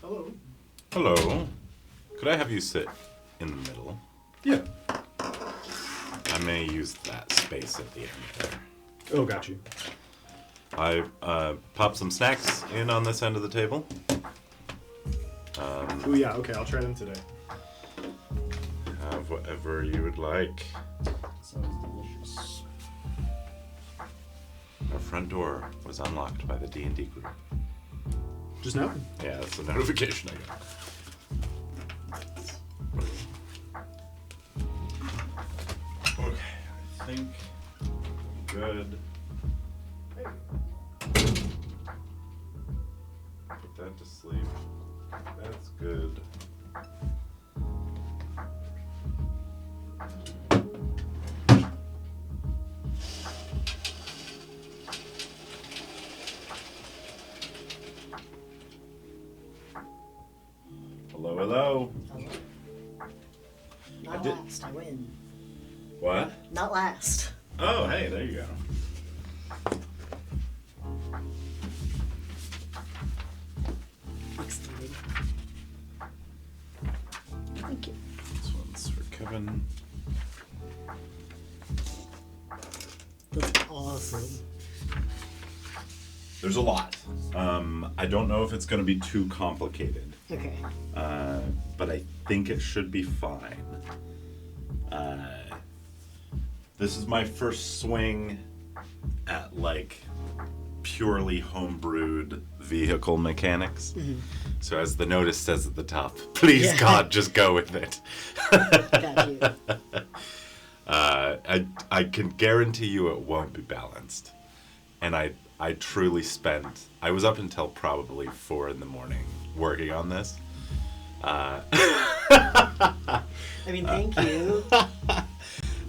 Hello. Hello. Could I have you sit in the middle? Yeah. I may use that space at the end there. Oh, got you. I popped some snacks in on this end of the table. Oh, yeah, okay, I'll try them today. Have whatever you would like. Sounds delicious. Our front door was unlocked by the D&D group. Just now? Yeah, that's the notification I got. Okay, I think I'm good. Put that to sleep. That's good. Hello, hello. Not last, I win. What? Not last. Oh, hey, there you go. Ch.3. Thank you. This one's for Kevin. That's awesome. There's a lot. I don't know if it's going to be too complicated, Okay. but I think it should be fine. This is my first swing at like purely homebrewed vehicle mechanics. Mm-hmm. So as the notice says at the top, please Yeah. God, just go with it. Got you. I can guarantee you it won't be balanced. And I truly spent, I was up until probably 4 a.m. working on this. I mean, thank you.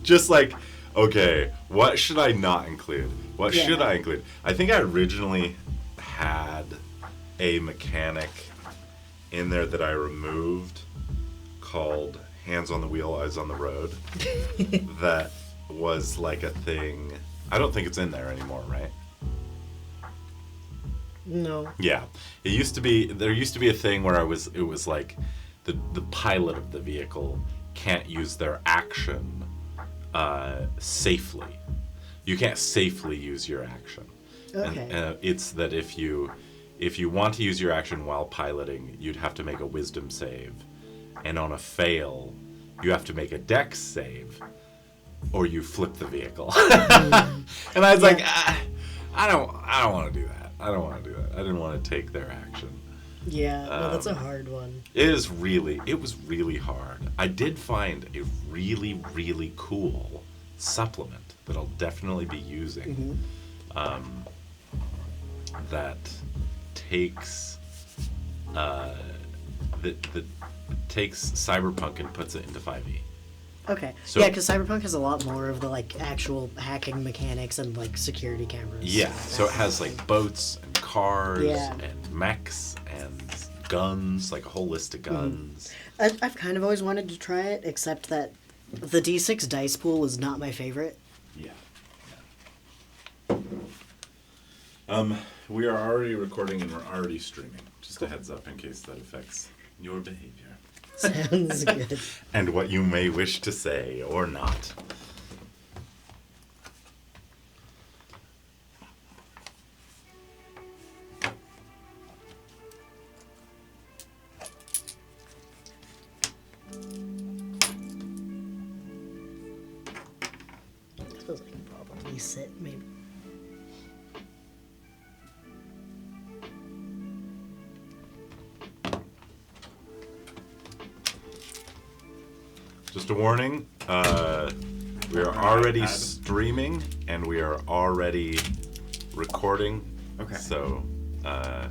Just like, okay, what should I not include? What Yeah. should I include? I think I originally had a mechanic in there that I removed called Hands on the Wheel, Eyes on the Road. That was like a thing. I don't think it's in there anymore, right? No. Yeah. There used to be a thing where it was like the pilot of the vehicle can't use their action safely. You can't safely use your action. Okay. And it's that if you want to use your action while piloting, you'd have to make a wisdom save. And on a fail, you have to make a dex save. or you flip the vehicle. And I was like, I don't want to do that. I don't want to do that. I didn't want to take their action. Yeah, no, that's a hard one. It was really hard. I did find a really, really cool supplement that I'll definitely be using. That takes that takes Cyberpunk and puts it into 5e. Okay. So- Yeah, because Cyberpunk has a lot more of the like actual hacking mechanics and like security cameras. Yeah, so it has like boats and cars Yeah. and mechs and guns, like a whole list of guns. I've kind of always wanted to try it, except that the D6 dice pool is not my favorite. Yeah. We are already recording and we're already streaming. Just a heads up in case that affects your behavior. Sounds good. And what you may wish to say or not. This feels like a probably sit, maybe. Just a warning, we are already streaming and we are already recording. Okay. So, I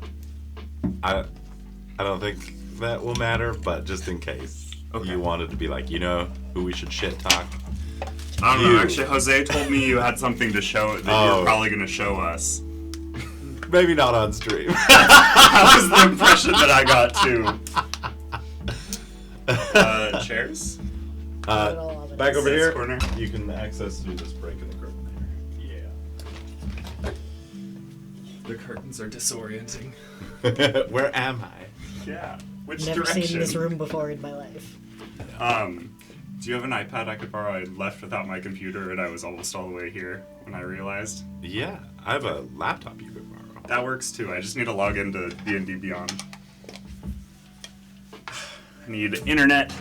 don't think that will matter, but just in case Okay. you wanted to be like, you know who we should shit talk? I don't know. You. Actually, Jose told me you had something to show that you Oh. were probably going to show us. Maybe not on stream. That was the impression that I got too. Chairs? Back over This here. corner. You can access through this break in the curtain Yeah. The curtains are disorienting. there. Where am I? Yeah. Which Never direction? seen this room before in my life. Do you have an iPad I could borrow? I left without my computer and I was almost all the way here when I realized. Yeah, I have a laptop you could borrow. That works too. I just need to log into D&D Beyond. I need internet.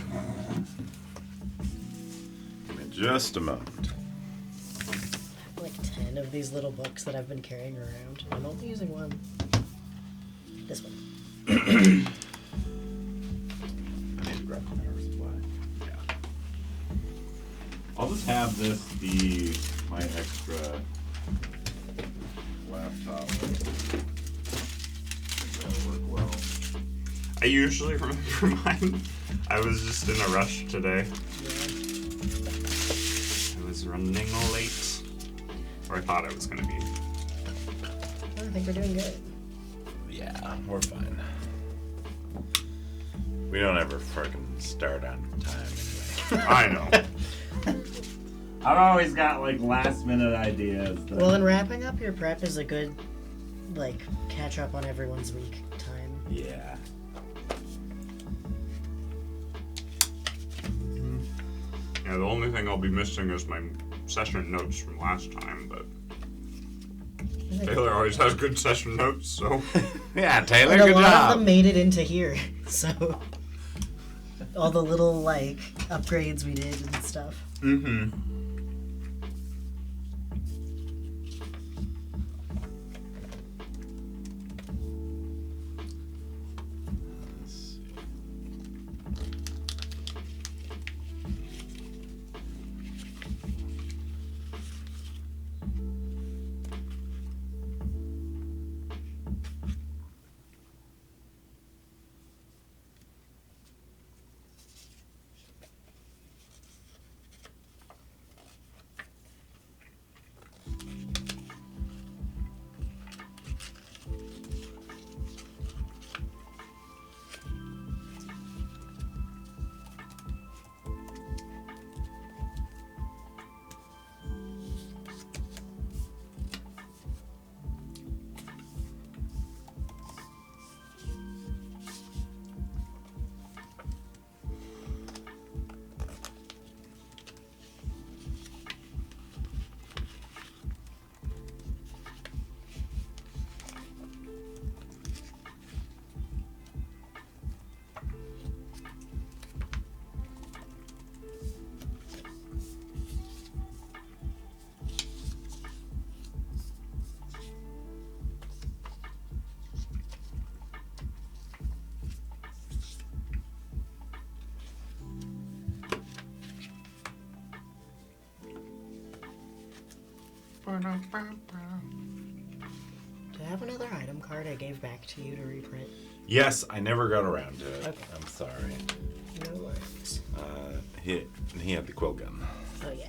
Give me just a moment. Like 10 of these little books that I've been carrying around. I'm only using one. This one. I need to grab the power supply. Yeah. I'll just have this be my extra laptop. I think that'll work well. I usually remember mine. I was just in a rush today. I was running late. Or I thought I was going to be. I think we're doing good. Yeah, we're fine. We don't ever fucking start on time anyway. I know. I've always got like last minute ideas. That... Well, in wrapping up your prep is a good, like, catch up on everyone's week time. yeah. Yeah, the only thing I'll be missing is my session notes from last time, but Taylor always has good session notes, so. Yeah, Taylor, And a good lot of job. them made it into here, so all the little like upgrades we did and stuff. Mm-hmm. Do I have another item card I gave back to you to reprint? Yes, I never got around to it. Okay. I'm sorry. No worries. He had the quill gun. Oh, yeah.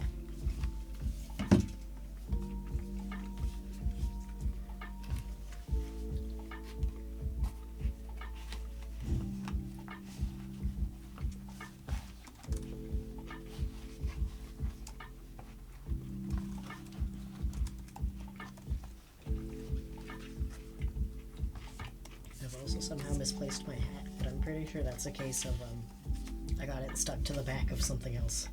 I've also somehow misplaced my hat, but I'm pretty sure that's a case of, I got it stuck to the back of something else.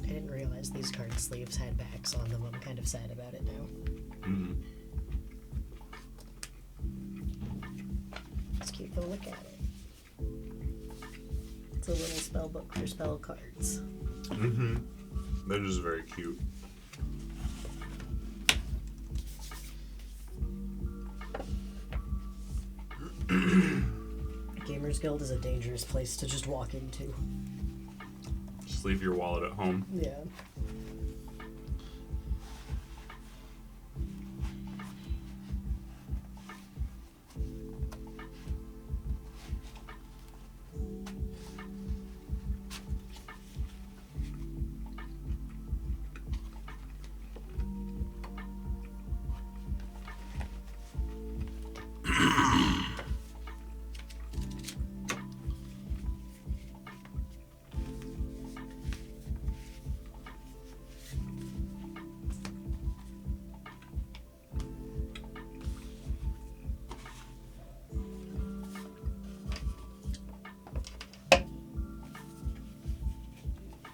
I didn't realize these card sleeves had backs on them. I'm kind of sad about it now. Mm-hmm. It's cute though, look at it. It's a little spell book for spell cards. Mm-hmm. That is very cute. Gamers Guild is a dangerous place to just walk into. Just leave your wallet at home. Yeah.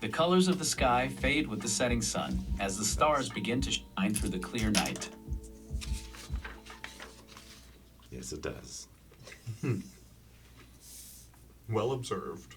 The colors of the sky fade with the setting sun as the stars begin to shine through the clear night. Yes, it does. Well observed.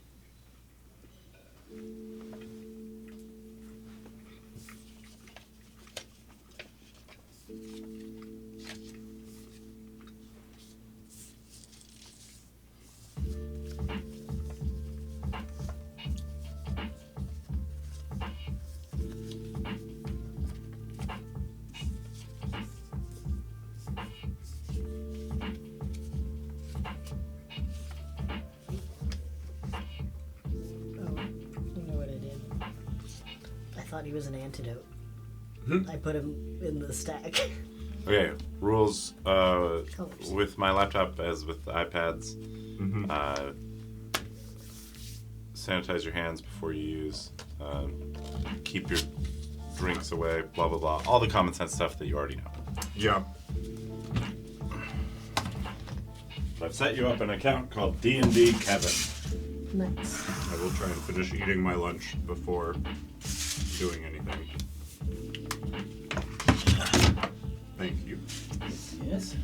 Oh, you know what I did? I thought he was an antidote. I put him in the stack. Okay, rules Colors. with my laptop as with the iPads. Mm-hmm. Sanitize your hands before you use. Keep your drinks away. Blah blah blah. All the common sense stuff that you already know. Yeah. I've set you up an account called D&D Kevin. Nice. I will try and finish eating my lunch before doing anything. Thank you. Yes.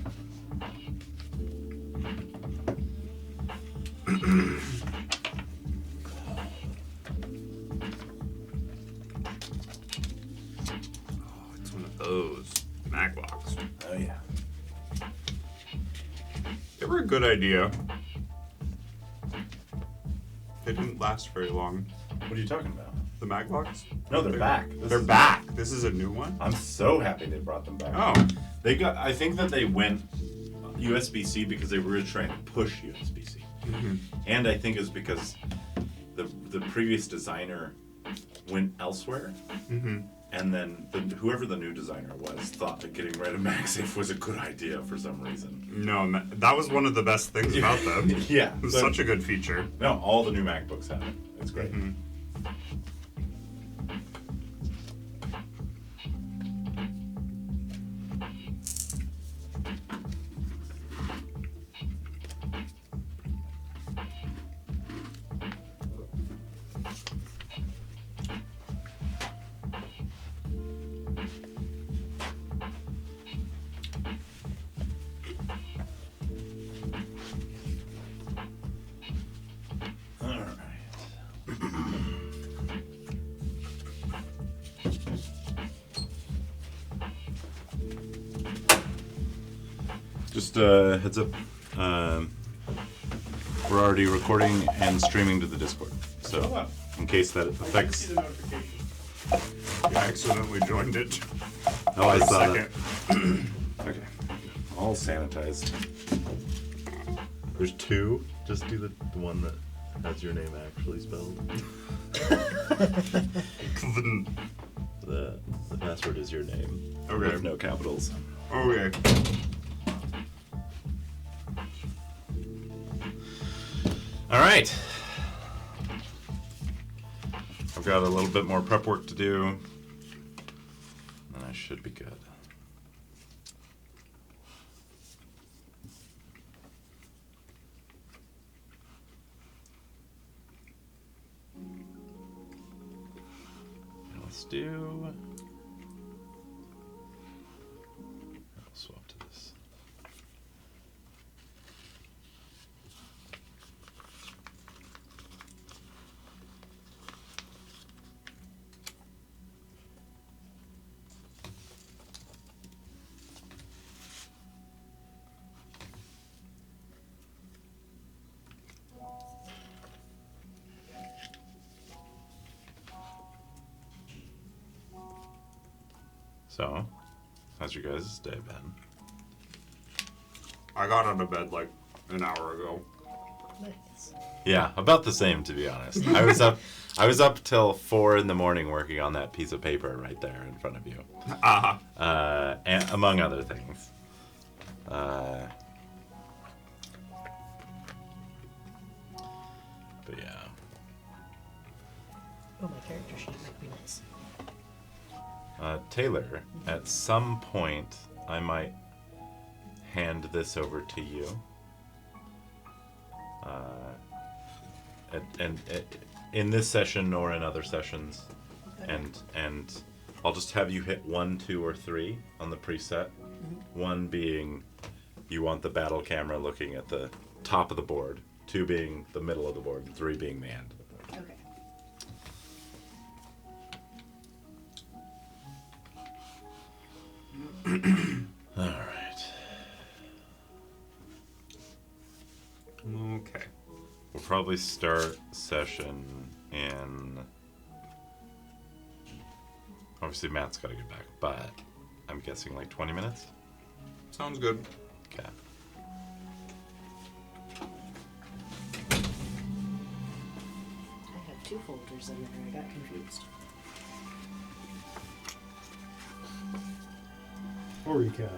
Oh, it's one of those Maglocks. Oh yeah. They were a good idea. They didn't last very long. What are you talking about? The Maglocks? No, they're back. They're back. This is a new one? I'm so happy they brought them back. Oh. They got. I think that they went USB-C because they were trying to push USB-C, and I think it's because the previous designer went elsewhere, and then whoever the new designer was thought that getting rid of MagSafe was a good idea for some reason. No, that was one of the best things about them. Yeah, It was such a good feature. No, all the new MacBooks have it. It's great. All right. Just heads up. we're already recording and streaming to the Discord. So, in case that affects. I accidentally joined it. Oh, I saw Second. that. Okay. All sanitized. There's two. Just do the one that has your name actually spelled. The password is your name. Okay. With no capitals. Okay. All right. I've got a little bit more prep work to do, and I should be good. Let's do. I'll swap to this. So, how's your guys' day been? I got out of bed like an hour ago. Nice. Yeah, about the same, to be honest. I was up till 4 in the morning working on that piece of paper right there in front of you. And among other things. But yeah. Oh, my character sheet might be nice. Taylor, at some point, I might hand this over to you. And in this session or in other sessions, and I'll just have you hit 1, 2, or 3 on the preset. 1 being you want the battle camera looking at the top of the board, 2 being the middle of the board, and 3 being manned. Okay. All right. Okay. We'll probably start session in. Obviously, Matt's got to get back, but I'm guessing like 20 minutes. Sounds good. Okay. I have 2 folders in there. I got confused. Or you can.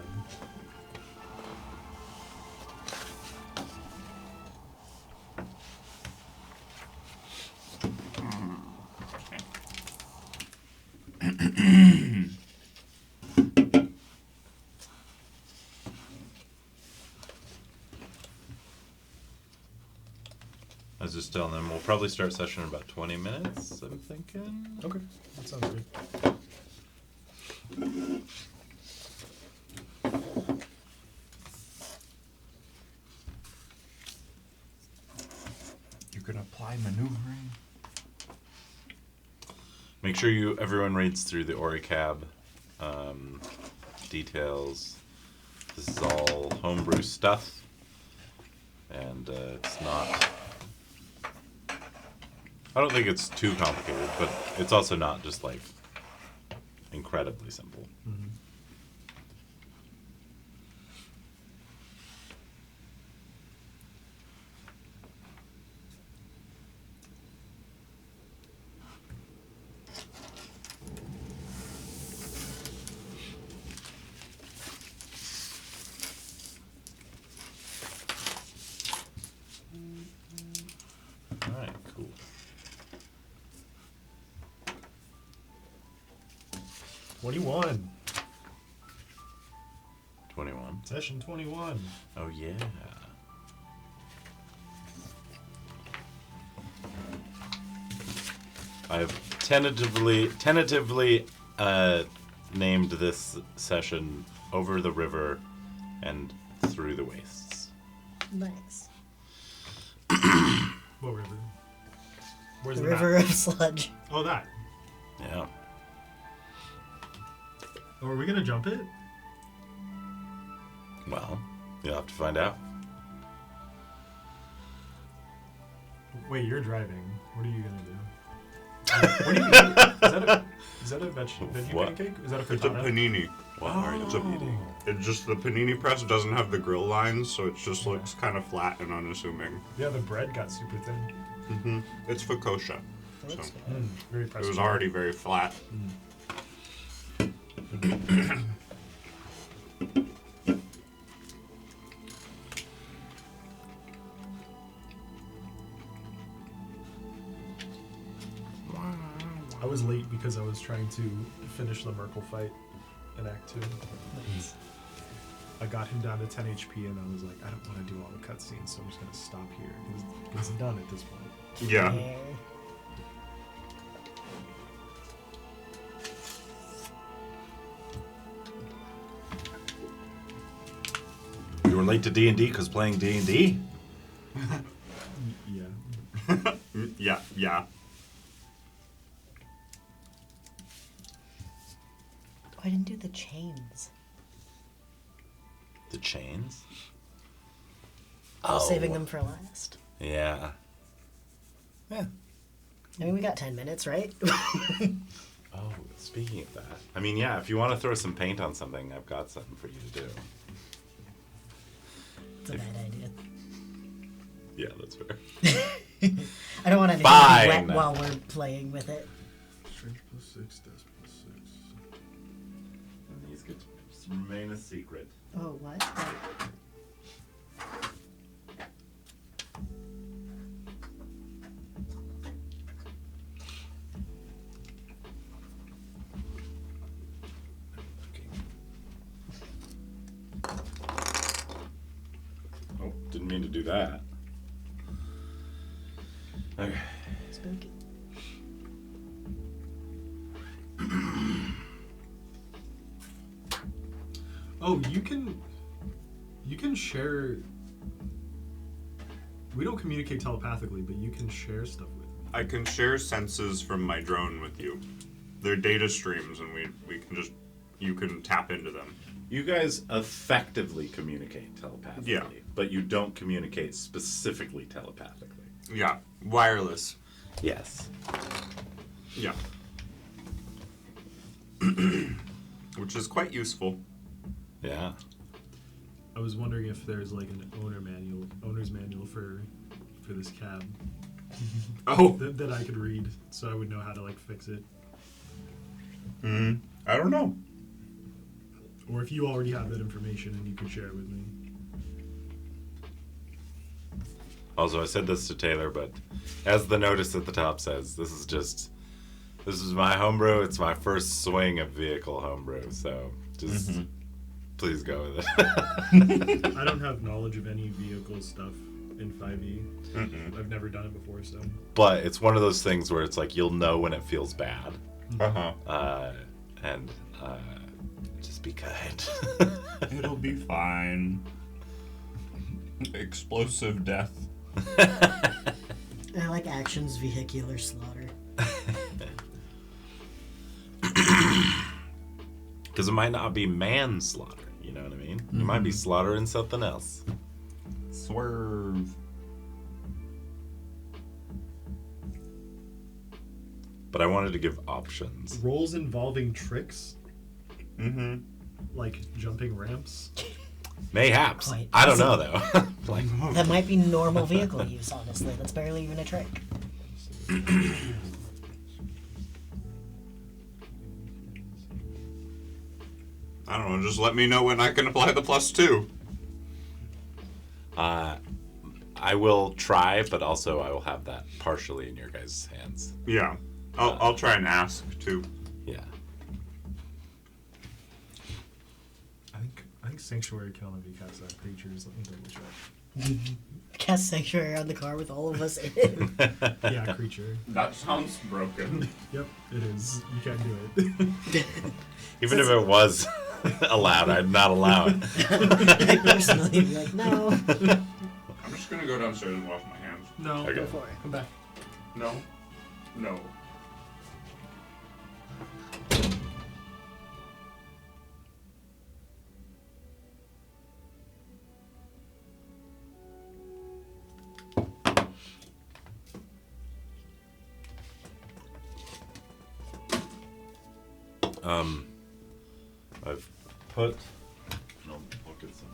I was just telling them we'll probably start session in about 20 minutes, I'm thinking. Okay, that sounds good. You can apply maneuvering. Make sure everyone reads through the Oricab details. This is all homebrew stuff, and it's not. I don't think it's too complicated, but it's also not just like incredibly simple. All right, cool. 21. 21. Session 21. Oh yeah. I've tentatively named this session Over the River and Through the Wastes. Nice. What river? Where's The the river map? of sludge. Oh, that. Yeah. Oh, are we gonna jump it? Well, you'll have to find out. Wait, you're driving. What are you gonna do? What do you eat? Is that a veggie What? pancake? Is that a It's a frittata? panini. What are you It's a- eating? It's just the panini press doesn't have the grill lines, so it just looks kind of flat and unassuming. Yeah, the bread got super thin. It's focaccia. It looks So good. Very it was pressed. already very flat. I was late because I was trying to finish the Merkel fight in Act 2. Nice. I got him down to 10 HP and I was like, I don't want to do all the cutscenes, so I'm just going to stop here. It's done at this point. Yeah. There. You were late to D&D because playing D&D? Yeah. Yeah, yeah. Oh, I didn't do the chains. The chains? I was saving them for last. Yeah. Yeah. I mean, we got 10 minutes, right? Oh, speaking of that. I mean, yeah, if you want to throw some paint on something, I've got something for you to do. It's a bad idea. Yeah, that's fair. I don't want anything to be Fine. wet while we're playing with it. Strength +6, dex +6. And these get to remain a secret. Oh, what? Oh, didn't mean to do that. Okay. Spooky. Oh, you can share. We don't communicate telepathically, but you can share stuff with me. I can share senses from my drone with you. They're data streams, and we can just you can tap into them. You guys effectively communicate telepathically, Yeah. but you don't communicate specifically telepathically. Yeah, wireless. Yes. Yeah. Which is quite useful. Yeah. I was wondering if there's like an owner's manual for this cab Oh, that I could read, so I would know how to like fix it. I don't know. Or if you already have that information and you could share it with me. Also, I said this to Taylor, but as the notice at the top says, this is my homebrew. It's my first swing of vehicle homebrew, so just please go with it. I don't have knowledge of any vehicle stuff in 5e. I've never done it before, so. But it's one of those things where it's like you'll know when it feels bad, and just be kind. It'll be fine. Explosive death. I like actions, vehicular slaughter. Because it might not be manslaughter, you know what I mean? You might be slaughtering something else. Swerve. But I wanted to give options. Roles involving tricks, Mm-hmm. like jumping ramps. Mayhaps. Quite I don't know though. Like, That might be normal vehicle use, honestly. That's barely even a trick. I don't know, just let me know when I can apply the +2. I will try, but also I will have that partially in your guys' hands. Yeah. I'll try and ask too. Yeah. I think Sanctuary can only be cast on creatures. Let me double check. Cast Sanctuary on the car with all of us in it. Yeah, creature. That sounds broken. Yep, it is. You can't do it. Even if it was allowed, I'd not allow it. I personally would be like, no. I'm just gonna go downstairs and wash my hands. No, Okay. go for it. Come back. No. No. I've put. I'll get some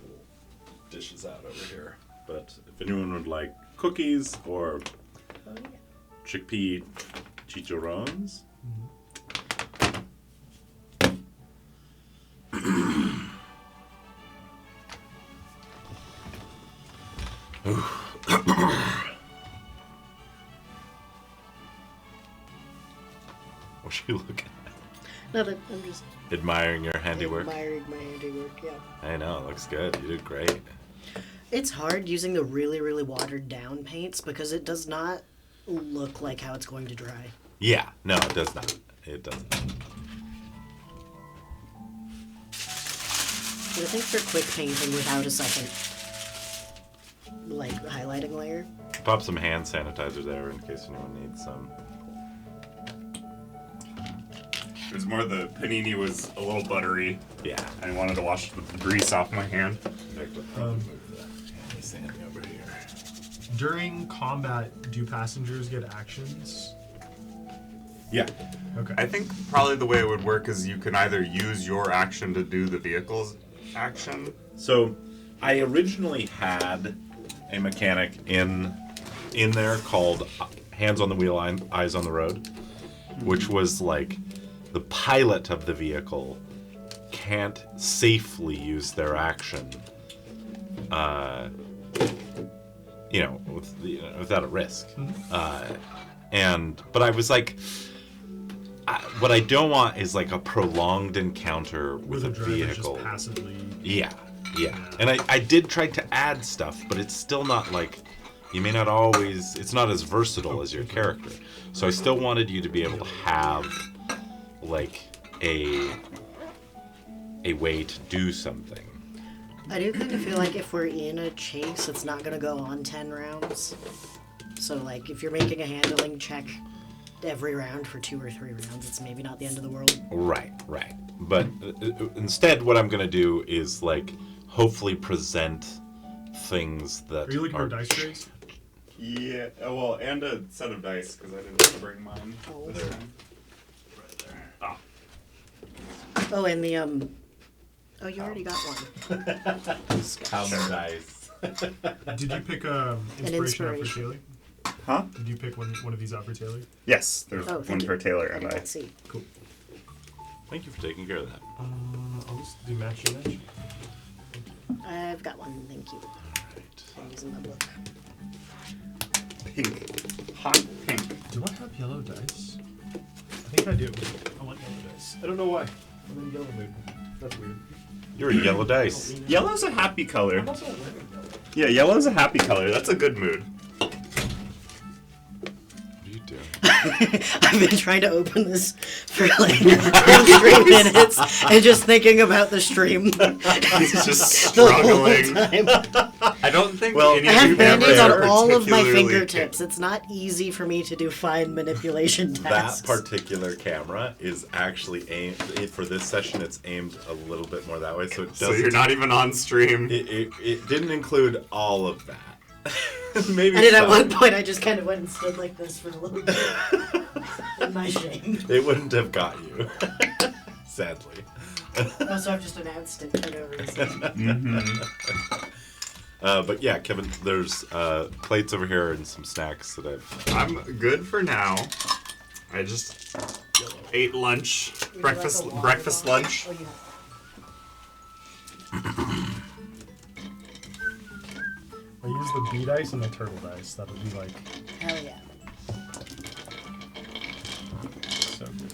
little dishes out over here. But if anyone would like cookies or Oh, yeah. chickpea chicharrones. What's she looking at? Nothing. I'm just Admiring your handiwork. admiring my handiwork. Yeah. I know, it looks good. You did great. It's hard using the really, really watered down paints because it does not look like how it's going to dry. Yeah, no, it does not. It doesn't. But I think for quick painting without a second, like, highlighting layer. Pop some hand sanitizer there in case anyone needs some. It was more the panini was a little buttery. Yeah. I wanted to wash the grease off my hand. Sandy over here. During combat, do passengers get actions? Yeah. Okay. I think probably the way it would work is you can either use your action to do the vehicle's action. So, I originally had a mechanic in there called Hands on the Wheel, Eyes on the Road, which was like the pilot of the vehicle can't safely use their action, without a risk. But I was like, what I don't want is like a prolonged encounter Where with the a driver's vehicle. just passively. Yeah. And I did try to add stuff, but it's still not like, you may not always, it's not as versatile as your character. So I still wanted you to be able to have like a way to do something. I do kind of feel like if we're in a chase, it's not going to go on 10 rounds. So, like, if you're making a handling check every round for 2 or 3 rounds, it's maybe not the end of the world. Right. But instead, what I'm going to do is like hopefully present things that Are you looking for dice trays? Yeah, well, and a set of dice, because I didn't bring mine this There. time. Right there. Ah. Oh, and the, oh, you already got one. dice. Did you pick inspiration out for Taylor? Huh? Did you pick one of these out for Taylor? Yes, there's Oh, one thank for you. Taylor I and did I. not see. Cool. Thank you for taking care of that. I'll just do match your match. I've got one, thank you. I'm using my book. Pink. Hot pink. Do I have yellow dice? I think I do. I want yellow dice. I don't know why. I'm in yellow mood. That's weird. You're a yellow dice. Yellow's a happy color. I'm also wearing yellow. Yeah, yellow's a happy color. That's a good mood. What are you doing? I've been trying to open this for like 3 minutes and just thinking about the stream He's just the whole struggling. time. I don't think Well, any I of have you band-aids ever on all of my particularly fingertips. It's not easy for me to do fine manipulation That tasks. particular camera is actually aimed for this session. It's aimed a little bit more that way, so it doesn't. So you're not even on stream. It didn't include all of that. Maybe. And then at some. one point, I just kind of went and stood like this for a little bit. In my shame. It wouldn't have got you, sadly. Also, I've just announced it for no reason. But yeah, Kevin, there's plates over here and some snacks that I'm good for now. I just ate lunch, Would you breakfast, like a water breakfast bottle? lunch. Oh, yeah. I use the bee dice and the turtle dice. That would be like Hell yeah. so good.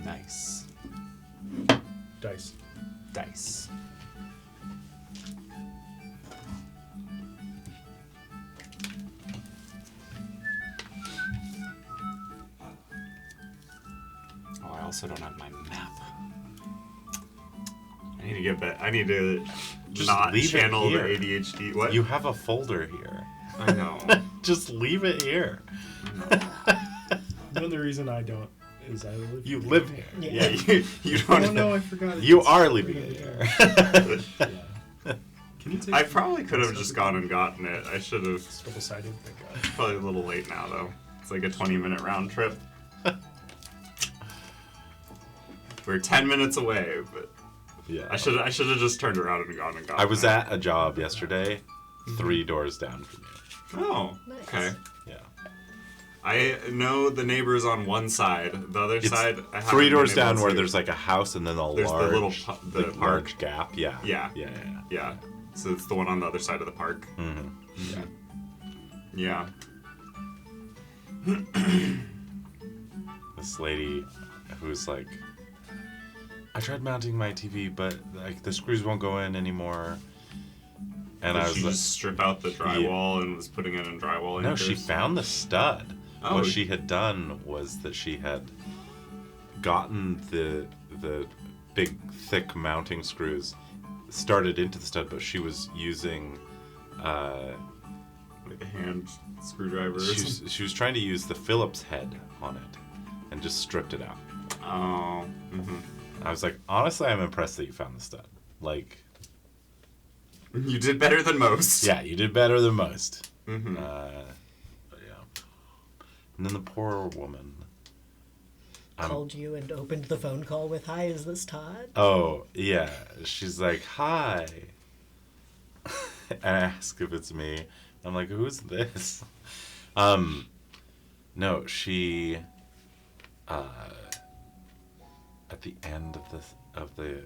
Nice. Dice. Dice. Oh, I also don't have my map. I need to get back. I need to Just not leave it channel the here. ADHD. What? you have a folder here. I know. Just leave it here. The only reason I don't is I live You here. live here. Yeah. You don't. Oh no, I forgot. You It's are right living over here. there. Yeah. Can you take? I probably could have just gone and gotten it. I should have. Double sided. Thank God. Probably a little late now, though. It's like a 20-minute round trip. We're 10 minutes away, but Yeah. I should have just turned around and gone and gotten I was it. at a job yesterday, 3 doors down from you. Oh, Nice. okay. Yeah. I know the neighbors on one side. The other It's side, I haven't 3 doors been able down where to- there's like a house and then a There's the large, little the like, park. large gap. Yeah. Yeah. Yeah. Yeah. So it's the one on the other side of the park. Mm-hmm. Yeah. This lady who's like, I tried mounting my TV, but like the screws won't go in anymore. And Did I was she like, just strip out the drywall and was putting it in drywall no, anchors? she found the stud. Oh. What she had done was that she had gotten the big thick mounting screws started into the stud, but she was using like a hand screwdriver. Or something. she was trying to use the Phillips head on it and just stripped it out. Oh. Mm-hmm. I was like, honestly, I'm impressed that you found the stud. Like, You did better than most. yeah, you did better than most. Mm-hmm. But yeah. And then the poor woman. Called you and opened the phone call with, "Hi, is this Todd?" Oh, yeah. She's like, hi. And I ask if it's me. I'm like, who's this? No, she, at the end of the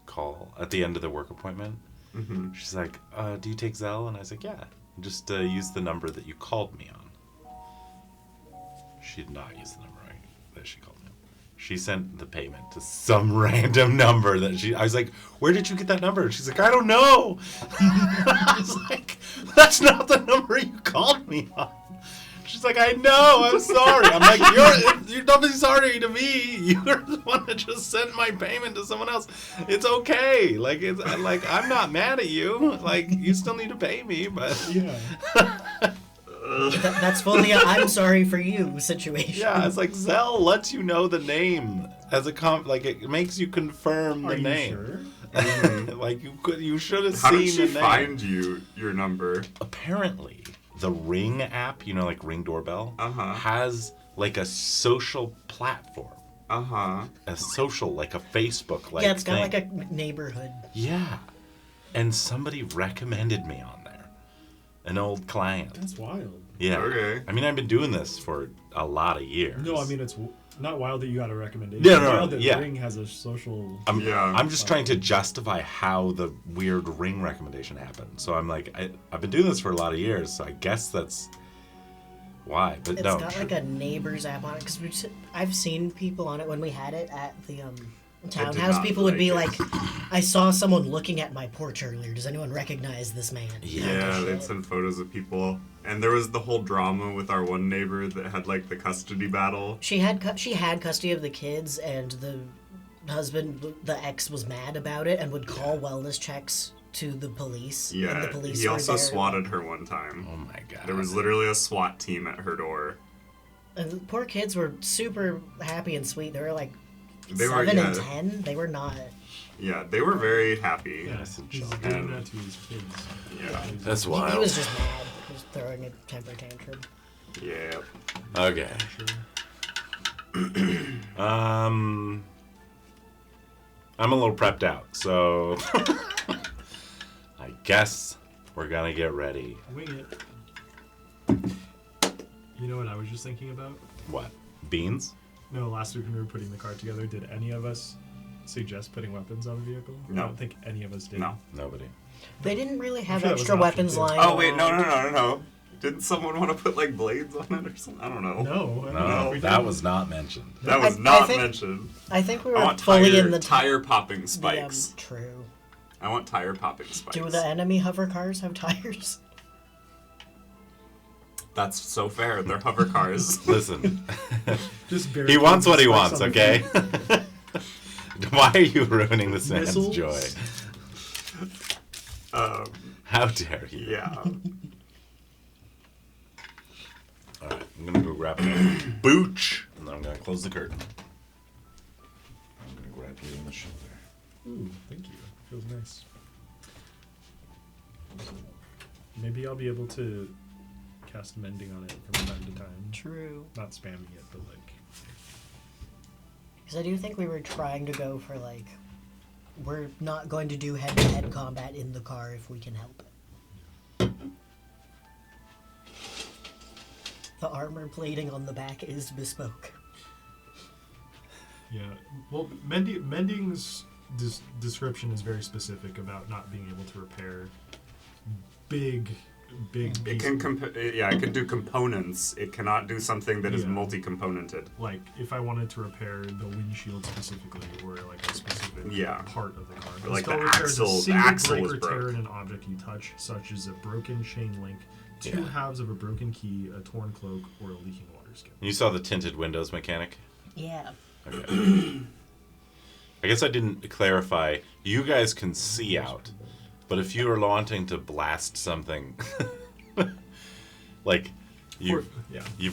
call, at the end of the work appointment, Mm-hmm. she's like, do you take Zelle? And I was like, yeah. Just use the number that you called me on. She did not use the number that she called me on. She sent the payment to some random number that I was like, where did you get that number? She's like, I don't know. I was like, that's not the number you called me on. She's like, I know, I'm sorry. I'm like, you're not sorry to me. You're the one that just sent my payment to someone else. It's okay. Like, I'm not mad at you. Like, you still need to pay me, but Yeah. That's fully a "I'm sorry for you" situation. yeah, it's like Zelle lets you know the name as a like it makes you confirm the Are you name. sure? Like you should have How seen did she the name. find your number? Apparently, the Ring app, like Ring doorbell, Uh-huh. has like a social platform, Uh-huh. a social like a Facebook like. Yeah, it's got thing. like a neighborhood. Yeah, and somebody recommended me on there, an old client. That's wild. Yeah. Okay. I mean, I've been doing this for a lot of years. No, I mean it's not wild that you got a recommendation. Yeah, It's no, wild that yeah. Ring has a social. Yeah. I'm just trying to justify how the weird Ring recommendation happened. So I'm like, I've been doing this for a lot of years, so I guess that's why. But It's no, got like a neighbors app on it because I've seen people on it when we had it at the townhouse. not People would be like like, "I saw someone looking at my porch earlier. Does anyone recognize this man?" Yeah, they'd send photos of people. And there was the whole drama with our one neighbor that had like the custody battle. She had custody of the kids, and the the ex was mad about it and would call wellness checks to the police. and Yeah, the police he were also there. swatted her one time. oh my god, There was literally a SWAT team at her door. And the poor kids were super happy and sweet. They were like They were, 7 yeah. and 10. They were not. Yeah, they were very happy. Yeah, Innocent he's children. doing that to his kids. Yeah. that's He wild. was just mad. He was throwing a temper tantrum. Yeah. Okay. I'm a little prepped out, so I guess we're gonna get ready. Wing it. You know what I was just thinking about? What? Beans? No, last week when we were putting the car together, did any of us suggest putting weapons on the vehicle? No. I don't think any of us did. No. Nobody. They didn't really have sure that was extra an option, weapons too. lying Oh wait, no, around. no, no, no, no. Didn't someone want to put like blades on it or something? I don't know. No, I don't know No, if we that did. was not mentioned. That was I not think- mentioned. I think we I were want fully in the tire popping the, spikes. true. I want tire popping spikes. Do the enemy hover cars have tires? That's so fair. They're hover cars. Listen, Just he wants what he barricades wants, and spikes on the okay? Why are you ruining this man's Missiles? joy? How dare you? Yeah. Alright, I'm gonna go grab a booch in the I'm going to close the curtain. I'm going to grab you in the shoulder. Ooh, thank you. Feels nice. Maybe I'll be able to cast mending on it from time to time. True. Not spamming it, but like. Because I do think we were trying to go for like, we're not going to do head-to-head combat in the car if we can help it. The armor plating on the back is bespoke. Yeah. Well, mending's description is very specific about not being able to repair big. It can it can do components. It cannot do something that is multi-componented. Like if I wanted to repair the windshield specifically, or like a specific part of the car. Or like spell the repairs axle. a The single axle break is or tear broke. in an object you touch, such as a broken chain link, two halves of a broken key, a torn cloak, or a leaking water skin. You saw the tinted windows mechanic? Yeah. Okay. I guess I didn't clarify. You guys can see out, but if you are wanting to blast something, like you've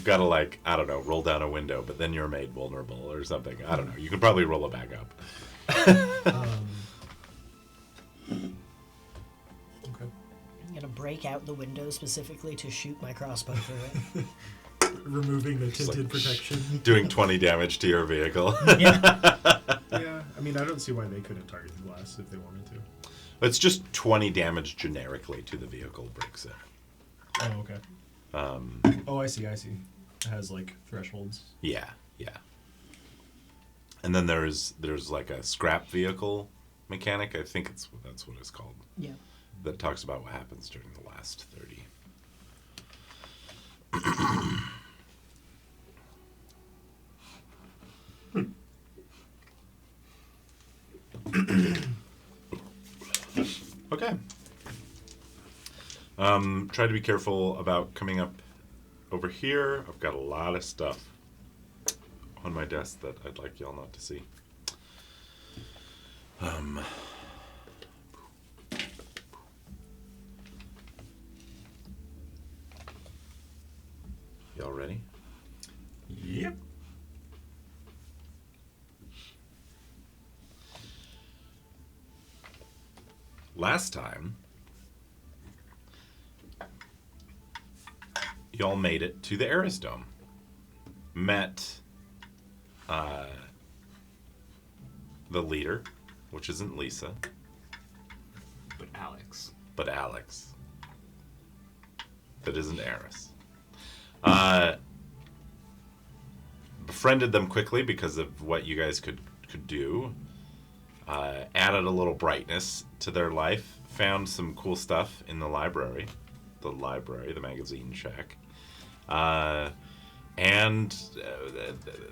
got to like, I don't know, roll down a window, but then you're made vulnerable or something. I don't know. You could probably roll it back up. Okay. I'm gonna break out the window specifically to shoot my crossbow through it. Removing the tinted protection. Doing 20 damage to your vehicle. Yeah. Yeah, I mean, I don't see why they couldn't target the glass if they wanted to. It's just 20 damage generically to the vehicle breaks it. Oh, okay. Oh, I see. It has like thresholds. Yeah. And then there's like a scrap vehicle mechanic. I think that's what it's called. Yeah. That talks about what happens during the last 30. Okay. Try to be careful about coming up over here. I've got a lot of stuff on my desk that I'd like y'all not to see. Y'all ready? Yep. Last time, y'all made it to the Arris Dome. Met the leader, which isn't Lisa, But Alex. but Alex. That isn't Arris. Befriended them quickly because of what you guys could do. Added a little brightness to their life. Found some cool stuff in the library, the magazine shack. And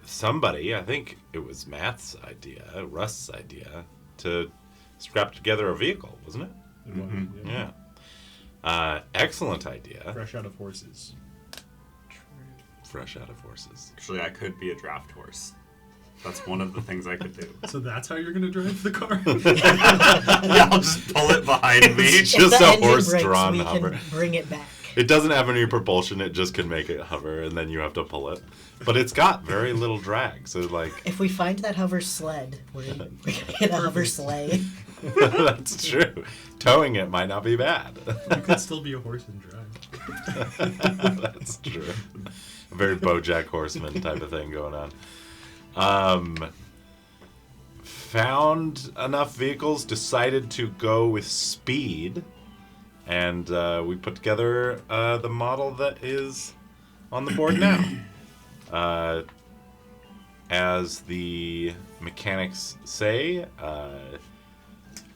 somebody, I think it was Matt's idea, Rust's idea, to scrap together a vehicle, wasn't it? It was, Yeah. Excellent idea. Fresh out of horses. Fresh out of horses. Actually, I could be a draft horse. That's one of the things I could do. So that's how you're gonna drive the car? Yeah, I'll just pull it behind me. It's If just the a engine breaks, horse-drawn we hover. can bring it back. It doesn't have any propulsion. It just can make it hover, and then you have to pull it. But it's got very little drag, so like If we find that hover sled, we're gonna get a hover sleigh. that's true. Towing it might not be bad. You could still be a horse and drive. That's true. A very BoJack Horseman type of thing going on. Found enough vehicles, decided to go with speed, and we put together the model that is on the board now. As the mechanics say,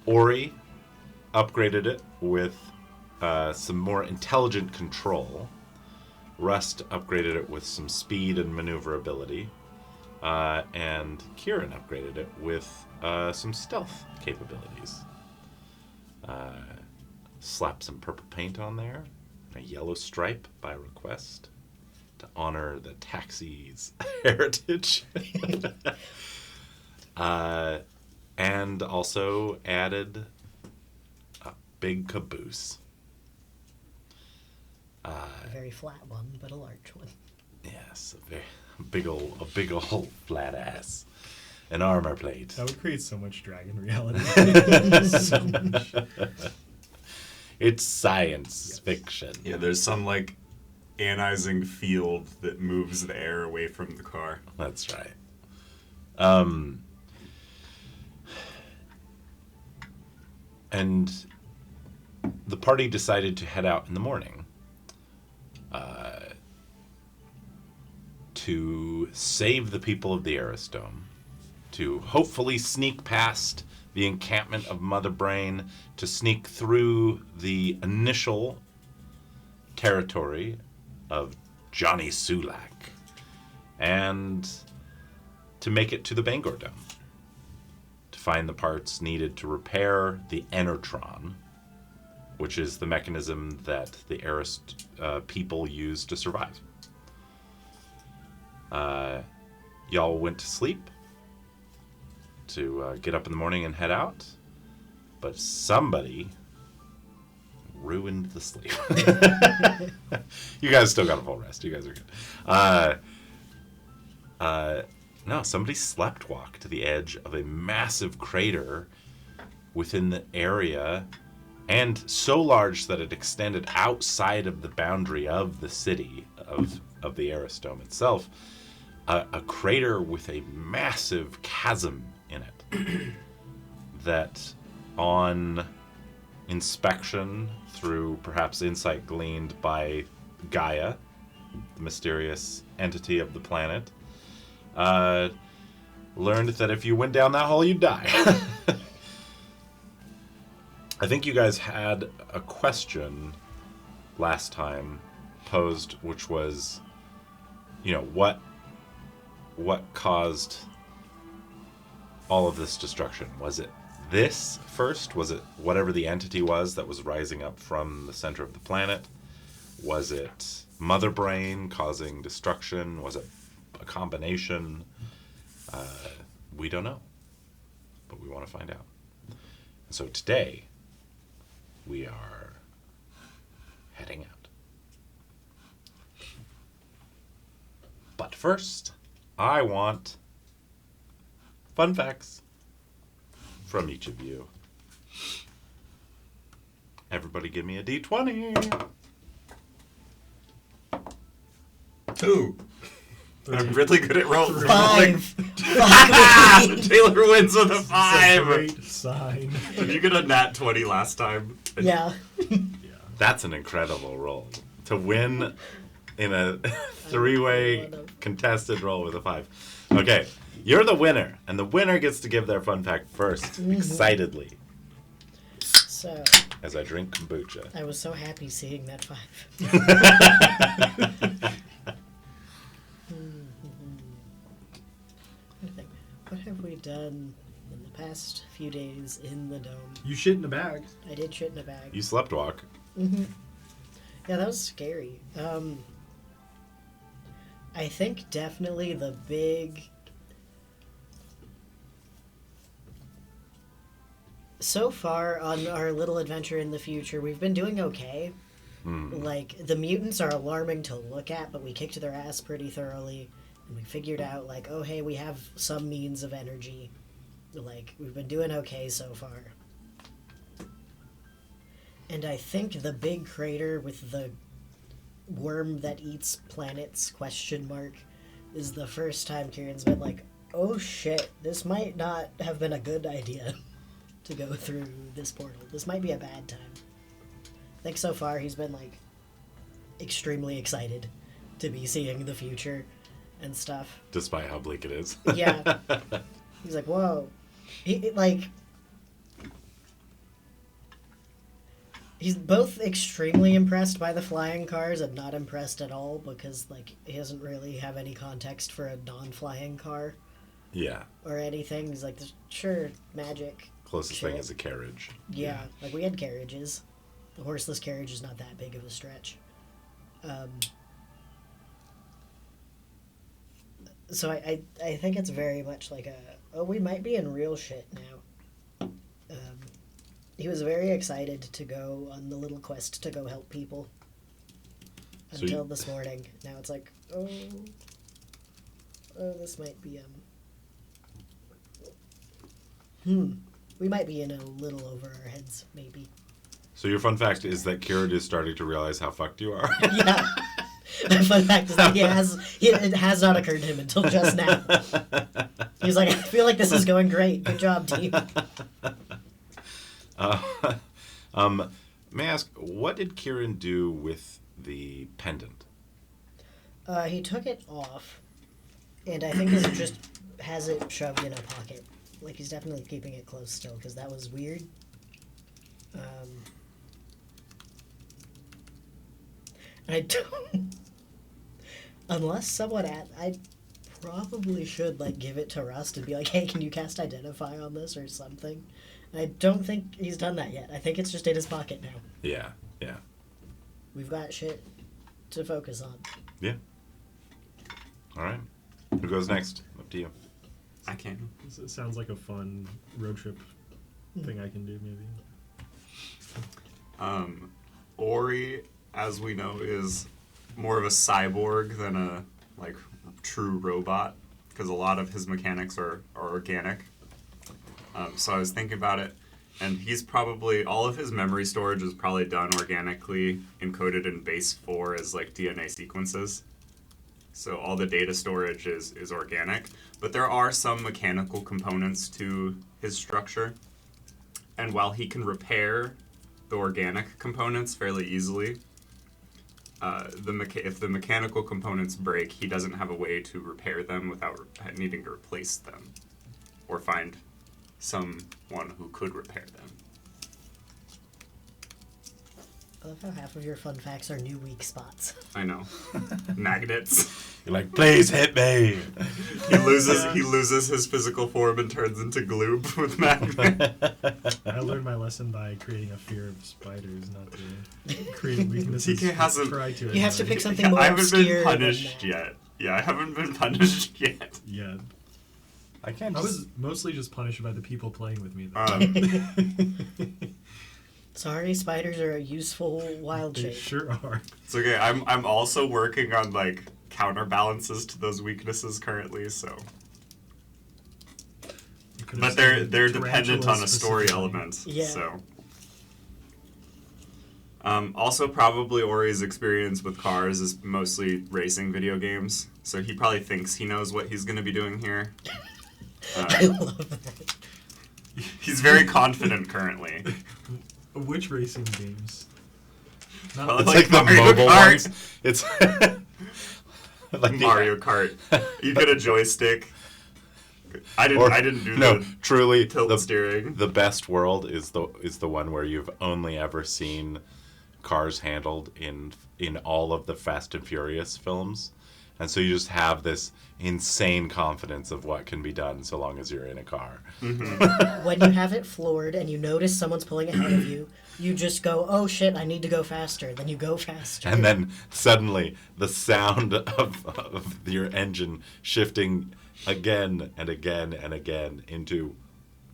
Ori upgraded it with some more intelligent control. Rust upgraded it with some speed and maneuverability. And Kieran upgraded it with some stealth capabilities. Slapped some purple paint on there, a yellow stripe by request to honor the taxi's heritage. And also added a big caboose. A very flat one, but a large one. Yes, a A big ol' flat ass. An armor plate. That would create so much dragon reality. So much. It's science fiction. Yeah, there's some like ionizing field that moves the air away from the car. That's right. And the party decided to head out in the morning to save the people of the Arris Dome, to hopefully sneak past the encampment of Mother Brain, to sneak through the initial territory of Johnny Sulak, and to make it to the Bangor Dome, to find the parts needed to repair the Enertron, which is the mechanism that the Arris people use to survive. Y'all went to sleep to get up in the morning and head out, but somebody ruined the sleep. You guys still got a full rest. You guys are good. No, somebody sleptwalked to the edge of a massive crater within the area, and so large that it extended outside of the boundary of the city of the Arris Dome itself. A crater with a massive chasm in it that, on inspection through perhaps insight gleaned by Gaia, the mysterious entity of the planet, learned that if you went down that hole, you'd die. I think you guys had a question last time posed, which was, what caused all of this destruction? Was it this first? Was it whatever the entity was that was rising up from the center of the planet? Was it Mother Brain causing destruction? Was it a combination? We don't know, but we want to find out. And so today, we are heading out. But first, I want fun facts from each of you. Everybody give me a D20. 2. I'm really good at rolling. 5. Taylor wins with a 5. Great sign. Did you get a nat 20 last time? Yeah. That's an incredible roll. To win in a 3-way contested roll with a 5. Okay, you're the winner, and the winner gets to give their fun fact first, excitedly, So, as I drink kombucha. I was so happy seeing that 5. What have we done in the past few days in the dome? You shit in a bag. I did shit in a bag. You sleptwalk. Yeah, that was scary. I think definitely the big... So far on our little adventure in the future, we've been doing okay. Like, the mutants are alarming to look at, but we kicked their ass pretty thoroughly. And we figured out, like, oh, hey, we have some means of energy. Like, we've been doing okay so far. And I think the big crater with the worm that eats planets, ? Is the first time Kieran's been like, oh shit, this might not have been a good idea to go through this portal. This might be a bad time. I think so far he's been, like, extremely excited to be seeing the future and stuff. Despite how bleak it is. Yeah. He's like, whoa. He's both extremely impressed by the flying cars and not impressed at all because, like, he doesn't really have any context for a non-flying car Yeah. or anything. He's like, sure, magic. Closest Chill. thing is a carriage. Yeah, like, we had carriages. The horseless carriage is not that big of a stretch. So I think it's very much like we might be in real shit now. He was very excited to go on the little quest to go help people So until this morning. Now it's like, oh. Oh, this might be, we might be in a little over our heads, maybe. So your fun fact is that Kieran is starting to realize how fucked you are. Yeah. The fun fact is that it has not occurred to him until just now. He's like, I feel like this is going great. Good job, team. May I ask, what did Kieran do with the pendant? He took it off, and I think he just has it shoved in a pocket. Like, he's definitely keeping it close still, because that was weird. I don't... Unless someone I probably should, like, give it to Rust and be like, hey, can you cast Identify on this or something? I don't think he's done that yet. I think it's just in his pocket now. Yeah, yeah. We've got shit to focus on. Yeah. All right. Who goes next? Up to you. I can. It sounds like a fun road trip thing I can do, maybe. Ori, as we know, is more of a cyborg than a true robot, because a lot of his mechanics are organic. So I was thinking about it, and he's probably, all of his memory storage is probably done organically, encoded in base 4 as like DNA sequences. So all the data storage is organic, but there are some mechanical components to his structure. And while he can repair the organic components fairly easily, if the mechanical components break, he doesn't have a way to repair them without needing to replace them or find someone who could repair them. I love how half of your fun facts are new weak spots. I know. Magnets. You're like, please hit me. He loses his physical form and turns into gloob with magnet. I learned my lesson by creating a fear of spiders, not to create weaknesses. TK hasn't. You have to pick something more I haven't obscure been than punished that. yet. Yeah, I haven't been punished yet. Yeah. I can't. I was mostly just punished by the people playing with me, though. Sorry, spiders are a useful wild They shape. sure are. It's okay. I'm also working on like counterbalances to those weaknesses currently. So, You could have but they're said dependent on a story specifically. element. Yeah. So. Also, probably Ori's experience with cars is mostly racing video games, so he probably thinks he knows what he's going to be doing here. I love that. He's very confident currently. Which racing games? Not Well, It's like like the Mario mobile Kart. ones. It's like Mario Kart. You get a joystick. I didn't do no, the truly tilt steering. The best world is the one where you've only ever seen cars handled in all of the Fast and Furious films, and so you just have this insane confidence of what can be done so long as you're in a car. When you have it floored and you notice someone's pulling ahead of you, you just go, oh shit, I need to go faster. Then you go faster. And then suddenly the sound of your engine shifting again and again and again into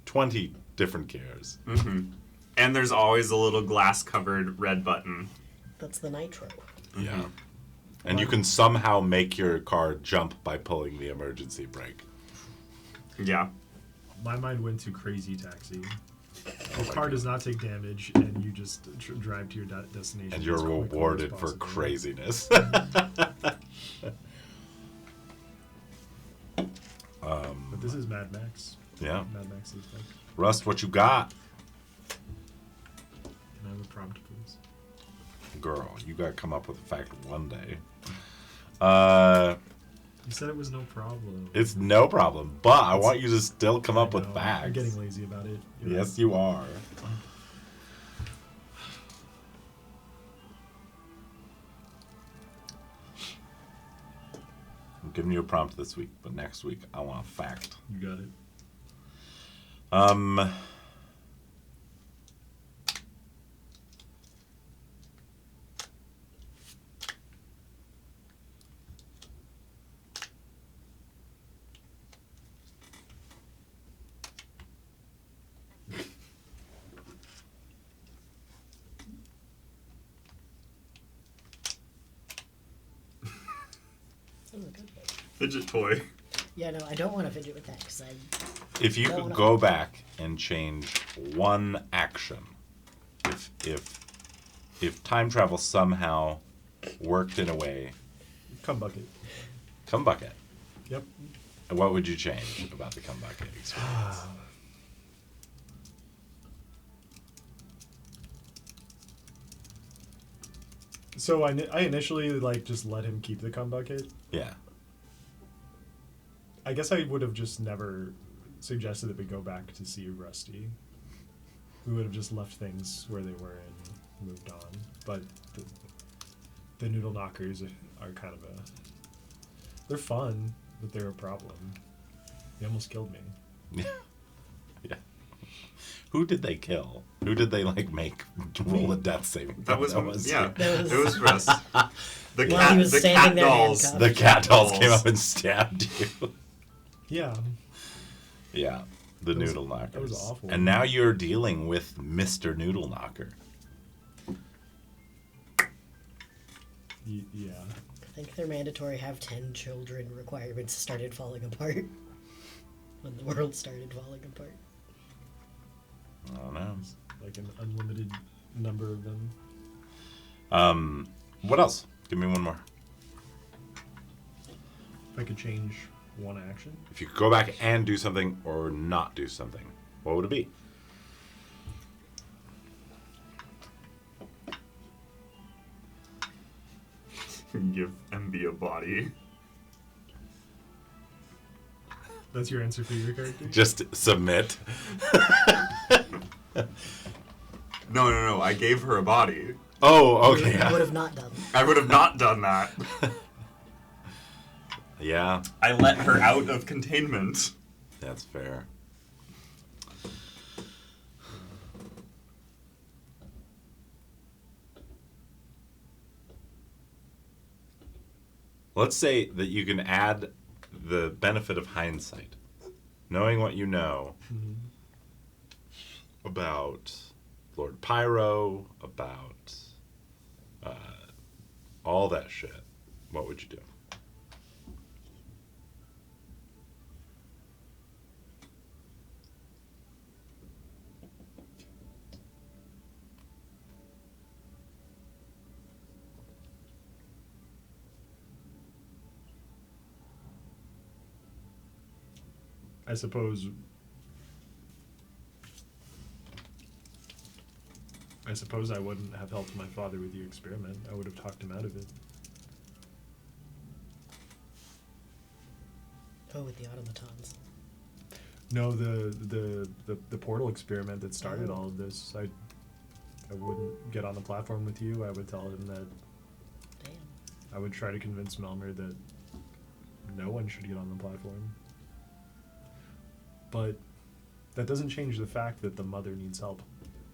20 different gears. And there's always a little glass-covered red button. That's the nitro. Yeah. And you can somehow make your car jump by pulling the emergency brake. Yeah. My mind went to Crazy Taxi. The car does not take damage, and you just drive to your destination. And you're as quickly as rewarded for possible. craziness. But this is Mad Max. Yeah. Mad Max is like. Rust, what you got? Can I have a prompt, please? Girl, you got to come up with a fact one day. You said it was no problem. It's no problem, but I want you to still come up I with know, facts. I'm getting lazy about it. You're Yes, you are. I'm giving you a prompt this week, but next week I want a fact. You got it. Fidget toy. Yeah, no, I don't want to fidget with that because I. If you No, could no. go back and change one action, if time travel somehow worked in a way, Cum bucket. cum bucket. Yep. And what would you change about the cum bucket experience? So I initially like just let him keep the cum bucket. Yeah. I guess I would have just never suggested that we go back to see Rusty. We would have just left things where they were and moved on. But the noodle knockers are kind of a... They're fun, but they're a problem. They almost killed me. Yeah. Yeah. Who did they kill? Who did they like make roll a death saving? That was yeah. That was- It was Russ. The While cat. he was The standing cat there dolls. handcuffed. The cat dolls came Dolls. up and stabbed you. Yeah. Yeah. The That was- noodle knockers. that was awful. And now you're dealing with Mr. Noodle Knocker. Yeah. I think their mandatory have 10 children requirements started falling apart. When the world started falling apart. I don't know. Like an unlimited number of them. What else? Give me one more. If I could change one action. If you could go back and do something or not do something, what would it be? Give MB a body. That's your answer for your character? Just submit. No. I gave her a body. Oh, okay. I would have not done. I would have not done that. Yeah, I let her out of containment. that's fair. Let's say that you can add the benefit of hindsight. Knowing what you know about Lord Pyro, about all that shit, what would you do? I suppose I wouldn't have helped my father with the experiment. I would have talked him out of it. Oh, with the automatons. No, the portal experiment that started all of this. I wouldn't get on the platform with you. I would tell him that Damn. I would try to convince Melmer that no one should get on the platform. But that doesn't change the fact that the mother needs help.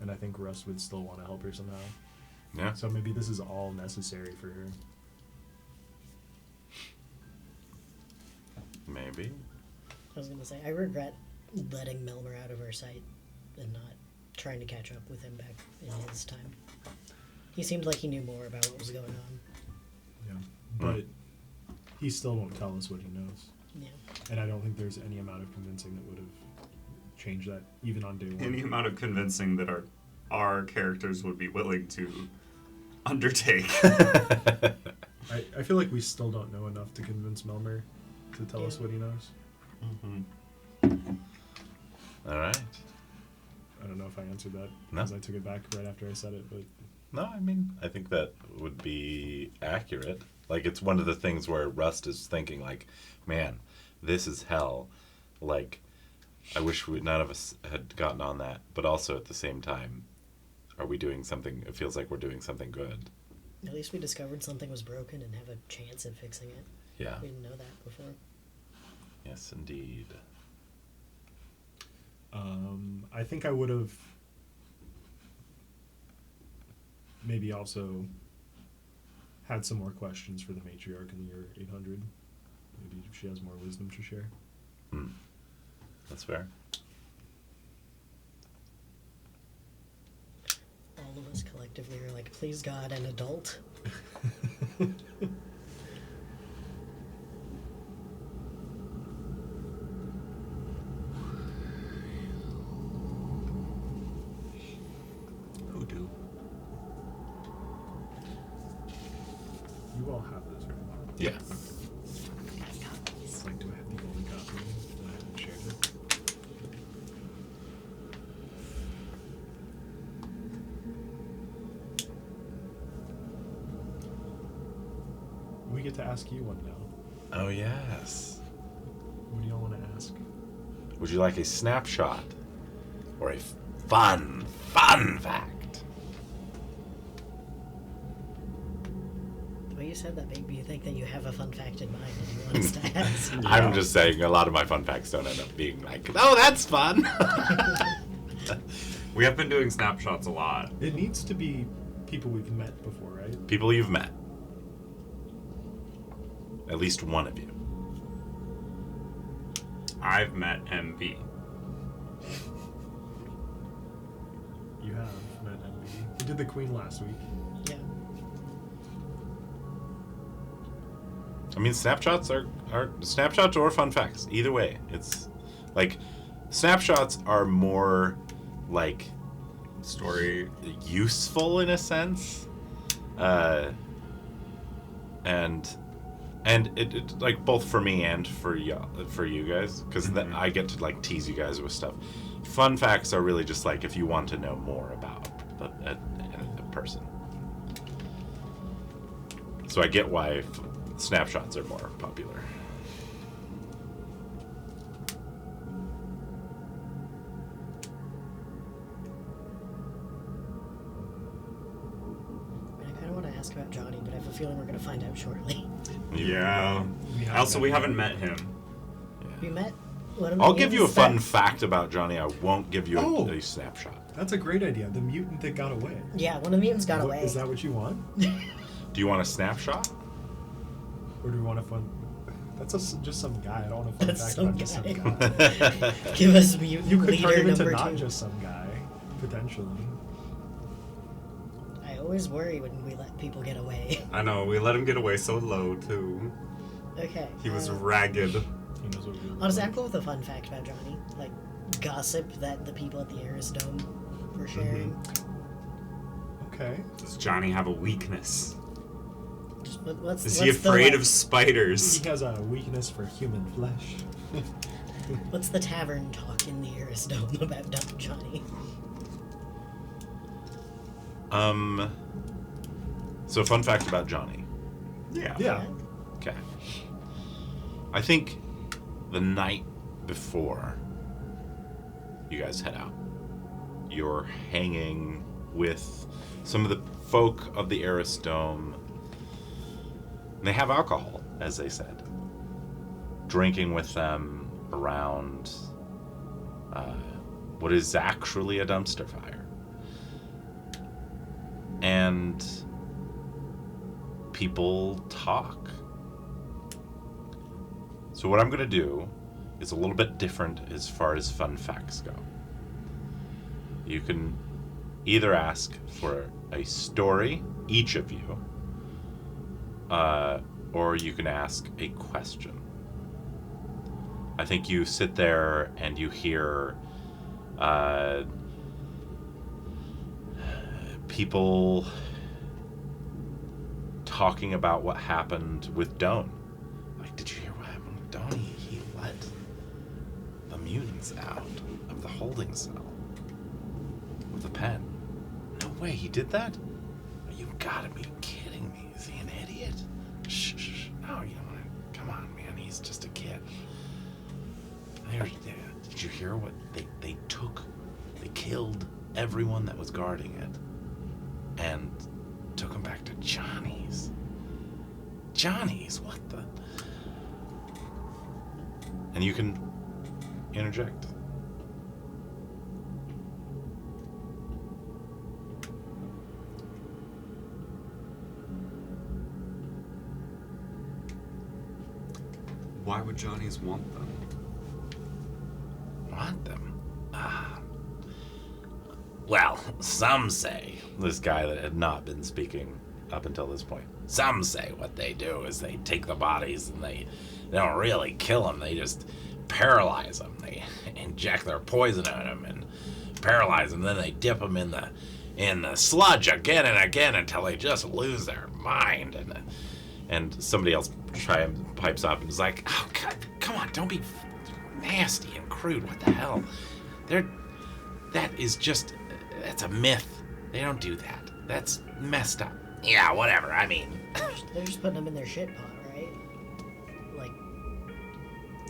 And I think Russ would still want to help her somehow. Yeah. So maybe this is all necessary for her. Maybe. I was gonna say, I regret letting Melmer out of our sight and not trying to catch up with him back in his time. He seemed like he knew more about what was going on. Yeah. But he still won't tell us what he knows. Yeah. And I don't think there's any amount of convincing that would have changed that, even on day one. Any amount of convincing that our characters would be willing to undertake. I feel like we still don't know enough to convince Melmer to tell us Yeah. what he knows. All right. I don't know if I answered that No. because I took it back right after I said it, but No, I mean, I think that would be accurate. Like, it's one of the things where Rust is thinking, like, man, this is hell. Like, I wish none of us had gotten on that. But also, at the same time, are we doing something? It feels like we're doing something good. At least we discovered something was broken and have a chance at fixing it. Yeah. We didn't know that before. Yes, indeed. I think I would have maybe also had some more questions for the matriarch in the year 800. Maybe she has more wisdom to share. That's fair. All of us collectively are like, please God, an adult. get to ask you one now. Oh, yes. What do y'all want to ask? Would you like a snapshot or a fun fact? The way you said that made me think that you have a fun fact in mind and you want us to ask. I'm just saying a lot of my fun facts don't end up being like, oh, that's fun. We have been doing snapshots a lot. It needs to be people we've met before, right? People you've met. At least one of you. I've met MB. You have met MB. We did the Queen last week. Yeah. I mean, snapshots are snapshots or fun facts. Either way, it's like snapshots are more like Story. useful in a sense, and it like both for me and for you guys, because then I get to like tease you guys with stuff. Fun facts are really just like if you want to know more about a person. So I get why snapshots are more popular. I kind of want to ask about Johnny, but I have a feeling we're going to find out shortly. Yeah. Also, we haven't met him. We met one of I'll the give you a mutants fun that- fact about Johnny. I won't give you Oh. a snapshot. That's a great idea. The mutant that got away. Yeah, one of the mutants got away. Is that what you want? Do you want a snapshot? Or do we want a fun... just some guy. I don't want a fun That's fact some about just some guy. guy. Give us mutant You could turn leader him into number not 2. just some guy, potentially. I always worry when we let people get away. I know, we let him get away so low, too. Okay. He was uh, ragged. He knows what we're Honestly, I'm cool with a fun fact about Johnny. Like, gossip that the people at the Arris Dome were sharing. Okay. Does Johnny have a weakness? Just what's, Is he what's the, afraid like, of spiders? He has a weakness for human flesh. What's the tavern talk in the Arris Dome about Johnny? So fun fact about Johnny. Yeah. Yeah. Okay. I think the night before you guys head out, you're hanging with some of the folk of the Arris Dome. And they have alcohol, as they said. Drinking with them around what is actually a dumpster fire. And people talk. So what I'm going to do is a little bit different as far as fun facts go. You can either ask for a story, each of you, or you can ask a question. I think you sit there and you hear people talking about what happened with Doan. Like, did you hear what happened with Doan? He let the mutants out of the holding cell with a pen. No way, he did that? You gotta be kidding me. Is he an idiot? Shh. No, you don't want to. Come on, man. He's just a kid. Did you hear what they took? They killed everyone that was guarding it and took him back to Johnny's. Johnny's? What the? And you can interject. Why would Johnny's want them? Want them? Well, some say, this guy that had not been speaking up until this point, some say what they do is they take the bodies and they don't really kill them, they just paralyze them. They inject their poison in them and paralyze them, then they dip them in the sludge again and again until they just lose their mind. And somebody else pipes up and is like, oh, God, come on, don't be nasty and crude. What the hell? That's a myth. They don't do that. That's messed up. Yeah, whatever. I mean, They're just putting them in their shit pot,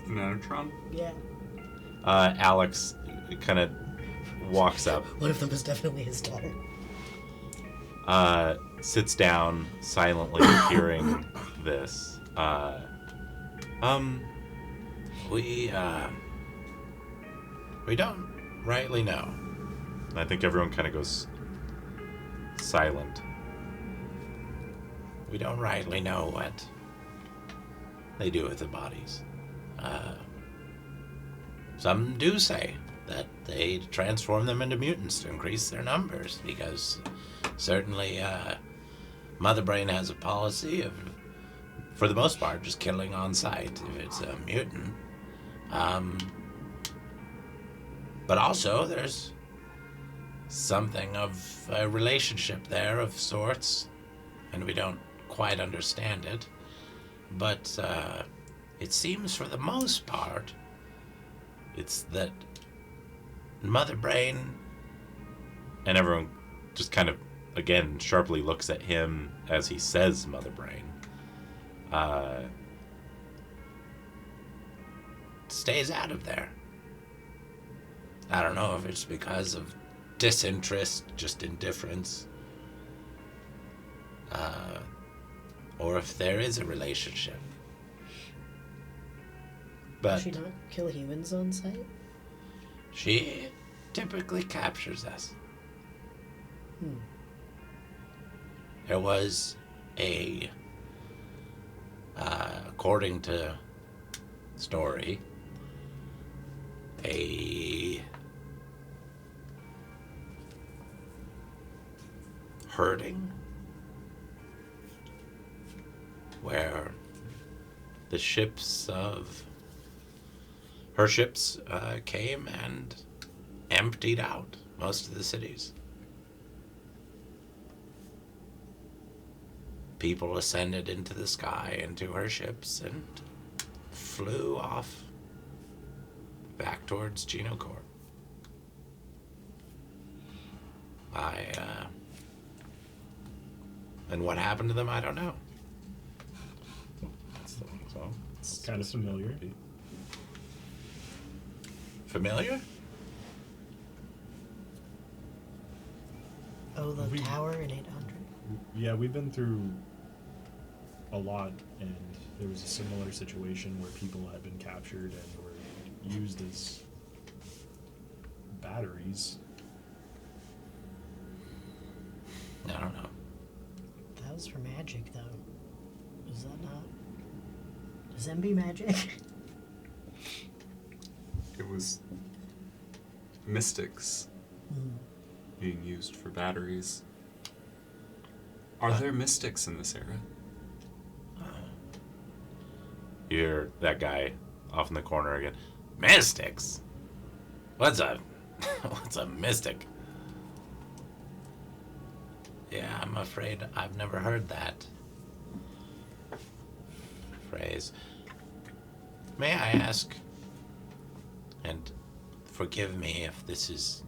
Nanotron? Yeah. Alex kind of walks up, One of them is definitely his daughter. sits down silently, hearing this. We don't rightly know. And I think everyone kind of goes silent. We don't rightly know what they do with the bodies. Some do say that they transform them into mutants to increase their numbers, because certainly Mother Brain has a policy of, for the most part, just killing on sight if it's a mutant. But also there's something of a relationship there of sorts, and we don't quite understand it. But it seems for the most part, it's that Mother Brain, and everyone just kind of, again, sharply looks at him as he says Mother Brain, stays out of there. I don't know if it's because of disinterest, just indifference, or if there is a relationship. But Does she not kill humans on sight? she typically captures us. There was according to story, a herding where the ships of her ships came and emptied out most of the cities. People ascended into the sky into her ships and flew off back towards Genocorp. And what happened to them, I don't know. So it's kind of familiar. Familiar? Oh, the We- tower in 800. Yeah, we've been through a lot, and there was a similar situation where people had been captured and were used as batteries. I don't know. That was for magic, though. Is that not? Is MB magic? It was mystics being used for batteries. Are there mystics in this era? You hear that guy off in the corner again. Mystics? What's a mystic? Yeah, I'm afraid I've never heard that phrase. May I ask, and forgive me if this is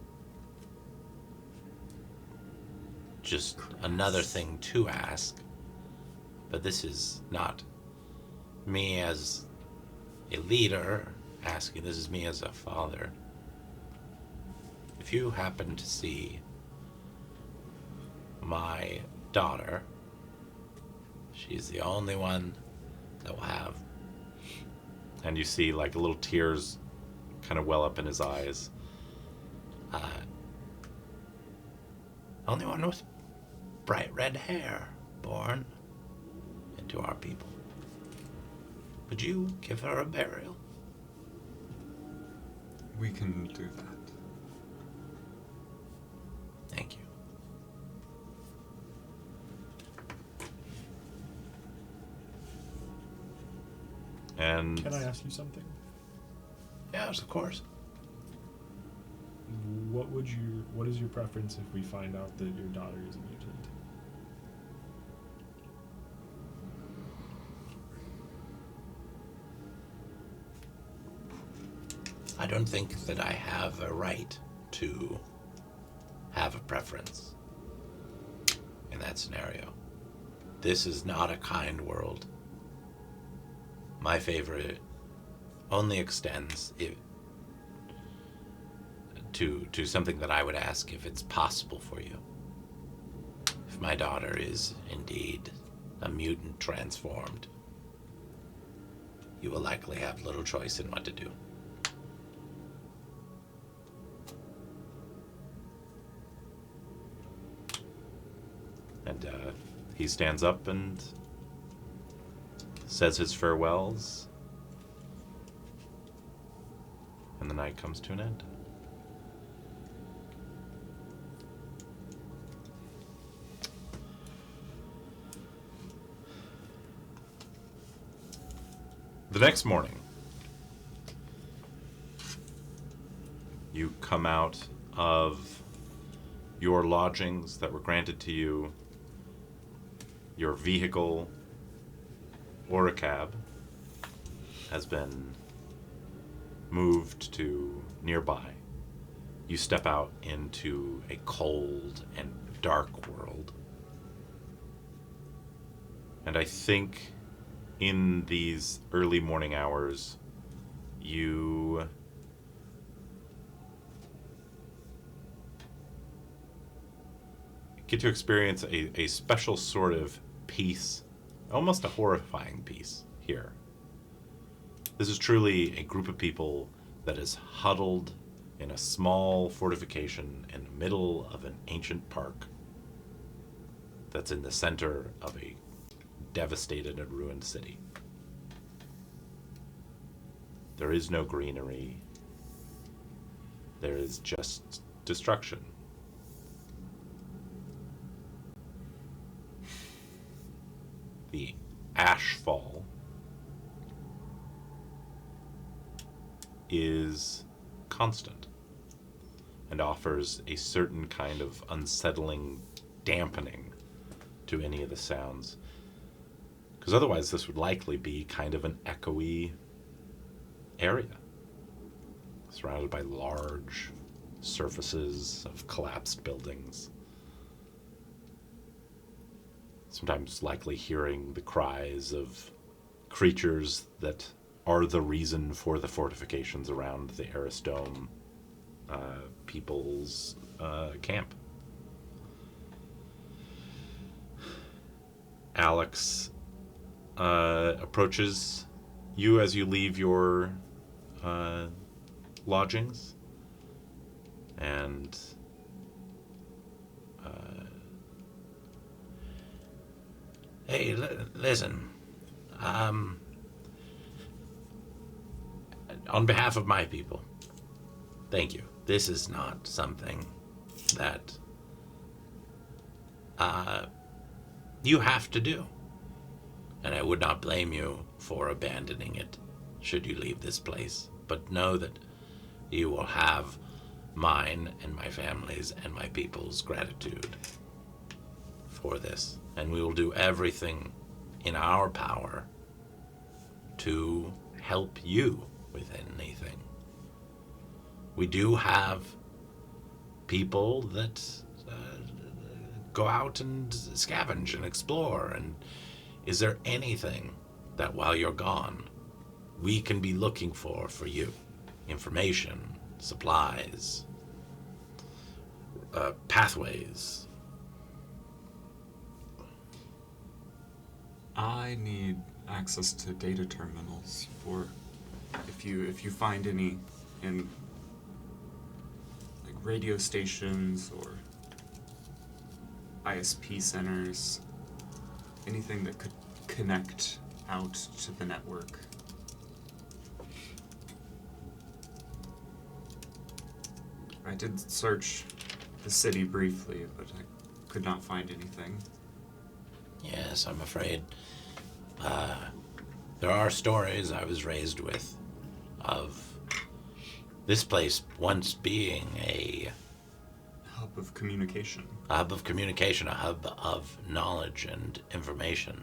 just another thing to ask, but this is not me as a leader asking, this is me as a father. If you happen to see my daughter, she's the only one that will have, and you see like little tears kind of well up in his eyes. Only one with bright red hair born into our people. Would you give her a burial? We can do that. Thank you. And Can I ask you something? yes, of course. What is your preference if we find out that your daughter is a mutant? I don't think that I have a right to have a preference in that scenario. This is not a kind world. My favorite only extends to something that I would ask if it's possible for you. If my daughter is indeed a mutant transformed, you will likely have little choice in what to do. And he stands up and says his farewells. And the night comes to an end. The next morning, you come out of your lodgings that were granted to you. Your vehicle or a cab has been moved to nearby. You step out into a cold and dark world. And I think in these early morning hours, you get to experience a special sort of peace, almost a horrifying peace here. This is truly a group of people that is huddled in a small fortification in the middle of an ancient park that's in the center of a devastated and ruined city. There is no greenery. There is just destruction. The ashfall is constant and offers a certain kind of unsettling dampening to any of the sounds. Because otherwise this would likely be kind of an echoey area, surrounded by large surfaces of collapsed buildings. Sometimes likely hearing the cries of creatures that are the reason for the fortifications around the Arris Dome people's camp. Alex approaches you as you leave your lodgings, and Hey, listen. On behalf of my people, thank you. This is not something that you have to do. And I would not blame you for abandoning it should you leave this place. But know that you will have mine and my family's and my people's gratitude for this. And we will do everything in our power to help you with anything. We do have people that go out and scavenge and explore. And is there anything that while you're gone, we can be looking for you? Information, supplies, pathways. I need access to data terminals for if you find any in like radio stations or ISP centers, anything that could connect out to the network. I did search the city briefly, but I could not find anything. Yes, I'm afraid. There are stories I was raised with of this place once being a Hub of communication. a hub of knowledge and information.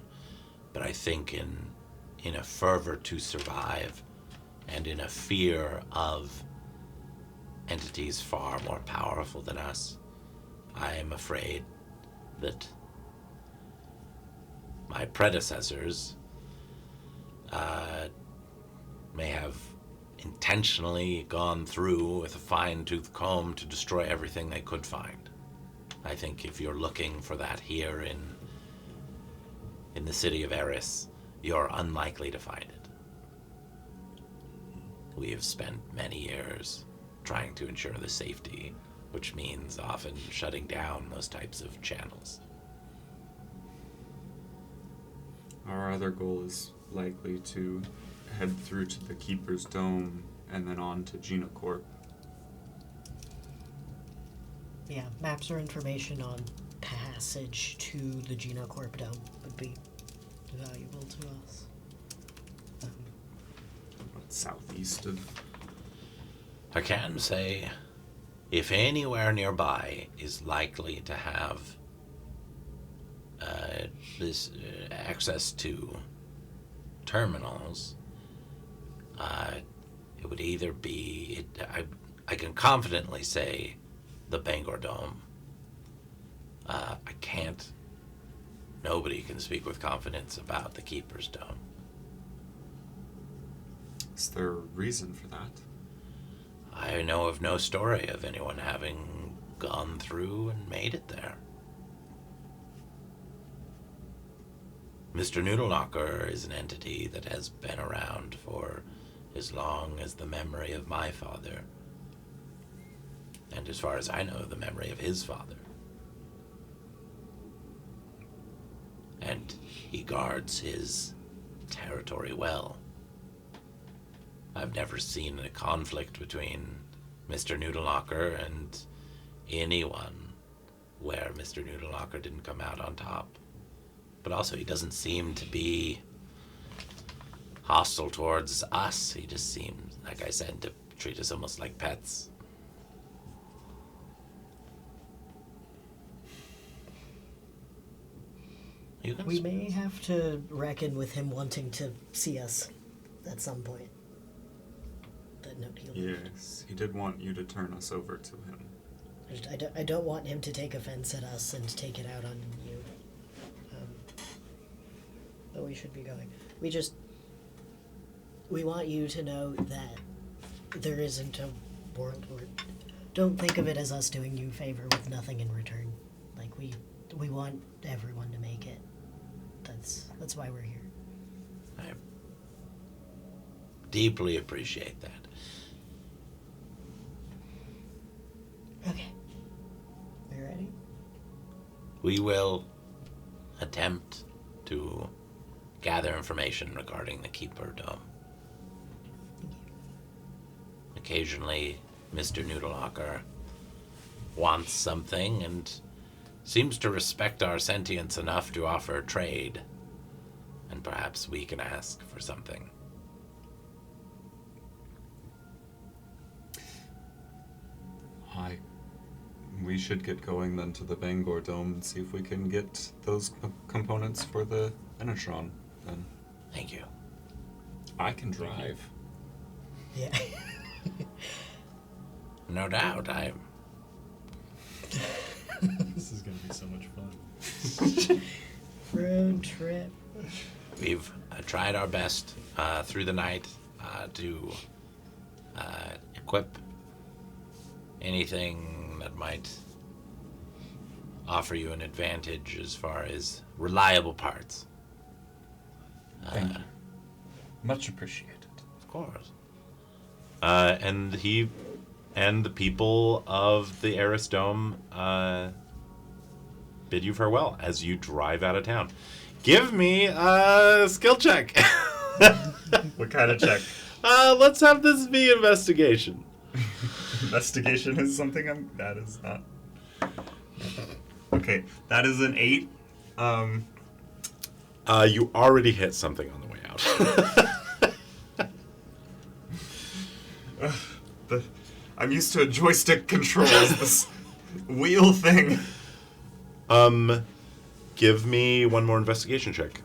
But I think in a fervor to survive and in a fear of entities far more powerful than us, I am afraid that my predecessors may have intentionally gone through with a fine-tooth comb to destroy everything they could find. I think if you're looking for that here in the city of Arris, you're unlikely to find it. We have spent many years trying to ensure the safety, which means often shutting down those types of channels. Our other goal is likely to head through to the Keeper's Dome and then on to Genocorp. Yeah, maps or information on passage to the Genocorp Dome would be valuable to us. Southeast of... I can say, if anywhere nearby is likely to have this access to terminals, it would either be, I can confidently say, the Bangor Dome. I can't, nobody can speak with confidence about the Keeper's Dome. Is there a reason for that? I know of no story of anyone having gone through and made it there. Mr. Noodleknocker is an entity that has been around for as long as the memory of my father. And as far as I know, the memory of his father. And he guards his territory well. I've never seen a conflict between Mr. Noodleknocker and anyone where Mr. Noodleknocker didn't come out on top. But also, he doesn't seem to be hostile towards us. He just seems, like I said, to treat us almost like pets. We may have to reckon with him wanting to see us at some point. That note he left. Yes, he did want you to turn us over to him. I don't want him to take offense at us and take it out on you. But we should be going. We want you to know that there isn't a world where... Don't think of it as us doing you a favor with nothing in return. Like, we want everyone to make it. That's why we're here. I deeply appreciate that. Okay. We ready? We will attempt to gather information regarding the Keeper Dome. Occasionally, Mr. Noodleknocker wants something and seems to respect our sentience enough to offer trade. And perhaps we can ask for something. We should get going then to the Bangor Dome and see if we can get those components for the Enetron then. Thank you. I can drive. Yeah. No doubt, This is going to be so much fun. Road trip. We've tried our best through the night to equip anything that might offer you an advantage as far as reliable parts. Thank you. Much appreciated. Of course. And the people of the Arris Dome bid you farewell as you drive out of town. Give me a skill check. What kind of check? Let's have this be investigation. Investigation is something that is not. Okay, that is an 8. You already hit something on the way out. I'm used to joystick controls. This wheel thing. Give me one more investigation check.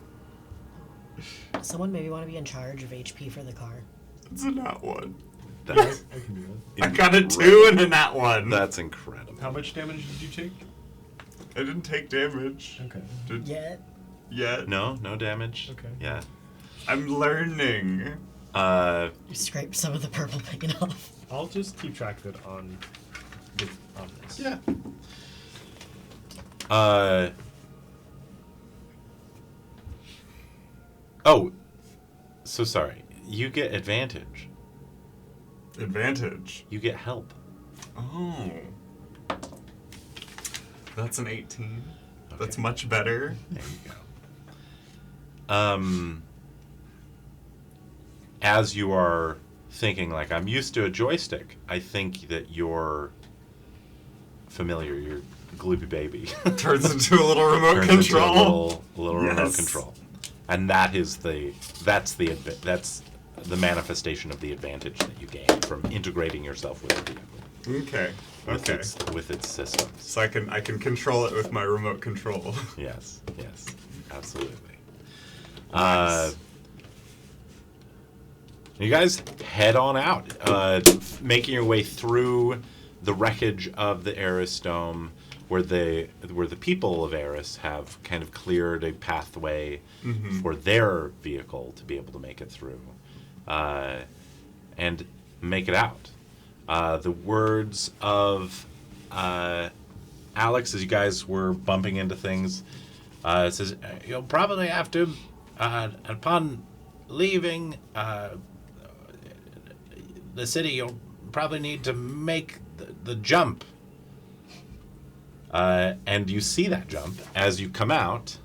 Someone maybe want to be in charge of HP for the car. It's a nat 1. That's I can do that. I got a 2 and a nat 1. That's incredible. How much damage did you take? I didn't take damage. Okay. Yet. Yet. No damage. Okay. Yeah. I'm learning. You scrape some of the purple paint off. I'll just keep track of it on this. Yeah. Oh, so sorry. You get advantage. Advantage. You get help. Oh. That's an 18. Okay. That's much better. There you go. As you are thinking, like, I'm used to a joystick, I think that you're familiar, your gloopy baby. Turns into a little remote Turns control. into a little remote Yes. control. And that's the manifestation of the advantage that you gain from integrating yourself with the vehicle. Okay. Okay. With its systems. So I can control it with my remote control. Yes, absolutely. Nice. You guys head on out, making your way through the wreckage of the Arris Dome, where the people of Arris have kind of cleared a pathway for their vehicle to be able to make it through, and make it out. The words of Alex, as you guys were bumping into things, says, "You'll probably have to, upon leaving the city, you'll probably need to make the jump." And you see that jump as you come out.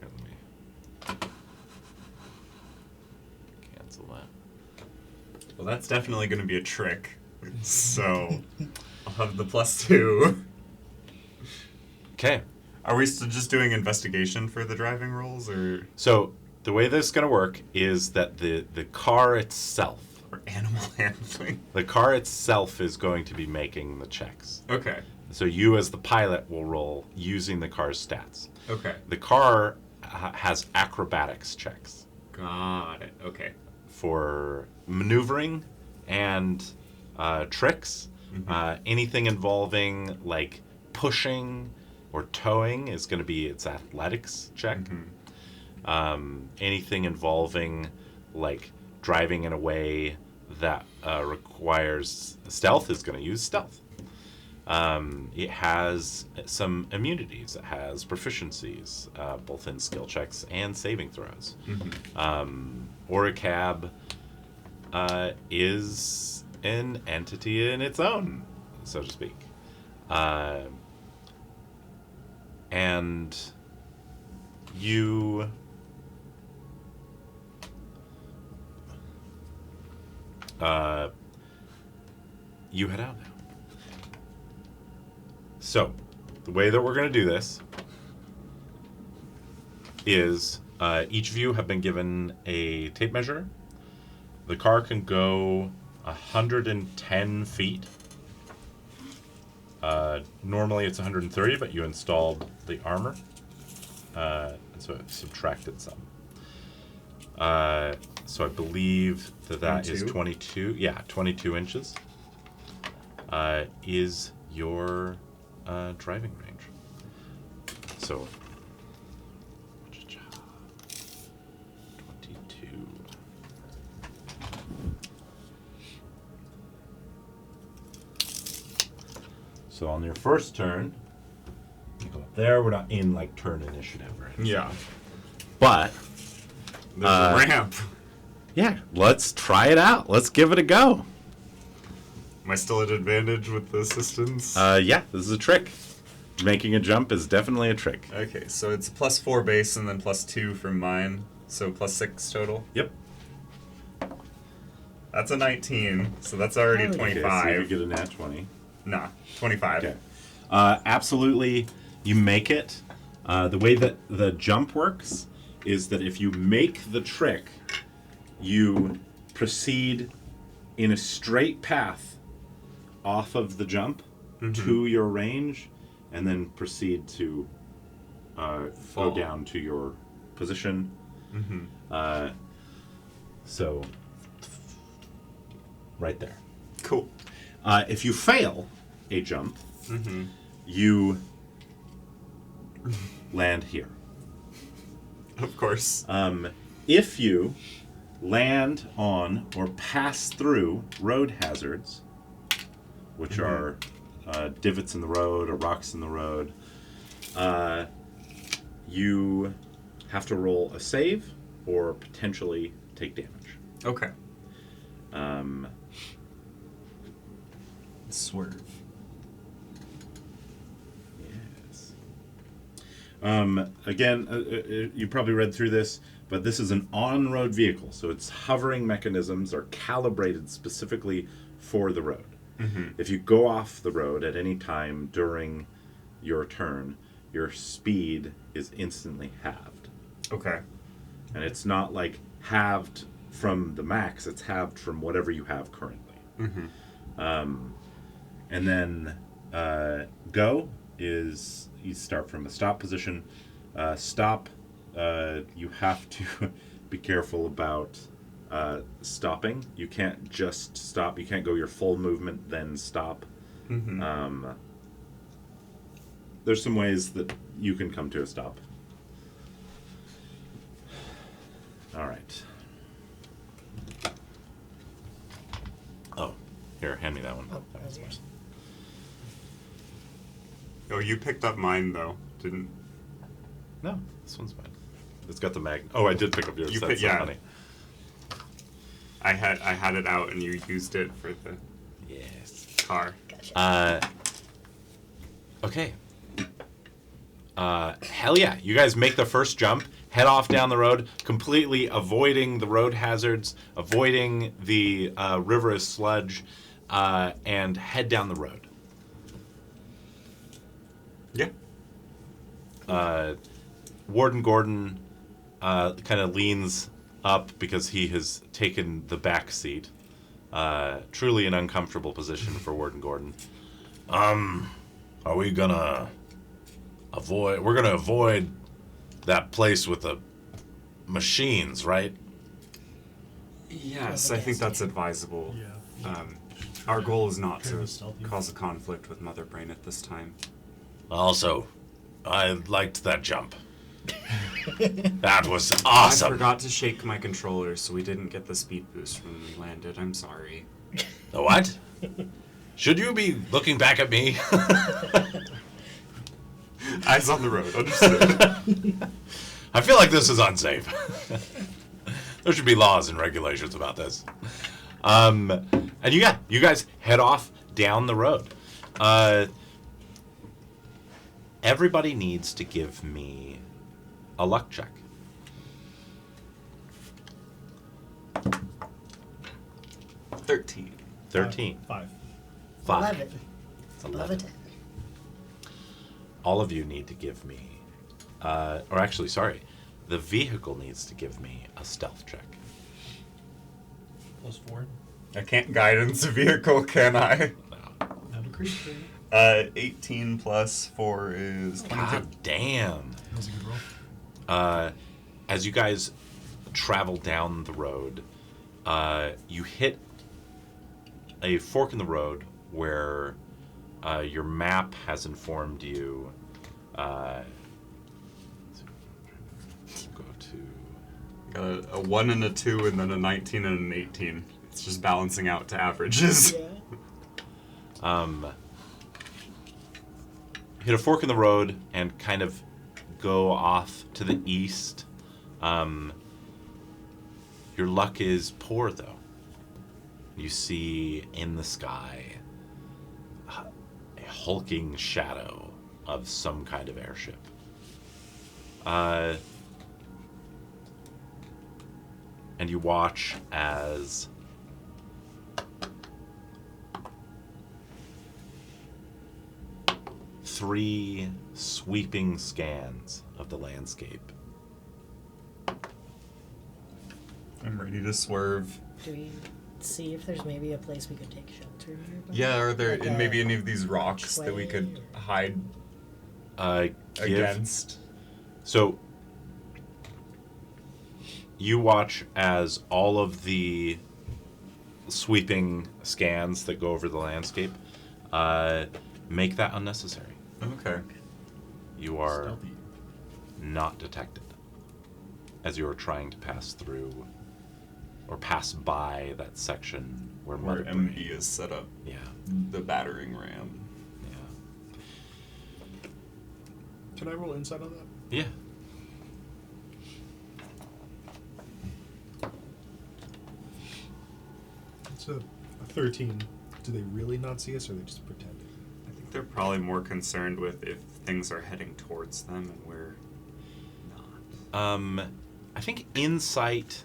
Here, let me cancel that. Well, that's definitely going to be a trick. So I'll have the +2. Okay. Are we still just doing investigation for the driving rolls, or So the way this is going to work is that the car itself, or animal handling? the car itself is going to be making the checks. Okay. So you as the pilot will roll using the car's stats. Okay. The car has acrobatics checks Got it. Okay. for maneuvering and tricks. Anything involving like pushing or towing is going to be its athletics check. Anything involving like driving in a way that requires stealth is going to use stealth. It has some immunities. It has proficiencies, both in skill checks and saving throws. Oricab is an entity in its own, so to speak. And you you head out now. So, the way that we're going to do this is each of you have been given a tape measure. The car can go 110 feet. Normally it's 130, but you installed the armor, and so it subtracted some. So I believe that is 22. Yeah, 22 inches is your driving range. So 22. So on your first turn, you go up there. We're not in like turn initiative or anything. Yeah. But There's a ramp. yeah, let's try it out. Let's give it a go. Am I still at advantage with the assistance? Yeah, this is a trick. Making a jump is definitely a trick. Okay, so it's +4 base and then +2 from mine, so +6 total. Yep. That's a 19, so that's already Okay, so 25. Okay, so you get a nat 20. Nah, 25. Okay. Absolutely, you make it. The way that the jump works is that if you make the trick, you proceed in a straight path off of the jump to your range, and then proceed to go down to your position. So, right there. Cool. If you fail a jump, you land here. Of course. If you land on or pass through road hazards, which are divots in the road or rocks in the road, you have to roll a save or potentially take damage. Okay. Swerve. Yes. Again, you probably read through this, but this is an on-road vehicle, so its hovering mechanisms are calibrated specifically for the road. Mm-hmm. If you go off the road at any time during your turn, your speed is instantly halved. Okay. And it's not like halved from the max, it's halved from whatever you have currently. Mm-hmm. And then go is you start from a stop position. Stop, you have to be careful about stopping. You can't just stop. You can't go your full movement, then stop. Mm-hmm. There's some ways that you can come to a stop. All right. Oh, here, hand me that one. Oh, that was yours. Oh, you picked up mine though, didn't? No, this one's mine. It's got the mag. Oh, I did pick up yours. You That's yeah. so funny. I had it out and you used it for the Yes. car. Gotcha. Okay. Hell yeah. You guys make the first jump, head off down the road, completely avoiding the road hazards, avoiding the river of sludge, and head down the road. Yeah. Warden Gordon kind of leans up because he has taken the back seat. Truly an uncomfortable position for Warden Gordon. Are we gonna avoid... We're gonna avoid that place with the machines, right? Yes, I think that's advisable. Yeah. Our goal is not Kind of to stealthy. cause a conflict with Mother Brain at this time. Also, I liked that jump. That was awesome. I forgot to shake my controller, so we didn't get the speed boost when we landed. I'm sorry. The what? Should you be looking back at me? Eyes on the road, understood. I feel like this is unsafe. There should be laws and regulations about this. And you guys head off down the road. Everybody needs to give me a luck check. 13. 13. 5. 5. 11. Above a 11. 10. All of you need to give me, or actually, sorry, the vehicle needs to give me a stealth check. +4. I can't guidance a vehicle, can I? Not a creature. 18 plus 4 is 22. God damn. That was a good roll. As you guys travel down the road, you hit a fork in the road where your map has informed you. Go to. Got a 1 and a 2 and then a 19 and an 18. It's just balancing out to averages. Yeah. Hit a fork in the road and kind of go off to the east. Your luck is poor, though. You see in the sky a hulking shadow of some kind of airship. And you watch as three sweeping scans of the landscape. I'm ready to swerve. Do we see if there's maybe a place we could take shelter nearby? Yeah, are there Like maybe any of these rocks that we could archway or- hide Give, against? So you watch as all of the sweeping scans that go over the landscape make that unnecessary. Okay. You are Stealthy. not detected. as you were trying to pass through or pass by that section where Where Mother MB Brain. is set up Yeah, the battering ram. yeah, Can I roll insight on that? yeah. It's a 13. Do they really not see us, or are they just pretending? I think they're probably more concerned with if things are heading towards them and we're not. I think insight.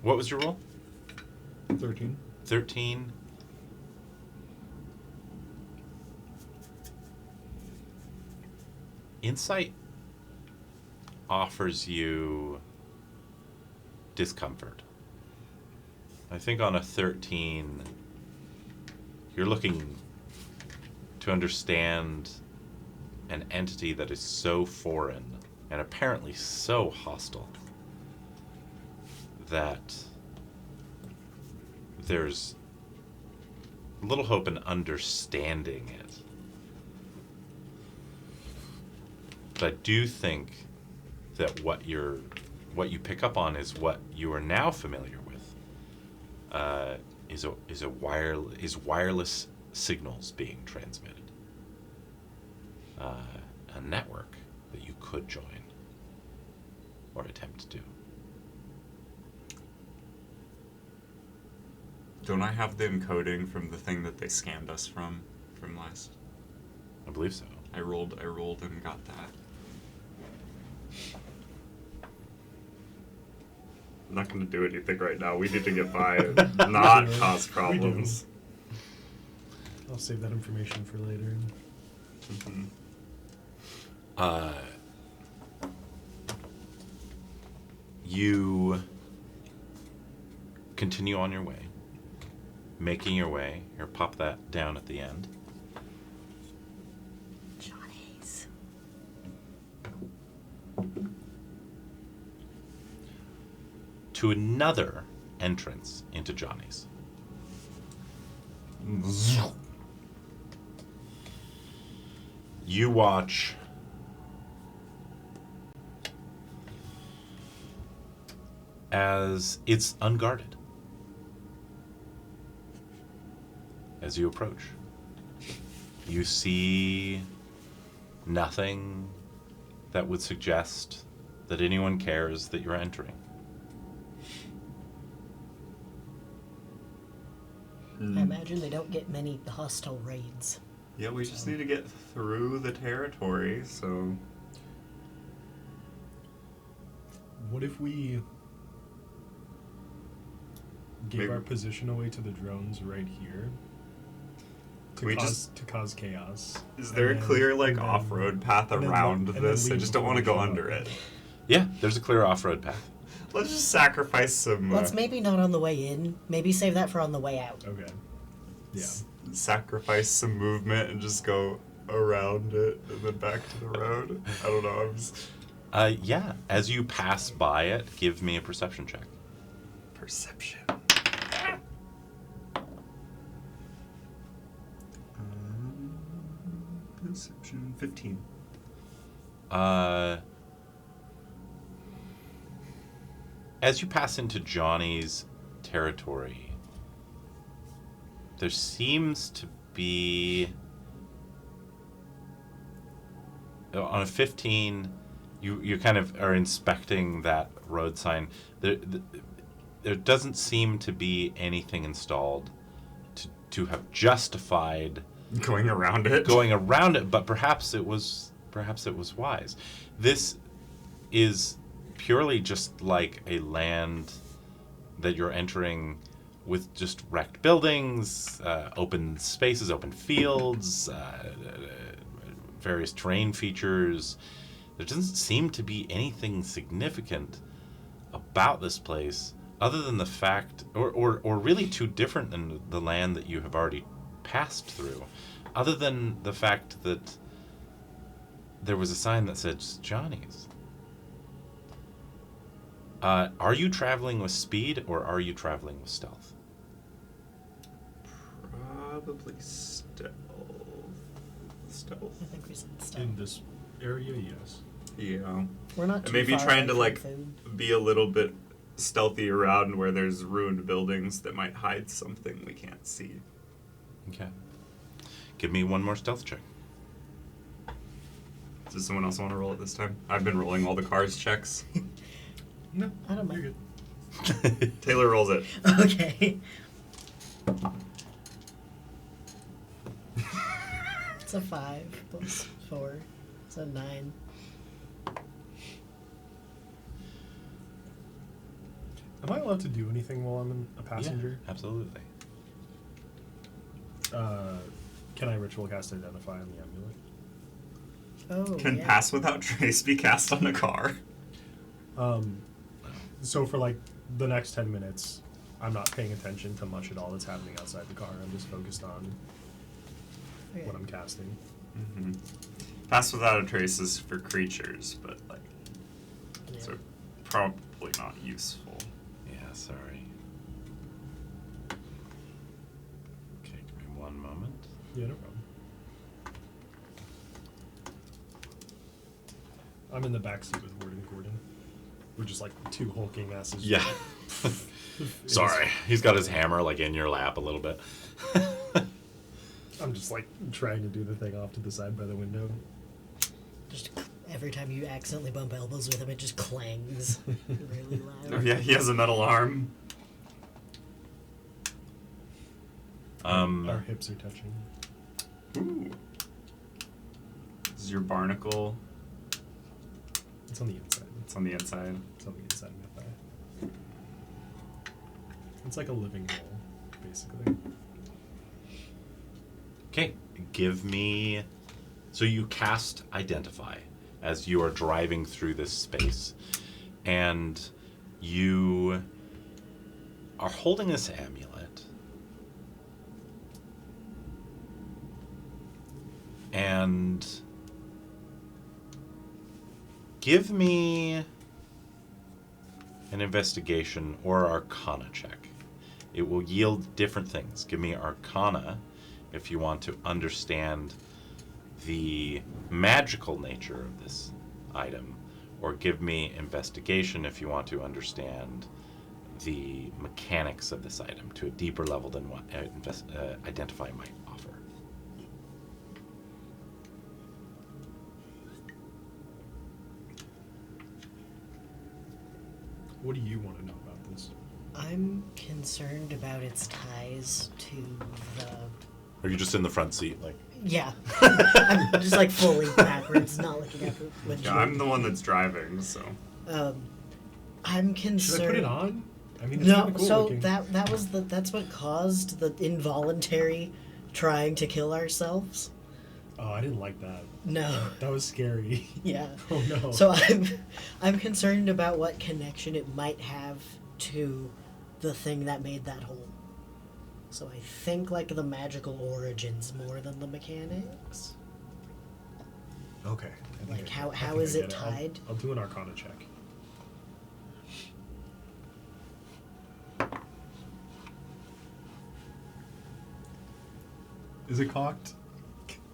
What was your roll? 13. 13. Insight offers you discomfort. I think on a 13, you're looking to understand an entity that is so foreign and apparently so hostile that there's little hope in understanding it. But I do think that what you pick up on is what you are now familiar with. Is wireless signals being transmitted. A network that you could join or attempt to do. Don't I have the encoding from the thing that they scammed us from last? I believe so. I rolled and got that. I'm not going to do anything right now. We need to get by and not cause problems. I'll save that information for later. Mm-hmm. You continue on your way, making your way. Here, pop that down at the end. Johnny's. To another entrance into Johnny's. You watch as it's unguarded. As you approach, you see nothing that would suggest that anyone cares that you're entering. I imagine they don't get many hostile raids. Yeah, we just need to get through the territory, so... What if we gave Maybe- our position away to the drones right here? We To cause chaos. Is there a And clear, then- like, and then- off-road path and then around and then this? I leave just don't want to before go we show under up. it. Yeah, there's a clear off-road path. Let's just sacrifice some... Let's maybe not on the way in. Maybe save that for on the way out. Okay. Yeah. sacrifice some movement and just go around it and then back to the road. I don't know. I'm just... Yeah, as you pass by it, give me a perception check. Perception. Perception 15. As you pass into Johnny's territory, there seems to be, on a 15, you kind of are inspecting that road sign. There doesn't seem to be anything installed to have justified Going around it? going around it, but perhaps it was wise. This is purely just like a land that you're entering with just wrecked buildings, open spaces, open fields, various terrain features. There doesn't seem to be anything significant about this place other than the fact, or really too different than the land that you have already passed through, other than the fact that there was a sign that said Johnny's. Are you traveling with speed or are you traveling with stealth? Probably stealth. Stealth. I think we said stuff. In this area, yes. Yeah. We're not And too maybe far trying to away from like food. be a little bit stealthy around where there's ruined buildings that might hide something we can't see. Okay. Give me one more stealth check. Does someone else want to roll it this time? I've been rolling all the cars checks. No, I don't you're mind. good. Taylor rolls it. Okay. It's a 5 plus 4. It's a 9. Am I allowed to do anything while I'm a passenger? Yeah, absolutely. Can I ritual cast Identify on the amulet? Oh, Can yeah. Pass Without Trace be cast on a car? So for like the next 10 minutes, I'm not paying attention to much at all that's happening outside the car. I'm just focused on Okay. what I'm casting. Mm-hmm. Pass Without a Trace is for creatures, but like, Yeah. so probably not useful. Yeah, sorry. Okay, give me one moment. Yeah, no problem. I'm in the backseat with Ward and Gordon. We're just like two hulking masses. Yeah. Sorry. He's got his hammer like in your lap a little bit. I'm just like trying to do the thing off to the side by the window. Just every time you accidentally bump elbows with him, it just clangs really Oh loud. yeah, he has a metal arm. Our hips are touching. Ooh. This is your barnacle. It's on the inside. It's on the inside. It's on the inside of my thigh. It's like a living roll, basically. Okay, give me. So you cast Identify as you are driving through this space, and you are holding this amulet, and give me an investigation or Arcana check. It will yield different things. Give me Arcana if you want to understand the magical nature of this item, or give me Investigation if you want to understand the mechanics of this item to a deeper level than what Identify might offer. What do you want to know about this? I'm concerned about its ties to the. Are you just in the front seat, like? Yeah. I'm just like fully backwards, not looking at the Yeah, windshield. I'm the one that's driving, so. I'm concerned. Should I put it on? I mean, it's No, kinda cool so looking. that's what caused the involuntary trying to kill ourselves. Oh, I didn't like that. No. That was scary. Yeah. Oh no. So I'm concerned about what connection it might have to the thing that made that hole. So I think like the magical origins more than the mechanics. Okay. I think Like, I get how I think is I it get I'll- tied? I'll do an Arcana check. Is it cocked?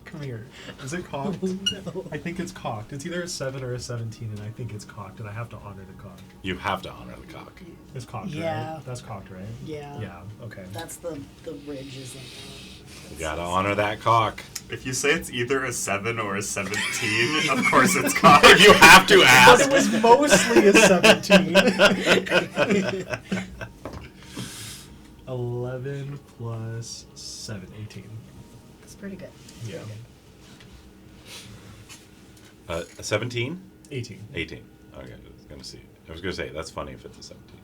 Come here. Is it cocked? No. I think it's cocked. It's either a 7 or a 17, and I think it's cocked, and I have to honor the cock. You have to honor the cock. It's cocked, Yeah. right? That's cocked, right? Yeah. Yeah, okay. That's the ridge is like You gotta honor that cock. If you say it's either a 7 or a 17, of course it's cocked. You have to But ask. it was mostly a 17. 11 plus 7, 18. It's pretty good. Yeah. A 17? 18. 18. Okay, I was gonna say that's funny if it's a 17.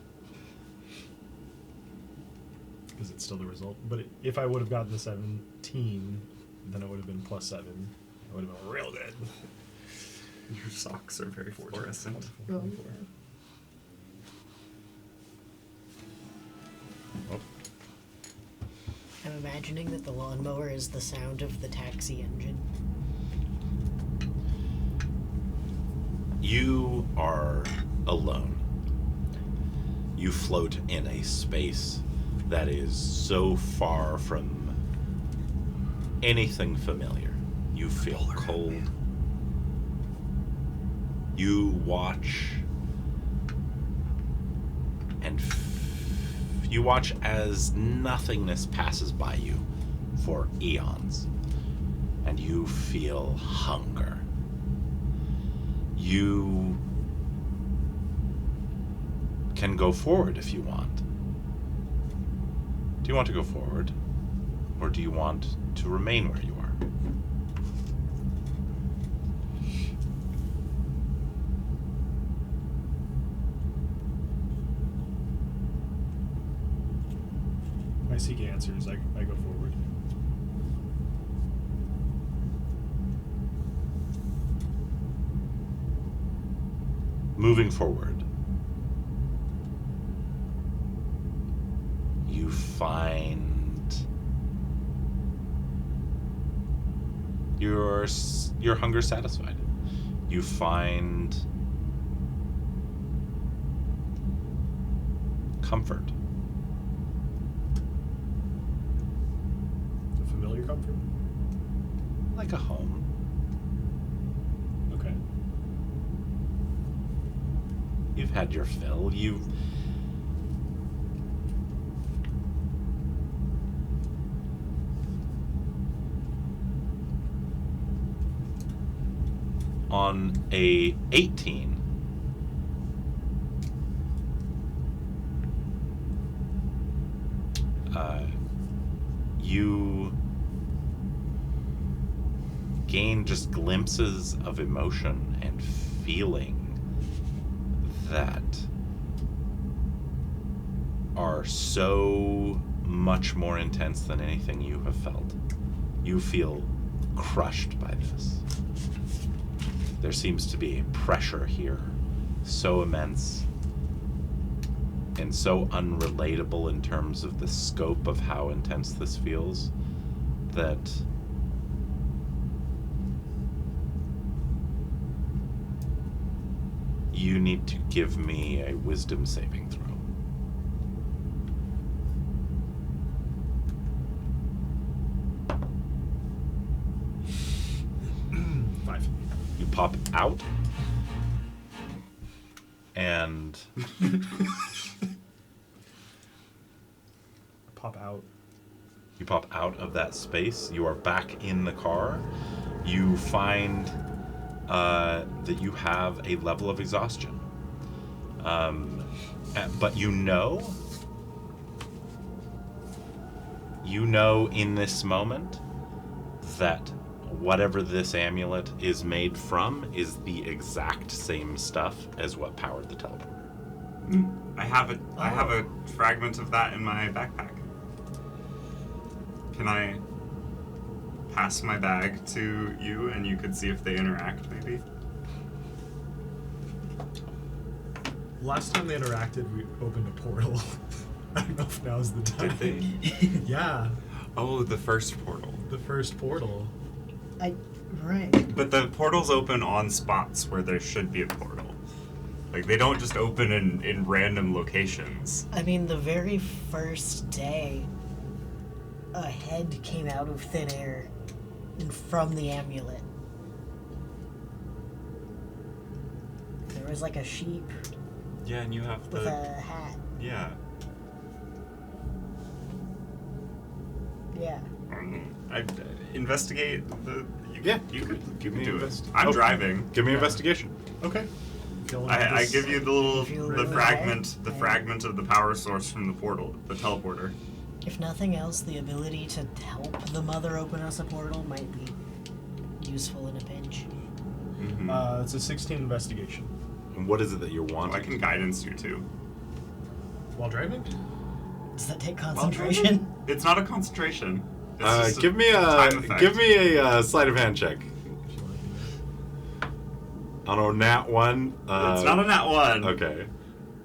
Because it's still the result. But if I would have gotten the 17, then it would have been plus 7. It would have been real good. Your socks are very fluorescent. Oh, Oh, I'm imagining that the lawnmower is the sound of the taxi engine. you are alone. You float in a space that is so far from anything familiar. You feel cold. You watch and you watch as nothingness passes by you for eons, and you feel hunger. You can go forward if you want. Do you want to go forward, or do you want to remain where you are? I seek answers. I go forward. Moving forward, you find your hunger satisfied. You find comfort. A familiar comfort? Like a home. Okay. You've had your fill. You've on a 18. You gain just glimpses of emotion and feeling that are so much more intense than anything you have felt. You feel crushed by this. There seems to be a pressure here, so immense and so unrelatable in terms of the scope of how intense this feels, that you need to give me a wisdom saving throw. Five. You pop out, and Pop out. you pop out of that space. You are back in the car. You find that you have a level of exhaustion. But you know in this moment that whatever this amulet is made from is the exact same stuff as what powered the teleporter. I have a fragment of that in my backpack. Can I pass my bag to you and you could see if they interact, maybe? Last time they interacted, we opened a portal. I don't know if now's the time. Did Yeah, Oh, the first portal. the first portal. Right. But the portals open on spots where there should be a portal. Like, they don't just open in random locations. I mean, the very first day, a head came out of thin air and from the amulet. There was like a sheep Yeah, and you have with a hat. Yeah. Yeah. I investigate the. You could give me do it. invest- I'm oh, driving. Give me investigation. Okay. I give you the If you the remember fragment that, fragment of the power source from the portal, the teleporter. If nothing else, the ability to help the mother open us a portal might be useful in a pinch. Mm-hmm. It's a 16 investigation. And what is it that you're I wanting? can guidance you too. While driving? Does that take concentration? It's not a concentration. It's just Give me a time effect. sleight of hand check. On a nat 1. It's not a nat 1. Okay.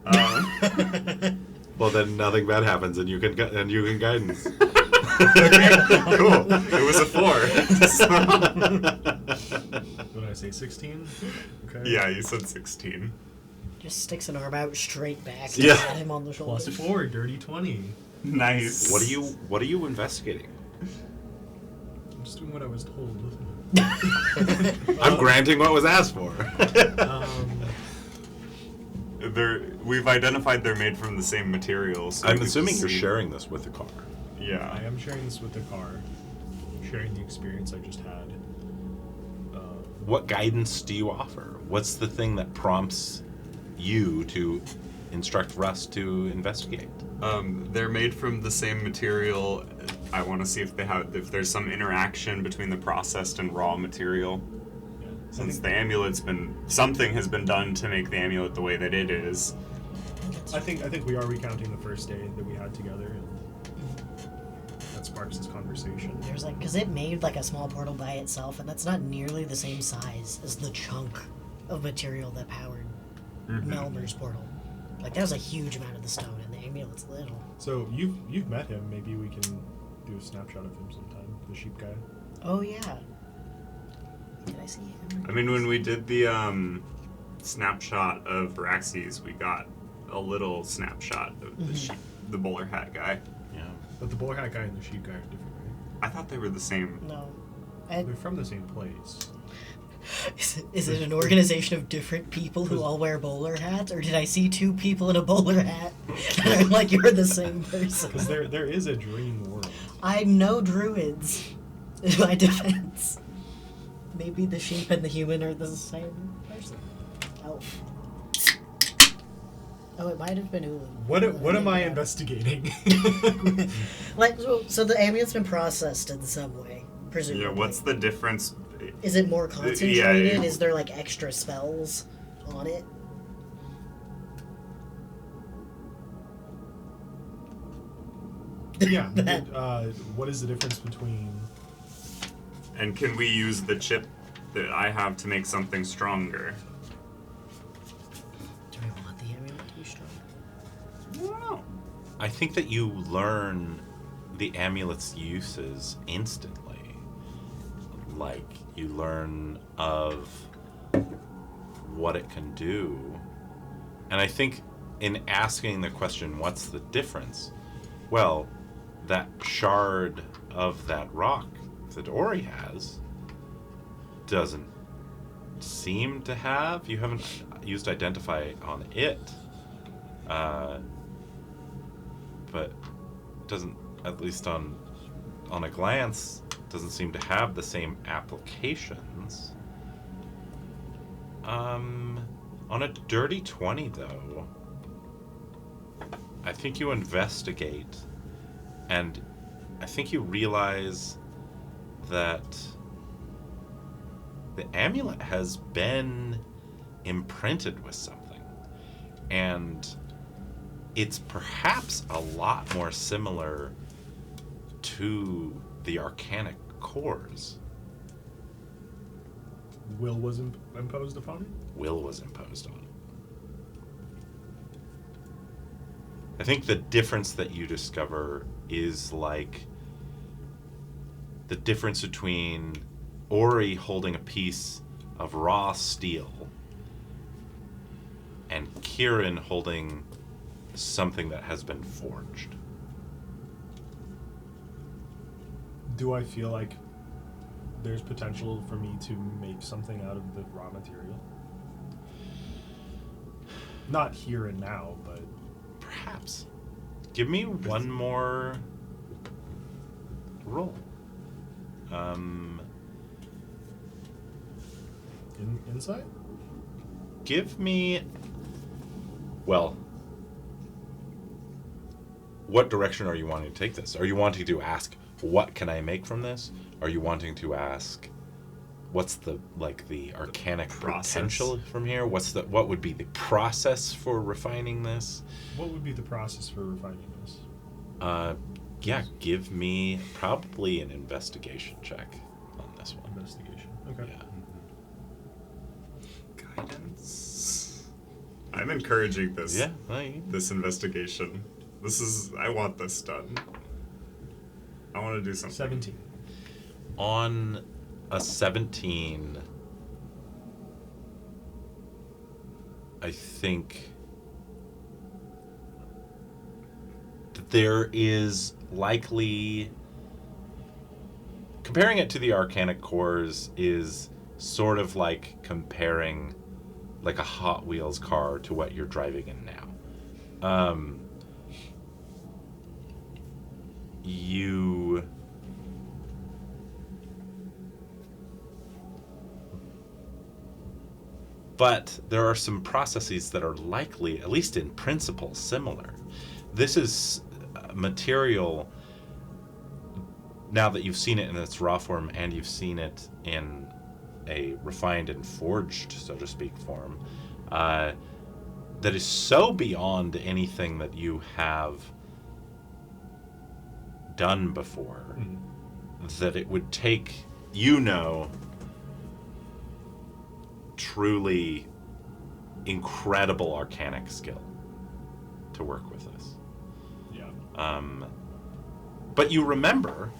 Um, Well, then nothing bad happens, and you can guidance. okay, cool. It was a 4. What did I say, 16? Okay. Yeah, you said 16. Just sticks an arm out straight back and Yeah. pat him on the shoulder. Plus 4, dirty 20. Nice. What are you investigating? I'm just doing what I was told. I'm granting what was asked for. We've identified they're made from the same materials. So I'm we could assuming just you're see- sharing this with the car. Yeah. I am sharing this with the car, sharing the experience I just had. What guidance do you offer? What's the thing that prompts you to instruct Russ to investigate? They're made from the same material. I want to see if there's some interaction between the processed and raw material. Yeah. Since the amulet's something has been done to make the amulet the way that it is. I think we are recounting the first day that we had together, and that sparks this conversation. There's like, because it made like a small portal by itself, and that's not nearly the same size as the chunk of material that powered Melmer's portal. Like, that was a huge amount of the stone, and the amulet's little. So you've met him. Maybe we can do a snapshot of him sometime. The sheep guy. Oh, yeah. Did I see him? I mean, when we did the snapshot of Raxes, we got a little snapshot of the sheep, the bowler hat guy. Yeah. But the bowler hat guy and the sheep guy are different, right? I thought they were the same. No. They're from the same place. Is it an organization of different people who all wear bowler hats, or did I see two people in a bowler hat? And I'm like, you're the same person. Because there is a dream world. I know druids, in my defense. Maybe the sheep and the human are the same person. Oh. Oh, it might have been Ulu. What am I investigating? Like, so the amulet's been processed in some way, presumably. Yeah, what's the difference? Is it more concentrated? yeah. Is there like extra spells on it? Yeah. What is the difference between? And can we use the chip that I have to make something stronger? Do we want the amulet to be strong? I don't know. I think that you learn the amulet's uses instantly. Like, you learn of what it can do. And I think in asking the question, what's the difference? Well, that shard of that rock that Ori has doesn't seem to have. You haven't used identify on it. But doesn't, at least on a glance, doesn't seem to have the same applications. On a dirty 20 though, I think you investigate, and I think you realize that the amulet has been imprinted with something, and it's perhaps a lot more similar to the arcanic cores. Will was imposed upon it? Will was imposed on it. I think the difference that you discover is like the difference between Ori holding a piece of raw steel and Kieran holding something that has been forged. Do I feel like there's potential for me to make something out of the raw material? Not here and now, but Perhaps. Give me one more roll. Insight? Give me. Well, what direction are you wanting to take this? Are you wanting to ask, what can I make from this? Are you wanting to ask, what's the arcanic process. potential from here? What would be the process for refining this? What would be the process for refining this? Yeah, give me probably an investigation check on this one. Investigation. Okay. Yeah. Guidance. I'm encouraging this. Yeah. This investigation. I want this done. I want to do something. 17. On a 17, I think that there is likely comparing it to the Arcanic cores is sort of like comparing like a Hot Wheels car to what you're driving in now. But there are some processes that are likely, at least in principle, similar. This is material, now that you've seen it in its raw form and you've seen it in a refined and forged, so to speak, form, that is so beyond anything that you have done before that it would take, truly incredible arcanic skill to work with this. Yeah. But you remember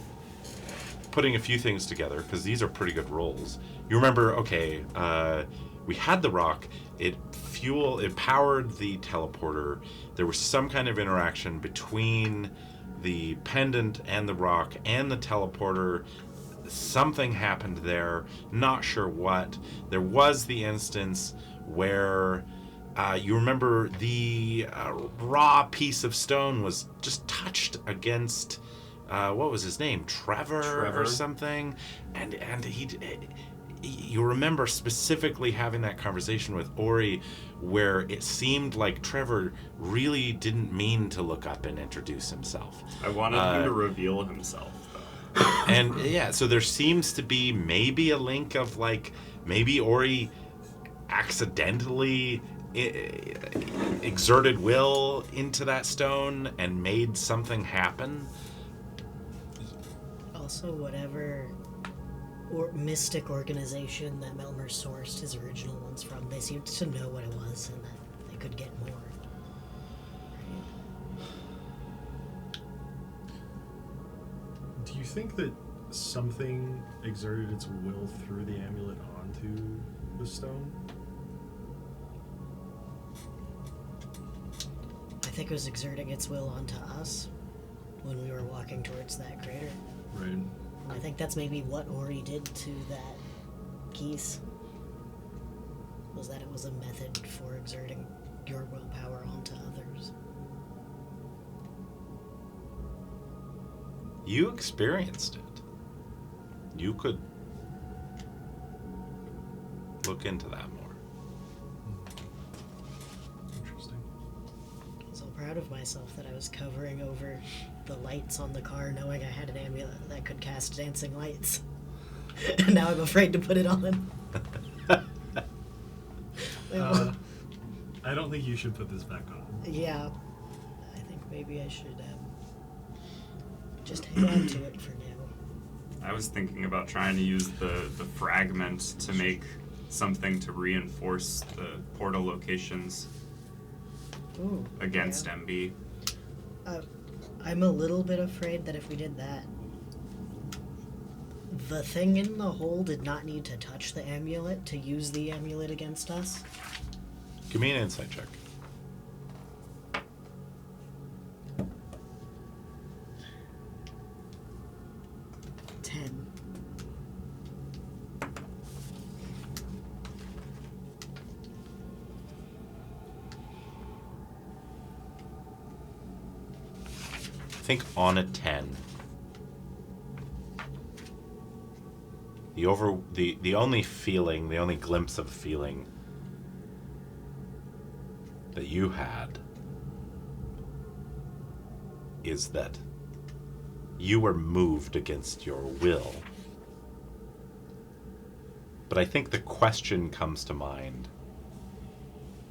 putting a few things together, because these are pretty good rolls. You remember, okay, we had the rock, it powered the teleporter, there was some kind of interaction between the pendant and the rock and the teleporter. Something happened there, not sure what. There was the instance where you remember the raw piece of stone was just touched against what was his name, Trevor or something, and you remember specifically having that conversation with Ori where it seemed like Trevor really didn't mean to look up and introduce himself. I wanted him to reveal himself, though. And yeah, so there seems to be maybe a link of like, maybe Ori accidentally exerted will into that stone and made something happen. Also, whatever mystic organization that Melmer sourced his original ones from, they seemed to know what it was and that they could get more. Do you think that something exerted its will through the amulet onto the stone? I think it was exerting its will onto us when we were walking towards that crater. Right. I think that's maybe what Ori did to that geese. Was that it was a method for exerting your willpower onto others. You experienced it. You could look into that more. Interesting. I'm so proud of myself that I was covering over the lights on the car knowing I had an amulet that could cast dancing lights. And now I'm afraid to put it on. I don't think you should put this back on. Yeah. I think maybe I should just hang on to it for now. I was thinking about trying to use the fragment to make something to reinforce the portal locations against MB. I'm a little bit afraid that if we did that, the thing in the hole did not need to touch the amulet to use the amulet against us. Give me an insight check. I think on a 10, the only feeling, the only glimpse of feeling that you had is that you were moved against your will. But I think the question comes to mind,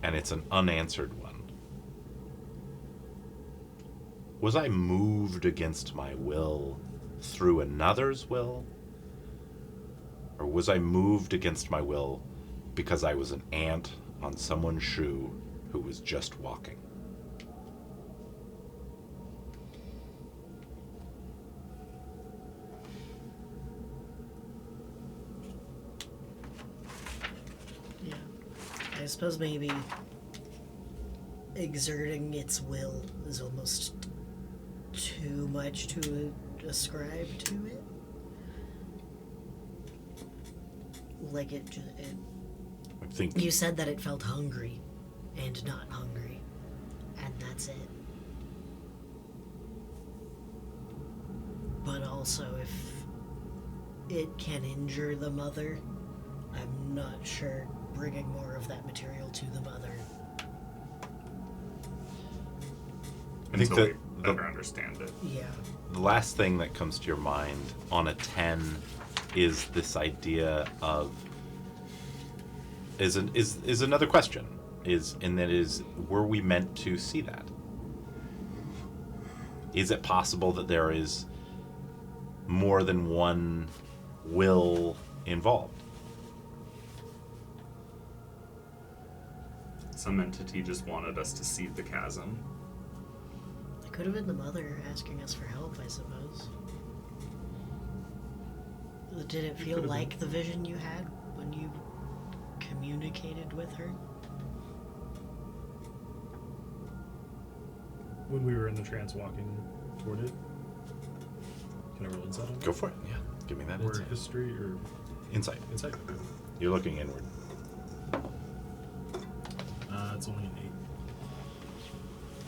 and it's an unanswered one. Was I moved against my will through another's will? Or was I moved against my will because I was an ant on someone's shoe who was just walking? Yeah. I suppose maybe exerting its will is almost too much to ascribe to it. Like it I think you said that it felt hungry and not hungry, and that's it. But also, if it can injure the mother, I'm not sure bringing more of that material to the mother. I think Until that we better understand it. Yeah. the last thing that comes to your mind on a 10 is this idea of is another question were we meant to see that? Is it possible that there is more than one will involved? Some entity just wanted us to see the chasm. It could have been the mother asking us for help, I suppose. Did it feel could've like the vision you had when you communicated with her? When we were in the trance walking toward it. Can I roll insight on that? Go for it. Yeah, give me that Or insight. history or Insight. insight? You're looking inward. It's only an 8.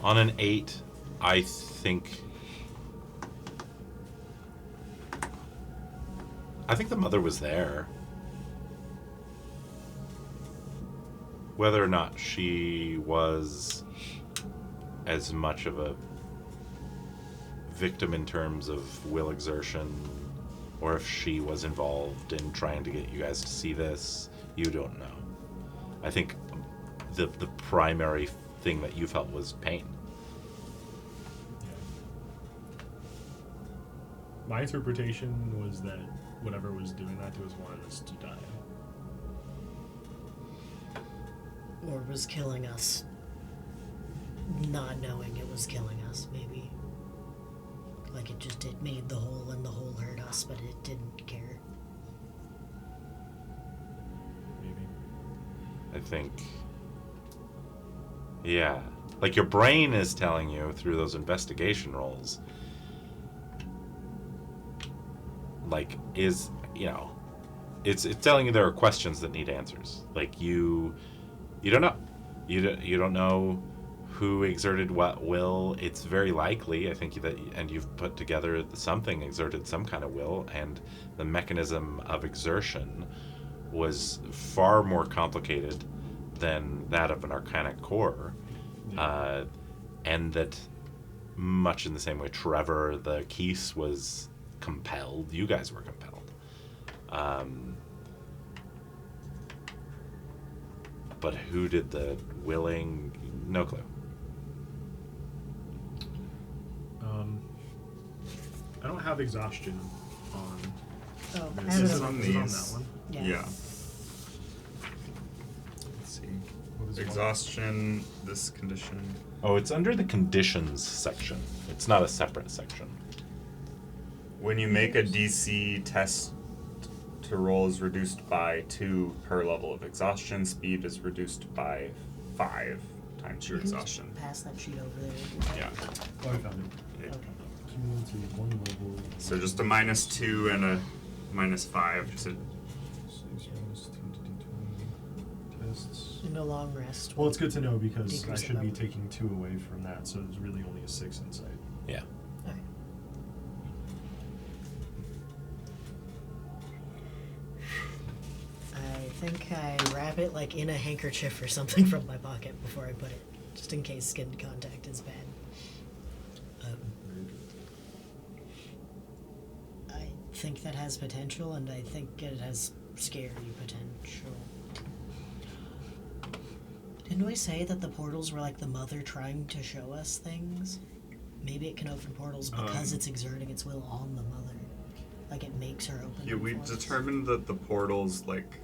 On an 8, I think the mother was there. Whether or not she was as much of a victim in terms of will exertion, or if she was involved in trying to get you guys to see this, you don't know. I think the primary thing that you felt was pain. Yeah. My interpretation was that whatever was doing that to us wanted us to die. Or was killing us, not knowing it was killing us, maybe. Like it made the hole and the hole hurt us, but it didn't care. Maybe. I think. Yeah. Like your brain is telling you through those investigation rolls. Like, it's telling you there are questions that need answers. Like you don't know. You don't know who exerted what will. It's very likely, I think, and you've put together something exerted some kind of will, and the mechanism of exertion was far more complicated than that of an arcanic core. And that much in the same way Trevor the Keese was compelled, you guys were compelled. But who did the willing? No clue. I don't have exhaustion on Oh, I this. have Is it it on on, these. is it on that one? Yeah. Let's see. What was it? Exhaustion, this condition. Oh, it's under the conditions section. It's not a separate section. When you make a DC test to roll is reduced by 2 per level of exhaustion. Speed is reduced by 5 times your You can just exhaustion. pass that sheet over there. Yeah. Oh, I found it. It- Okay. Cumulative 1 level. So just a -2 and a -5 to 6 minus 2 to do 20 tests. In a long rest. Well, it's good to know because I Decrease the should be level. taking 2 away from that, so it's really only a 6 insight. Yeah. Okay. I think I wrap it like in a handkerchief or something from my pocket before I put it, just in case skin contact is bad. I think that has potential, and I think it has scary potential. Didn't we say that the portals were like the mother trying to show us things? Maybe it can open portals because it's exerting its will on the mother. Like it makes her open Yeah, them we for us. determined that the portals, like,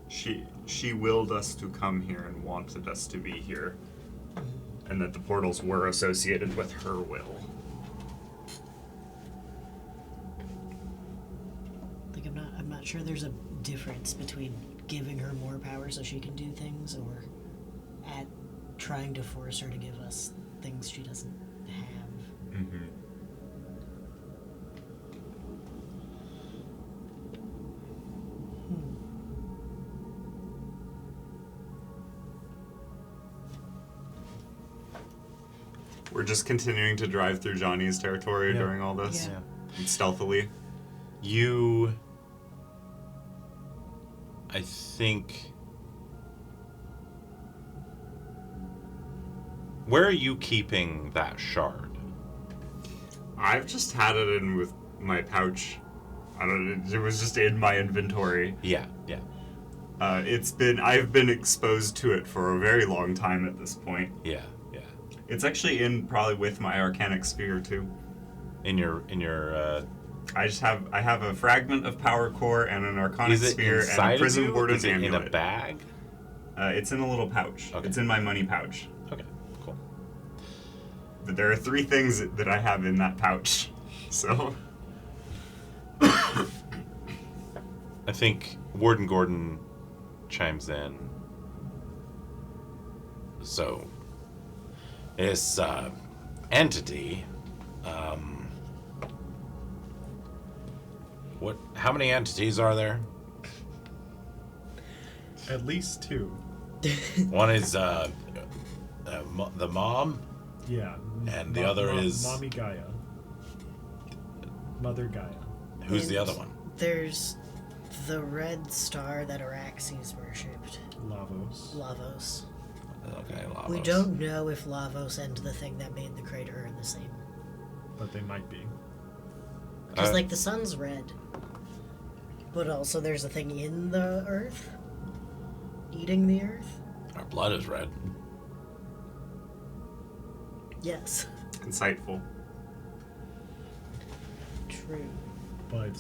she willed us to come here and wanted us to be here, and that the portals were associated with her will. Like I'm not sure there's a difference between giving her more power so she can do things or at trying to force her to give us things she doesn't have. Mm-hmm. just continuing to drive through Johnny's territory Yeah. during all this? Yeah. Stealthily? I think... Where are you keeping that shard? I've just had it in with my pouch. I don't know, it was just in my inventory. Yeah. I've been exposed to it for a very long time at this point. Yeah. It's actually in probably with my arcanic sphere too. In your I have a fragment of power core and an arcanic is it sphere and inside a of prism you? warden's Is it in amulet. a bag? It's in a little pouch. Okay. It's in my money pouch. Okay, cool. But there are 3 things that I have in that pouch. So I think Warden Gordon chimes in. So, this entity, how many entities are there? At least 2. One is the mom. Yeah. And the other is- Mommy Gaia. Mother Gaia. Who's the And other one? There's the red star that Araxes worshipped, Lavos. Lavos. Okay, Lavos. We don't know if Lavos and the thing that made the crater are the same. But they might be. Because, like, the sun's red. But also there's a thing in the earth. Eating the earth. Our blood is red. Yes. insightful. True. But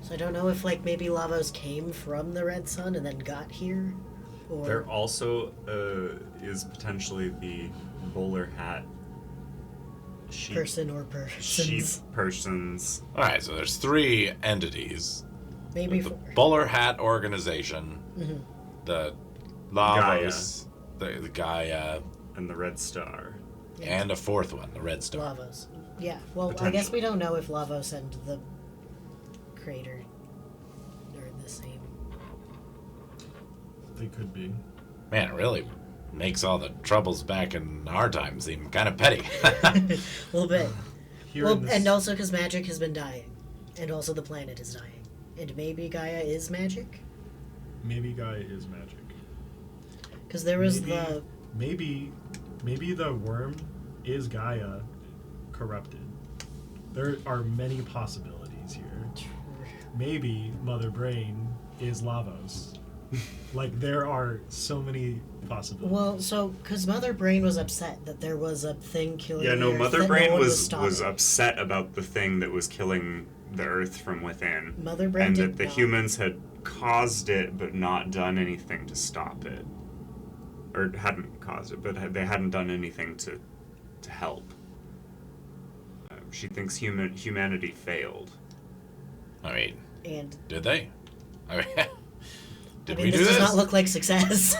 So I don't know if, like, maybe Lavos came from the red sun and then got here. Or... There also is potentially the bowler hat sheep, person or persons. sheep persons. All right, so there's 3 entities. Maybe The 4. Bowler Hat Organization, the Lavos, the Gaia, And the red star. and a 4th one, the Red Star. Lavos. Yeah, well, I guess we don't know if Lavos and the crater are the same. they could be. Man, it really makes all the troubles back in our time seem kind of petty. A little bit. Here Well, in this, and also because magic has been dying. And also the planet is dying. And maybe Gaia is magic? maybe Gaia is magic. Because there was maybe, the... maybe the worm is Gaia corrupted. There are many possibilities here. Maybe Mother Brain is Lavos. Like, there are so many possibilities. Well, so, because Mother Brain was upset that there was a thing killing Yeah, the no, Earth Mother that Brain no one was stopping. upset about the thing that was killing the Earth from within. Mother Brain And did that the not. humans had caused it but not done anything to stop it. Or hadn't caused it, but they hadn't done anything to help. She thinks humanity failed. I mean, And, did they? I mean, did I mean, we this do does this? not look like success.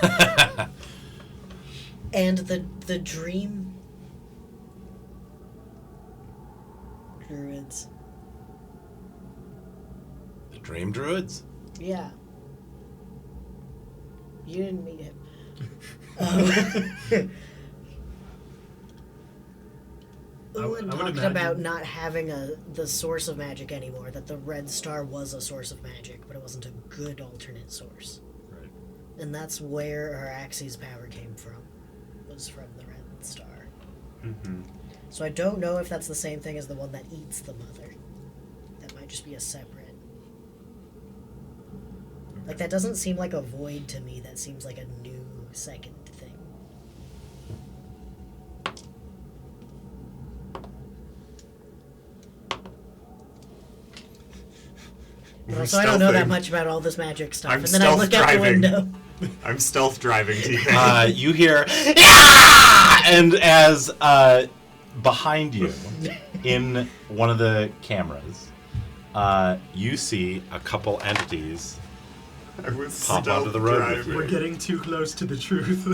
And the dream druids. The Dream Druids? Yeah. You didn't meet him. Owen I would talked imagine- about not having the source of magic anymore, that the red star was a source of magic, but it wasn't a good alternate source. Right. And that's where Araxes' power came from, was from the red star. Mm-hmm. So I don't know if that's the same thing as the one that eats the mother. That might just be a separate. Like, that doesn't seem like a void to me. That seems like a new second thing. But also, I don't know that much about all this magic stuff. I'm And then I look out the stealth-driving. window. I'm stealth driving, TK. You hear, "Yeah!" And as behind you, in one of the cameras, you see a couple entities I was pop onto the road with stealth-driving. you. We're getting too close to the truth.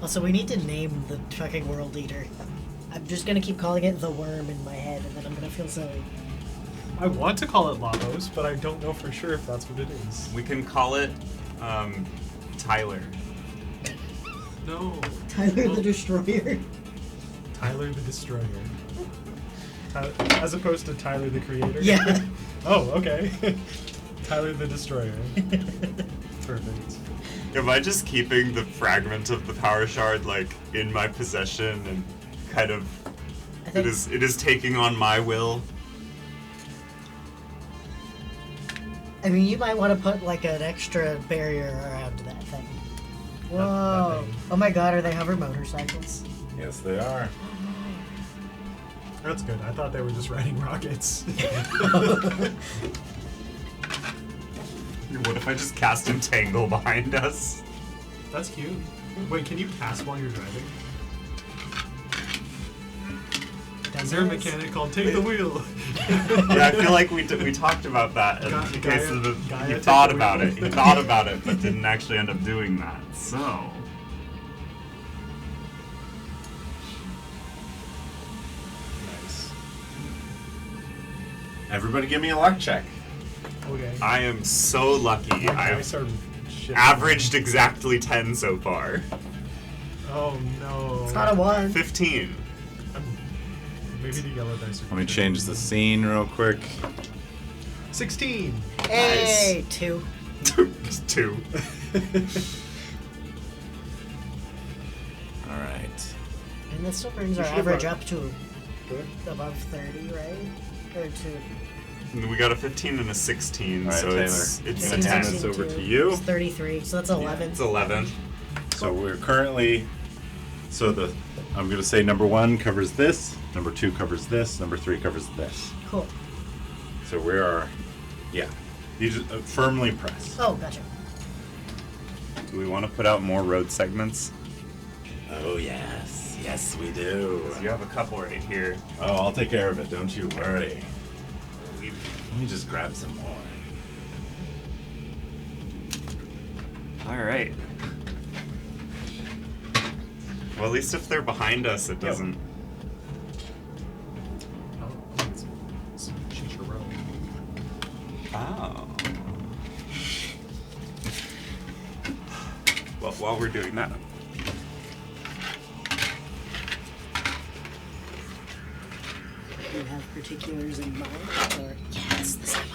Also, we need to name the fucking world eater. I'm just gonna keep calling it the worm in my head, and then I'm gonna feel silly. I want to call it Lavos, but I don't know for sure if that's what it is. We can call it Tyler. No. Tyler the Destroyer. Tyler the Destroyer. As opposed to Tyler the Creator? Yeah. Oh, okay. Tyler the Destroyer. Perfect. Am I just keeping the fragment of the power shard like in my possession and kind of it is taking on my will? I mean, you might want to put like an extra barrier around that thing. Whoa. thing. Oh my god, are they hover motorcycles? Yes, they are. That's good. I thought they were just riding rockets. What if I just cast Entangle behind us? That's cute. Wait, can you cast while you're driving? Is there a mechanic called Take the Wheel? Yeah, I feel like we talked about that in case of the. He thought about it. He thought about it, but didn't actually end up doing that. So. Nice. Everybody give me a luck check. Okay. I am so lucky. Dice I've are shit. averaged exactly 10 so far. Oh no. It's not a 1. 15. Maybe the yellow dice are. Let me change the scene real quick. 16. Hey, 2. Just 2. All right. And that still brings our should average have up to Good. above 30, right? Or 2. We got a 15 and a 16, All right, so Taylor. it's I'm 15, gonna hand 10. this over 16, to you. It's 33, so that's 11. It's 11. So we're currently, I'm going to say number 1 covers this, number 2 covers this, number 3 covers this. Cool. So we are, yeah. You just firmly press. Oh, gotcha. Do we want to put out more road segments? Oh yes, yes we do. You have a couple right here. Oh, I'll take care of it. Don't you worry. Let me just grab some more. All right. Well, at least if they're behind us, it doesn't. Oh, it's Chicharro. Oh. Well, while we're doing that, Do you have particulars in mind? Or, yes, the semi.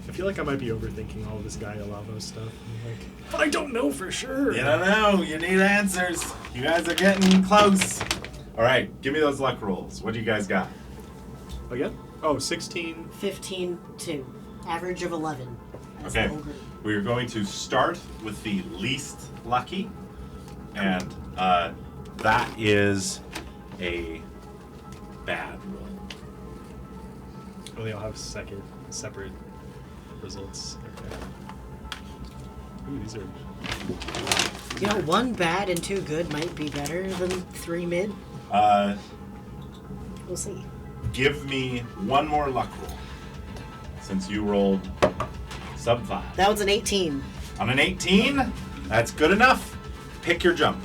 I feel like I might be overthinking all of this Gaia Lavo stuff. I'm like, but I don't know for sure. You don't know. You need answers. You guys are getting close. All right, give me those luck rolls. What do you guys got? Again? Oh, 16. 15, 2. Average of 11. As Okay, the whole group. we are going to start with the least lucky, and that is a bad roll. Oh, they all have separate results. Okay. Ooh, these are. You know, 1 bad and 2 good might be better than 3 mid. We'll see. Give me one more luck roll, since you rolled sub 5. That was an 18. On an 18, that's good enough. Pick your jump.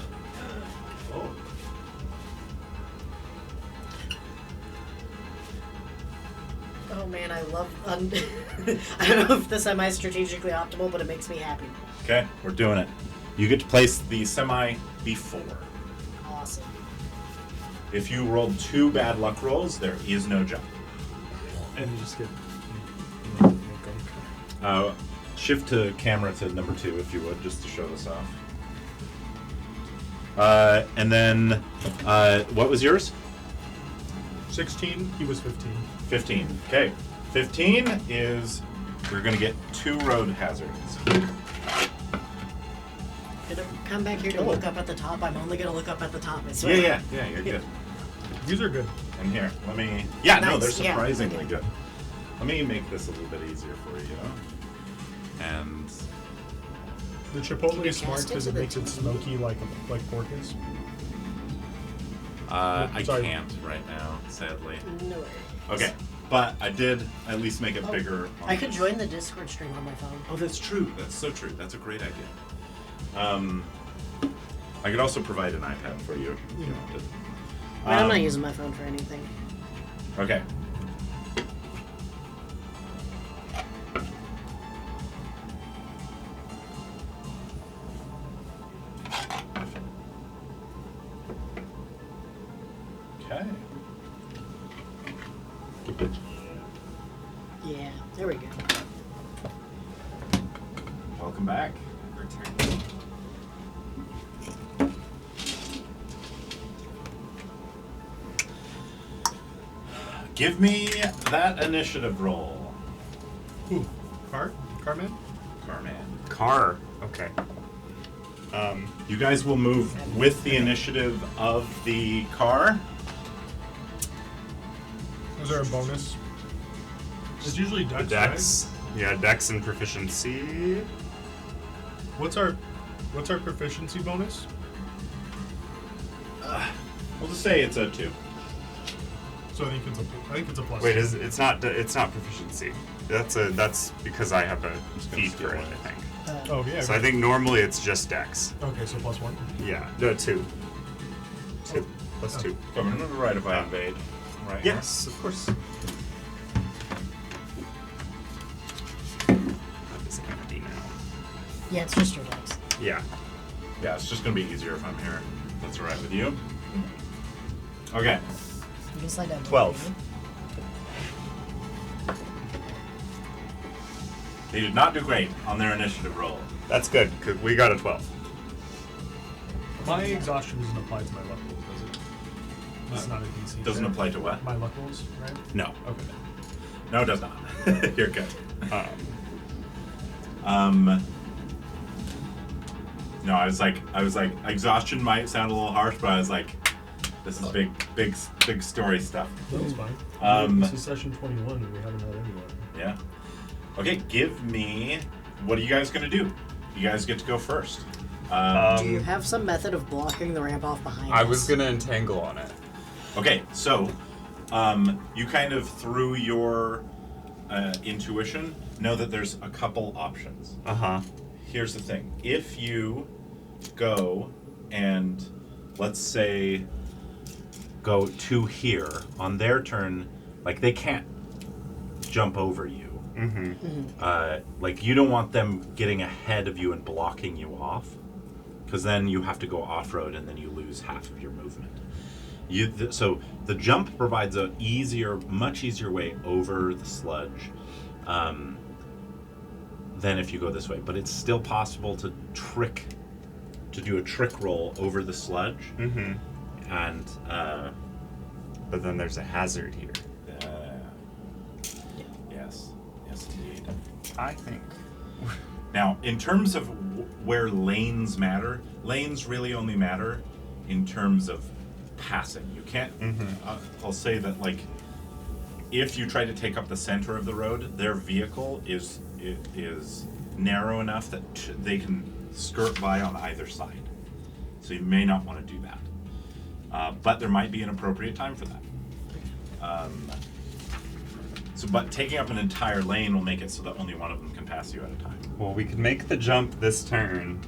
Oh man, I love. I don't know if the semi is strategically optimal, but it makes me happy. Okay, we're doing it. You get to place the semi before. Awesome. If you rolled 2 bad luck rolls, there is no jump. And you just get. Shift to camera to number 2 if you would, just to show this off. And then, what was yours? 16, he was 15. 15. Okay. 15 is, we're going to get 2 road hazards. Gonna come back here to look up at the top. I'm only gonna look up at the top. I swear. Yeah, you're good. These are good. And here, let me, no, they're Nice, yeah. surprisingly good. Let me make this a little bit easier for you. And, The Can Chipotle you is smart cast because it into the makes it smoky like pork is. I Sorry. can't right now, sadly. No worries. Okay, but I did at least make it Oh, bigger. I could join the Discord stream on my phone. Oh, that's true. That's so true. That's a great idea. I could also provide an iPad for you if you wanted. But I'm not using my phone for anything. Okay. Okay. Yeah, there we go. Welcome back. Give me that initiative roll, Who? Carman? Carman. Car. Okay. You guys will move with the initiative of the car. Is there a bonus? It's usually The Dex. Dex. Yeah, Dex and proficiency. Right? What's our proficiency bonus? We'll just say it's a 2. So I think it's a plus. Wait, it's not proficiency. That's because I have a feat for it, I think. Oh yeah. So I think normally it's just Dex. Okay, so plus 1. Yeah, no, 2. 2 plus 2. Coming to the right if I invade. Right. Yes, of course. What is it gonna be now? Yeah, it's just your Dex. Yeah. Yeah, it's just gonna be easier if I'm here. That's all right with you. Okay. You can slide down. 12. They did not do great on their initiative roll. That's good, because we got a 12. My exhaustion doesn't apply to my luck rolls, does it? It's not a DC. Doesn't right? apply to what? My luck rolls, right? No. Okay. No, it does not. You're good. No, I was like, exhaustion might sound a little harsh, but I was like, this is big story stuff. That's fine. This is session 21, and we haven't had anyone. Yeah. Okay, give me. What are you guys gonna do? You guys get to go first. Do you have some method of blocking the ramp off behind I us? was gonna entangle on it. Okay, so you kind of through your intuition know that there's a couple options. Uh-huh. Here's the thing: if you go and let's say go to here on their turn, like they can't jump over you. Like you don't want them getting ahead of you and blocking you off, because then you have to go off-road and then you lose half of your movement. So the jump provides a much easier way over the sludge than if you go this way. But it's still possible to do a trick roll over the sludge. And But then there's a hazard here. yes, indeed. I think. Now, in terms of where lanes matter, lanes really only matter in terms of passing. You can't. I'll say that, like, if you try to take up the center of the road, their vehicle is narrow enough that they can skirt by on either side. So you may not want to do that. But there might be an appropriate time for that. But taking up an entire lane will make it so that only one of them can pass you at a time. Well, we could make the jump this turn.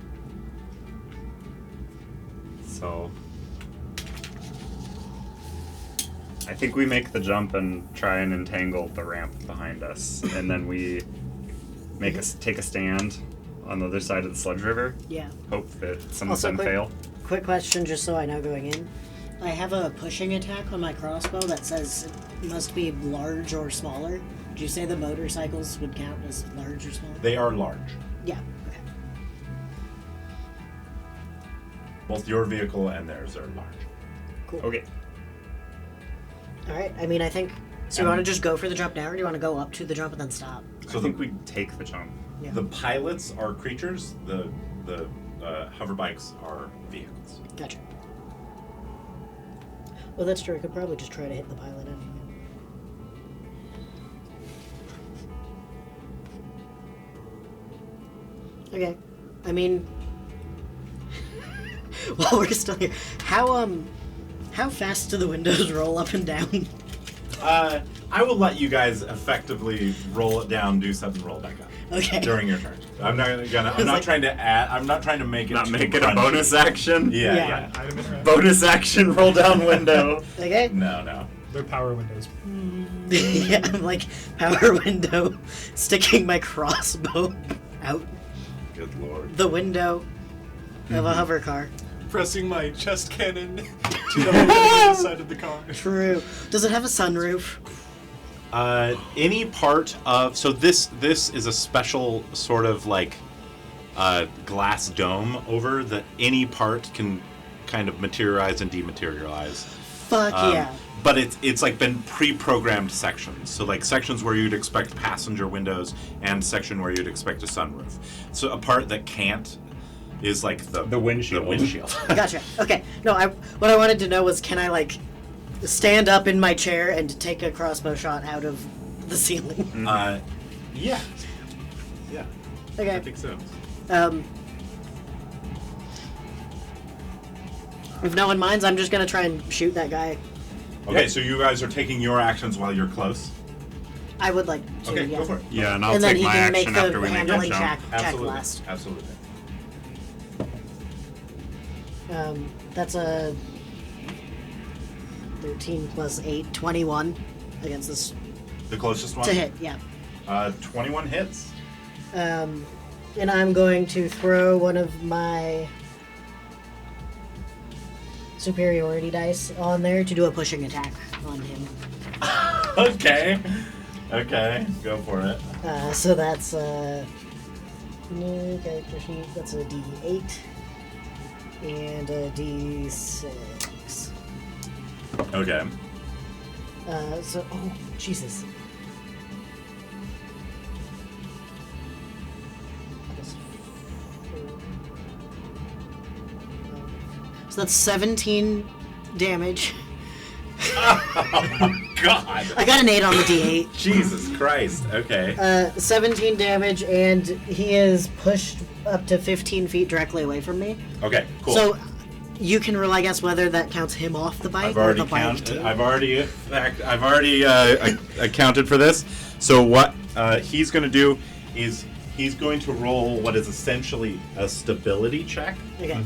So I think we make the jump and try and entangle the ramp behind us, and then we take a stand on the other side of the sludge river. Yeah. Hope that some of Also, them fail. Quick question, just so I know going in. I have a pushing attack on my crossbow that says it must be large or smaller. Did you say the motorcycles would count as large or small? They are large. Yeah. Okay. Both your vehicle and theirs are large. Cool. Okay. All right. I mean, I think. So you want to just go for the jump now, or do you want to go up to the jump and then stop? So I think we take the jump. Yeah. the pilots are creatures. The hover bikes are vehicles. Gotcha. Well, that's true. I could probably just try to hit the pilot anyway. Okay. I mean, while we're still here, how fast do the windows roll up and down? I will let you guys effectively roll it down, do something, roll back up. Okay. During your turn. I'm not trying to add. I'm not trying to make it. Not too make it a crunchy. bonus action? Yeah. Yeah. Item interaction. Bonus action, roll down window. Okay. No. They're power windows. Yeah, I'm like power window, sticking my crossbow out Good lord. the window of a hover car. Pressing my chest cannon to the side of the car. True. Does it have a sunroof? Any part of this is a special sort of like glass dome over that any part can kind of materialize and dematerialize. Fuck yeah. But it's like been pre-programmed sections. So like sections where you'd expect passenger windows and section where you'd expect a sunroof. So a part that can't is like the windshield. The windshield. Gotcha. Okay. No, what I wanted to know was, can I like stand up in my chair and take a crossbow shot out of the ceiling? Yeah. Yeah. Okay. I think so. If no one minds, I'm just gonna try and shoot that guy. Okay, so you guys are taking your actions while you're close. I would like to. Okay, yeah. go for it. Yeah, and I'll And then take he my can make action the after we make handling that jump. check last. Absolutely. That's a 13 plus 8, 21 against this The closest one? to hit. Yeah. 21 hits. And I'm going to throw one of my superiority dice on there to do a pushing attack on him. Okay. Okay, go for it. So that's new character sheet. That's a D8 and a D6. Okay. So oh Jesus. So that's 17 damage. Oh, God. I got an 8 on the D8. Jesus Christ. Okay. 17 damage, and he is pushed up to 15 feet directly away from me. Okay, cool. So you can roll, I guess, whether that counts him off the bike I've or already the bike counted. too. I've already accounted for this. So what he's going to do is he's going to roll what is essentially a stability check. Okay.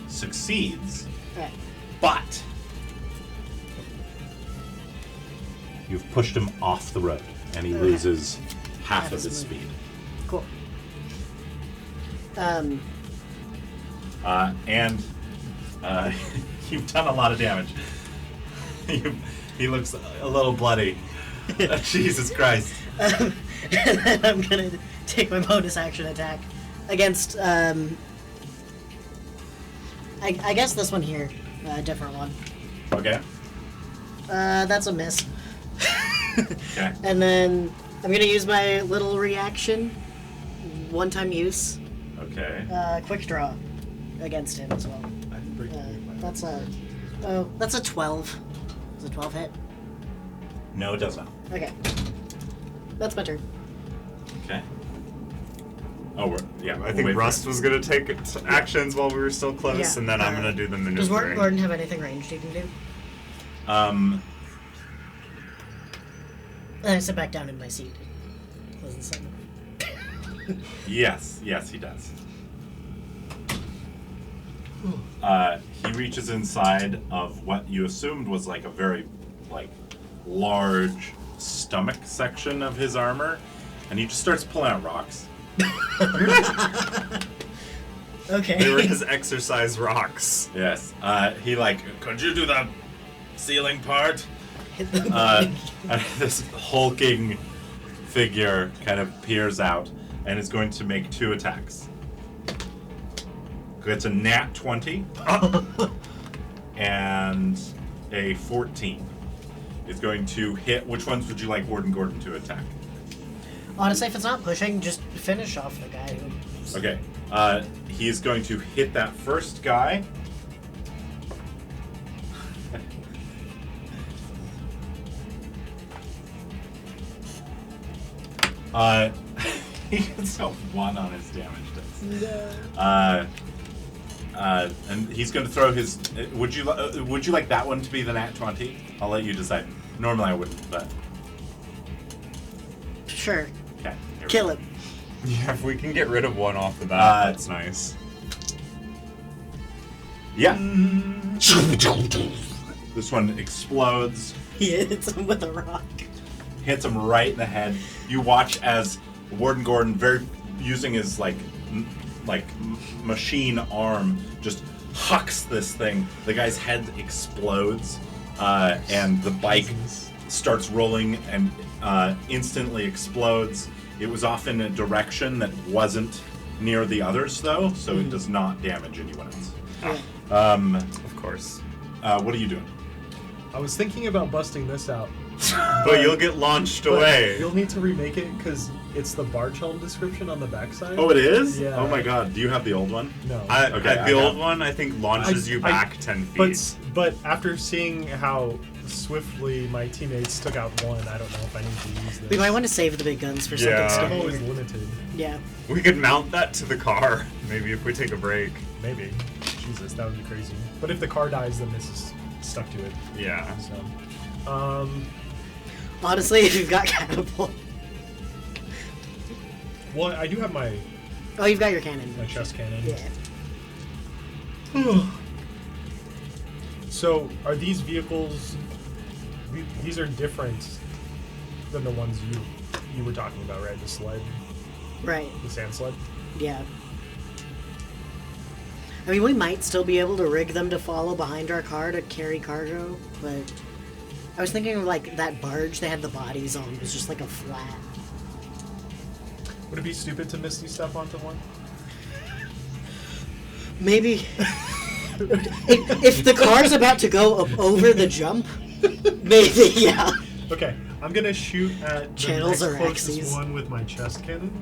Succeeds, Alright. but you've pushed him off the road, and he loses half of his speed. Cool. And you've done a lot of damage. He looks a little bloody. Jesus Christ. And then I'm gonna take my bonus action attack against, I guess this one here, a different one. Okay. That's a miss. Okay. And then I'm gonna use my little reaction, one-time use, Okay. quick draw, against him as well. That's a 12. Does a 12 hit? No, it does not. Okay. That's my turn. Okay. Oh, yeah. I think Rust was gonna take actions while we were still close, Yeah, and then I'm gonna do the Does maneuvering. Gordon have anything ranged he can do? And I sit back down in my seat. Close the sun. Yes, he does. He reaches inside of what you assumed was like a very, large stomach section of his armor, and he just starts pulling out rocks. Okay. They were his exercise rocks. Yes. Could you do the ceiling part? Hit the And this hulking figure kind of peers out and is going to make 2 attacks. It's a nat 20 and a 14. Is going to hit. Which ones would you like Gordon to attack? Honestly, if it's not pushing, just finish off the guy who... Okay. He's going to hit that first guy. He gets a 1 on his damage dice. And he's going to throw his. Would you like that one to be the nat 20? I'll let you decide. Normally I wouldn't, but Sure. okay. here we Kill go. him. Yeah, if we can get rid of one off the bat, that's nice. Yeah. This one explodes, He hits him with a rock. hits him right in the head. You watch as Warden Gordon, using his machine arm, just hucks this thing. The guy's head explodes, and the bike starts rolling and instantly explodes. It was off in a direction that wasn't near the others, though, so it does not damage anyone else. Of course. What are you doing? I was thinking about busting this out. But you'll get launched But away. You'll need to remake it because it's the barge helm description on the backside. Oh, it is? Yeah. Oh my god. Do you have the old one? No. Okay, The old one, I think, launches you back 10 feet. But after seeing how swiftly my teammates took out one, I don't know if I need to use this. We might want to save the big guns for Yeah. something I'm stupid. always limited. Yeah. We could mount that to the car, maybe if we take a break. Maybe. Jesus, that would be crazy. But if the car dies, then this is stuck to it. Yeah. So, Honestly, if you've got catapult. well, I do have my Oh, you've got your cannon. chest cannon. Yeah. So, are these vehicles? These are different than the ones you were talking about, right? The sled, Right. the sand sled. Yeah. I mean, we might still be able to rig them to follow behind our car to carry cargo, but I was thinking of like that barge they had the bodies on was just like a flat. Would it be stupid to misty step onto one? Maybe if the car's about to go up over the jump, maybe yeah. Okay, I'm gonna shoot at the Channels next or closest axes. one with my chest cannon.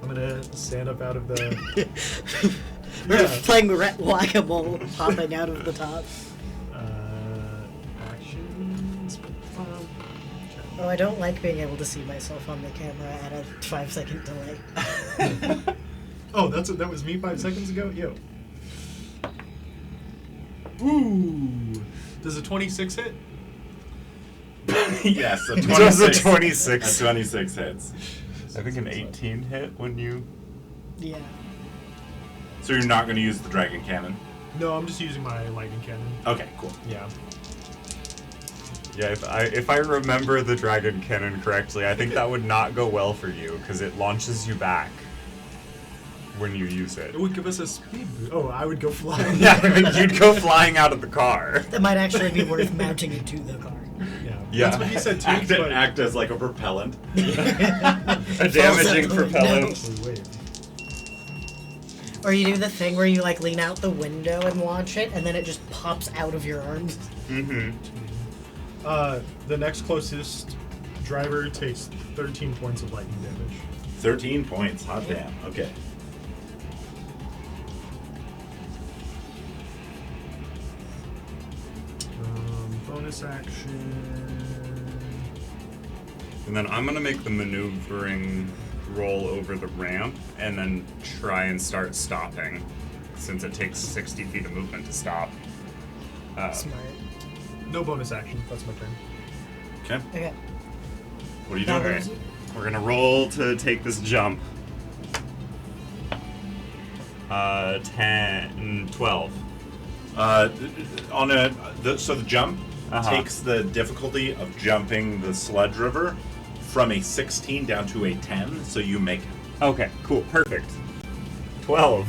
I'm gonna stand up out of the We're Yeah. playing whack-a-mole, popping out of the top. actions. Oh, I don't like being able to see myself on the camera at a 5-second delay. Oh, that was me 5 seconds ago. Yo. Ooh. Does a 26 hit? Yes, a It 26. was a 26. A 26 hits. I think an 18 hit when you... Yeah. So you're not going to use the dragon cannon? No, I'm just using my lightning cannon. Okay, cool. Yeah. Yeah, if I remember the dragon cannon correctly, I think that would not go well for you, because it launches you back when you use it. It would give us a speed boost. Oh, I would go flying. Yeah, I mean, you'd go flying out of the car. That might actually be worth mounting it to the car. Yeah. That's what he said too. Act as like a propellant. A damaging No. propellant. Wait. Or you do the thing where you like lean out the window and launch it, and then it just pops out of your arms. Mm-hmm. The next closest driver takes 13 points of lightning damage. 13 points. Hot damn. Okay. Bonus action. And then I'm gonna make the maneuvering roll over the ramp, and then try and start stopping, since it takes 60 feet of movement to stop. Smart. No bonus action. That's my turn. Okay. Okay. What are you Now doing? what is Okay. it? We're gonna roll to take this jump. 10, 12. So the jump Uh-huh. takes the difficulty of jumping the sludge river from a 16 down to a 10, so you make it. Okay, cool, perfect. 12.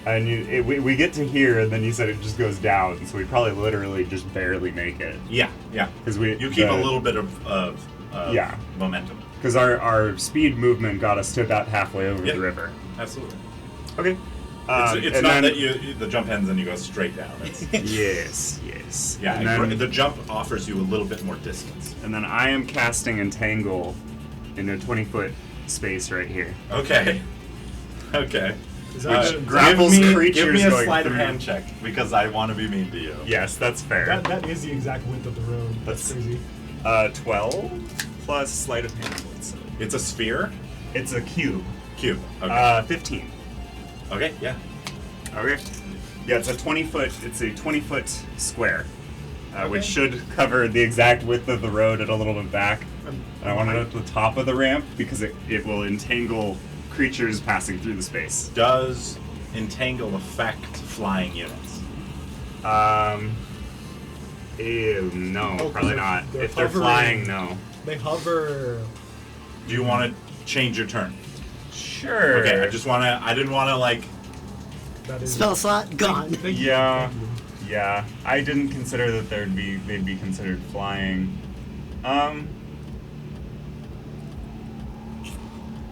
And we get to here, and then you said it just goes down, so we probably literally just barely make it. Yeah. Because You keep a little bit of Yeah. momentum. Because our speed movement got us to about halfway over Yep. the river. Absolutely. Okay. It's and not then- that the jump ends and you go straight down. It's, Yes. yeah, And then, the jump offers you a little bit more distance. and then I am casting Entangle in a 20-foot space right here. Okay. Okay. Is that, Which grapples give me creatures a going sleight of through. hand check because I want to be mean to you. Yes, that's fair. that is the exact width of the road. That's crazy. 12 plus sleight of hand. So It's a sphere. it's a cube. Cube. Okay. 15. Okay. Yeah. Okay. Yeah, it's a 20-foot. It's a 20-foot square, which Okay. should cover the exact width of the road and a little bit back. And I want it at the top of the ramp because it will entangle creatures passing through the space. Does entangle affect flying units? Ew, no, Oh, probably they're- not. they're If they're hovering. flying, no. They hover. Do you want to change your turn? Sure. Okay, I didn't want to like. That is Spell slot gone. Thank you, Yeah. thank you. Yeah, I didn't consider that they'd be considered flying.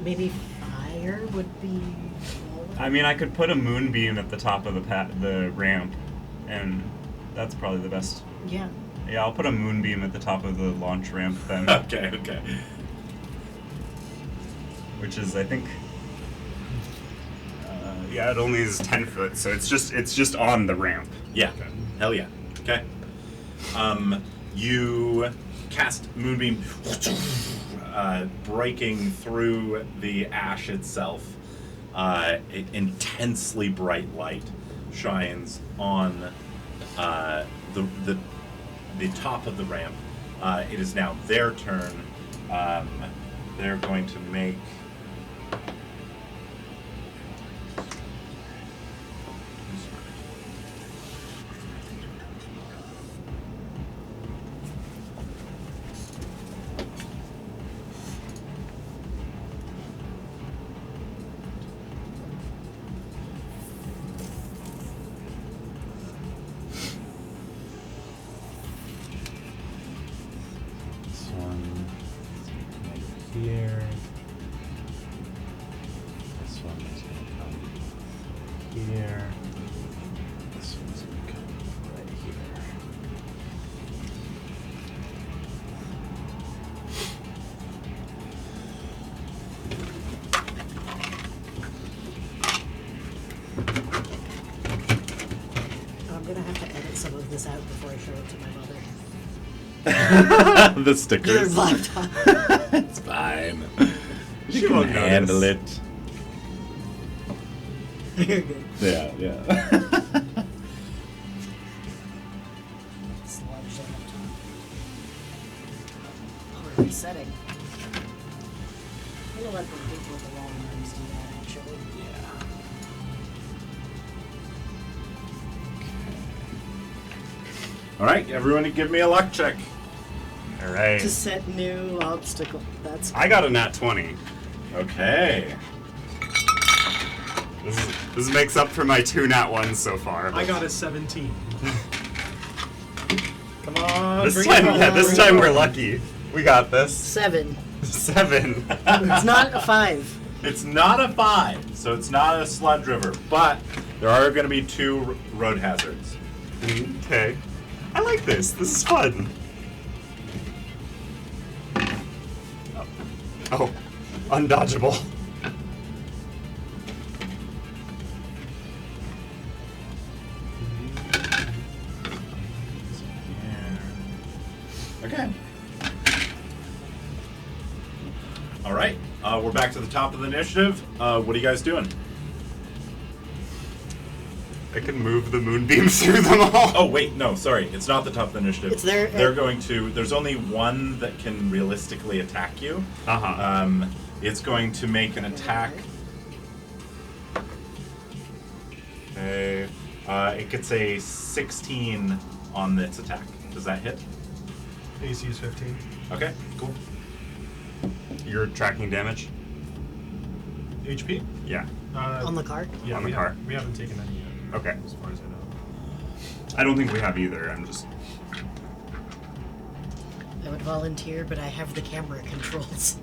Maybe fire would be. I mean, I could put a moonbeam at the top of the ramp, and that's probably the best. Yeah. Yeah, I'll put a moonbeam at the top of the launch ramp then, Okay. which is, I think. Yeah, it only is 10 foot, so it's just on the ramp. Yeah. Hell yeah. Okay. You cast Moonbeam, breaking through the ash itself. Intensely bright light shines on the top of the ramp. It is now their turn. They're going to make. This one is here. This one is going to come here. This one's going to come right here. I'm gonna have to edit some of this out before I show it to my mother. The Your stickers. laptop. It's fine. She You can won't handle notice. it. You're good. Yeah. Sludge that up top. Oh, we're resetting. I'm gonna let the people with the long arms do that, actually. All right, everyone, give me a luck check. All right. To set new obstacle. That's I got a nat 20. Okay. This makes up for my 2 nat 1s so far. I got a 17. Come on. This bring it time, home, yeah, this bring time it we're home. lucky. We got this. 7. 7. It's not a 5. It's not a 5, so it's not a sludge river, but there are going to be 2 road hazards. Okay. I like this. This is fun. Oh. Undodgeable. Okay. All right. We're back to the top of the initiative. What are you guys doing? I can move the moonbeams through them all. Oh, wait. No, sorry. It's not the top of the initiative. It's their- They're going to... There's only one that can realistically attack you. Uh-huh. It's going to make an attack. Okay. It gets a 16 on its attack. Does that hit? AC is 15. Okay, cool. You're tracking damage? HP? Yeah. On the card? Yeah, on the we car. We haven't taken any yet. Okay. As far as I know. I don't think we have either. I'm just... I would volunteer, but I have the camera controls.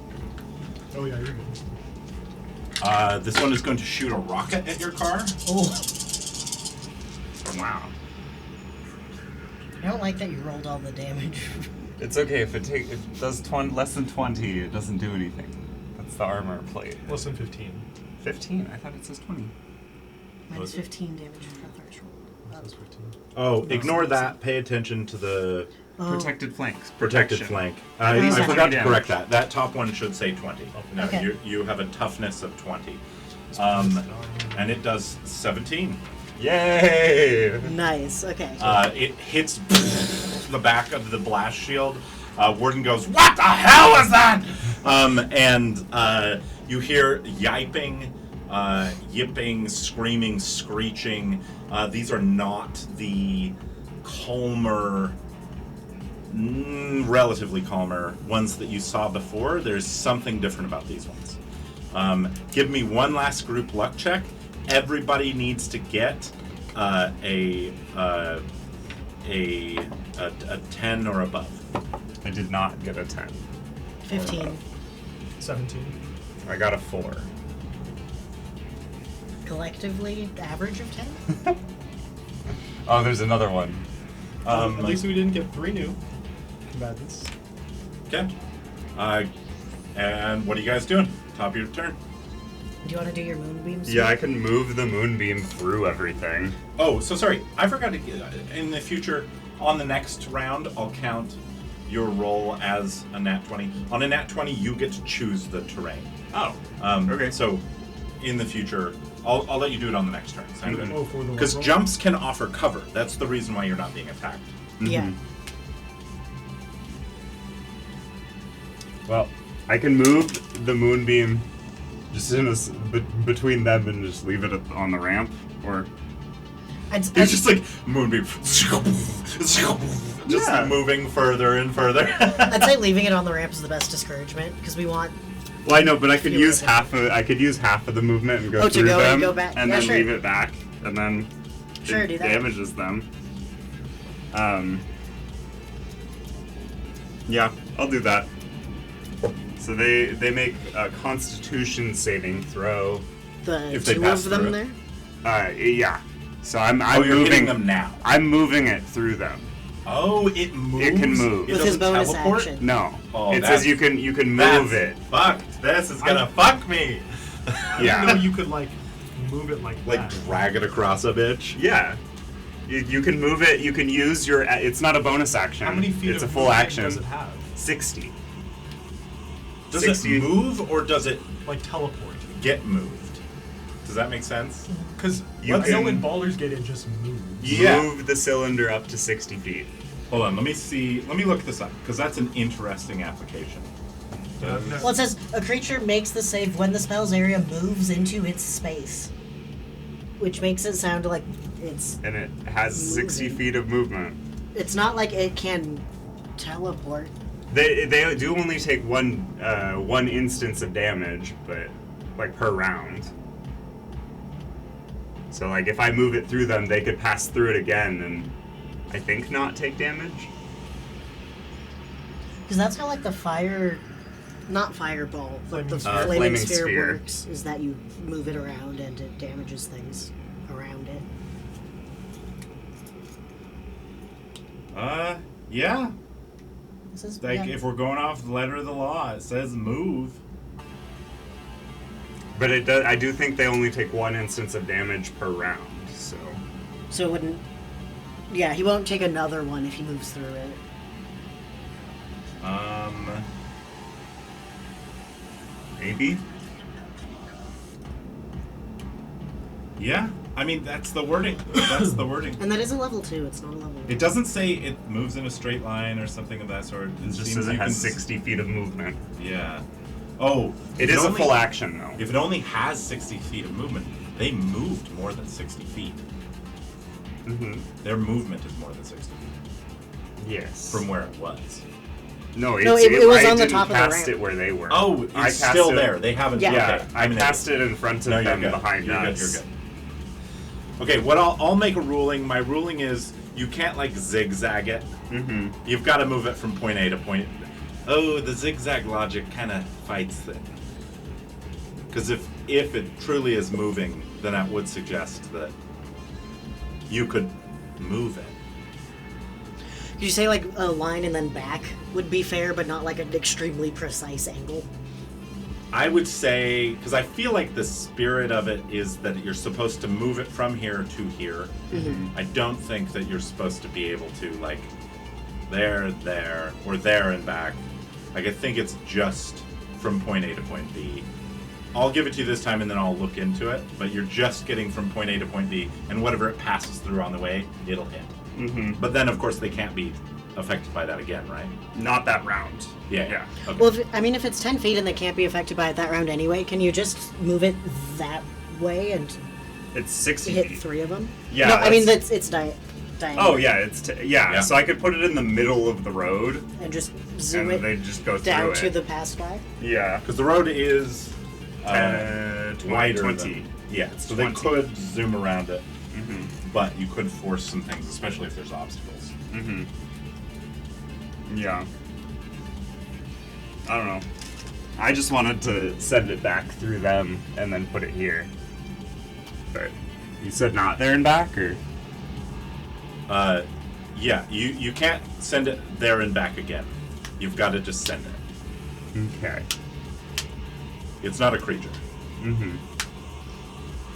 Oh yeah, you're good. This one is going to shoot a rocket at your car. Oh, Wow. I don't like that you rolled all the damage. It's okay if it does less than 20, it doesn't do anything. That's the armor plate. Less than 15. 15? I thought it says 20. Minus 15 damage for first roll. It says 15. Oh, ignore that. Pay attention to the Oh, Protected flanks. protected Protection. flank. At least I it's forgot to 20 correct that. That top one should say 20. No, Okay. you have a toughness of 20. And it does 17. Yay! nice. Okay. It hits the back of the blast shield. Warden goes, "What the hell was that?" And you hear yiping yipping, screaming, screeching. These are not the calmer, relatively calmer ones that you saw before. There's something different about these ones. Give me one last group luck check. Everybody needs to get a 10 or above. I did not get a 10. 15. 17. I got a 4. Collectively, average of 10? Oh, there's another one. At least we didn't get 3 new combatants. Okay. And what are you guys doing? Top of your turn. Do you want to do your moonbeams? Yeah, I can move the moonbeam through everything. Oh, so sorry. I forgot to. In the future, on the next round, I'll count your roll as a nat 20. On a nat 20, you get to choose the terrain. Oh. Okay. So, in the future, I'll let you do it on the next turn. Sound good? Oh, for the Because roll? jumps can offer cover. That's the reason why you're not being attacked. Yeah. Well, I can move the moonbeam just between them and just leave it on the ramp, or It's just like moonbeam, just moving further and further. I'd say leaving it on the ramp is the best discouragement because we want. Well, I know, but I could Feel use it. half of the movement and go Oh, to through go them, and go back. and Yeah, then sure. leave it back, and then Sure, it do that. damages them. Yeah, I'll do that. So they make a Constitution saving throw. The If they two pass of them through it. there. Yeah. So I'm Oh, you're moving hitting them now. I'm moving it through them. Oh, it moves. It can move. It With his doesn't bonus teleport? action. No, Oh, it that's- says you can That's move it. fucked. This is gonna fuck me. I didn't Yeah. know you could like move it like Like that. drag it across a bitch. Yeah. You can move it. You can use your. It's not a bonus action. How many feet It's of a full movement action. does it have? 60. Does 60. it move or does it Like teleport? get moved? Does that make sense? Because You let's know can- when Baldur's Gate it just moves. Yeah. Move the cylinder up to 60 feet. Hold on, let me see. Let me look this up because that's an interesting application. No. Well, it says a creature makes the save when the spell's area moves into its space, which makes it sound like it's. And it has 60 Moving. feet of movement. It's not like it can teleport. They do only take one instance of damage, but like per round. So like if I move it through them, they could pass through it again and I think not take damage. Because that's how like the fire, not fireball, but the Flaming flaming, flaming sphere, sphere. works. Is that you move it around and it damages things around it. Yeah. This is Like yeah. if we're going off the letter of the law, it says move. But it does. I do think they only take one instance of damage per round. So So it wouldn't. Yeah, he won't take another one if he moves through it. maybe. Yeah. I mean, that's the wording. That's the wording. And that is a level 2, it's not a level 1. It doesn't say it moves in a straight line or something of that sort. It just seems says it you has can- 60 feet of movement. Yeah. Oh, It if is a only- full action though. If it only has 60 feet of movement, they moved more than 60 feet. Mm-hmm. Their movement is more than 60 feet Yes. from where it was. No, No, it was I on the didn't top of the cast ramp. it where they were. Oh, it's I cast still it- there. They haven't. Yeah. Yeah, Okay. I I'm an cast idiot. it in front of No, you're them good. behind you're us. Good. You're good. Okay, what I'll make a ruling. My ruling is you can't like zigzag it. Mm-hmm. You've got to move it from point A to point. Oh, the zigzag logic kind of fights it. Because if it truly is moving, then that would suggest that you could move it. Could you say like a line and then back would be fair, but not like an extremely precise angle? I would say, because I feel like the spirit of it is that you're supposed to move it from here to here. Mm-hmm. I don't think that you're supposed to be able to, like, there, or there and back. Like, I think it's just from point A to point B. I'll give it to you this time and then I'll look into it, but you're just getting from point A to point B, and whatever it passes through on the way, it'll hit. Mm-hmm. But then, of course, they can't be affected by that again, right? Not that round. Yeah. Okay. Well, if it's 10 feet and they can't be affected by it that round anyway, can you just move it that way and It's 60 hit feet. 3 of them? Yeah, No, I mean, that's- it's diagonal. Oh yeah, it's Yeah. So I could put it in the middle of the road, And just zoom and it they just go down through to it. the past guy. Yeah. Because the road is 20, wider 20. than- yeah, It's so 20. they could zoom around it, Mm-hmm. but you could force some things, especially if there's obstacles. Mm-hmm. Yeah. I don't know. I just wanted to send it back through them and then put it here. But you said not there and back, or? Yeah, you can't send it there and back again. You've got to just send it. Okay. It's not a creature. Mm-hmm.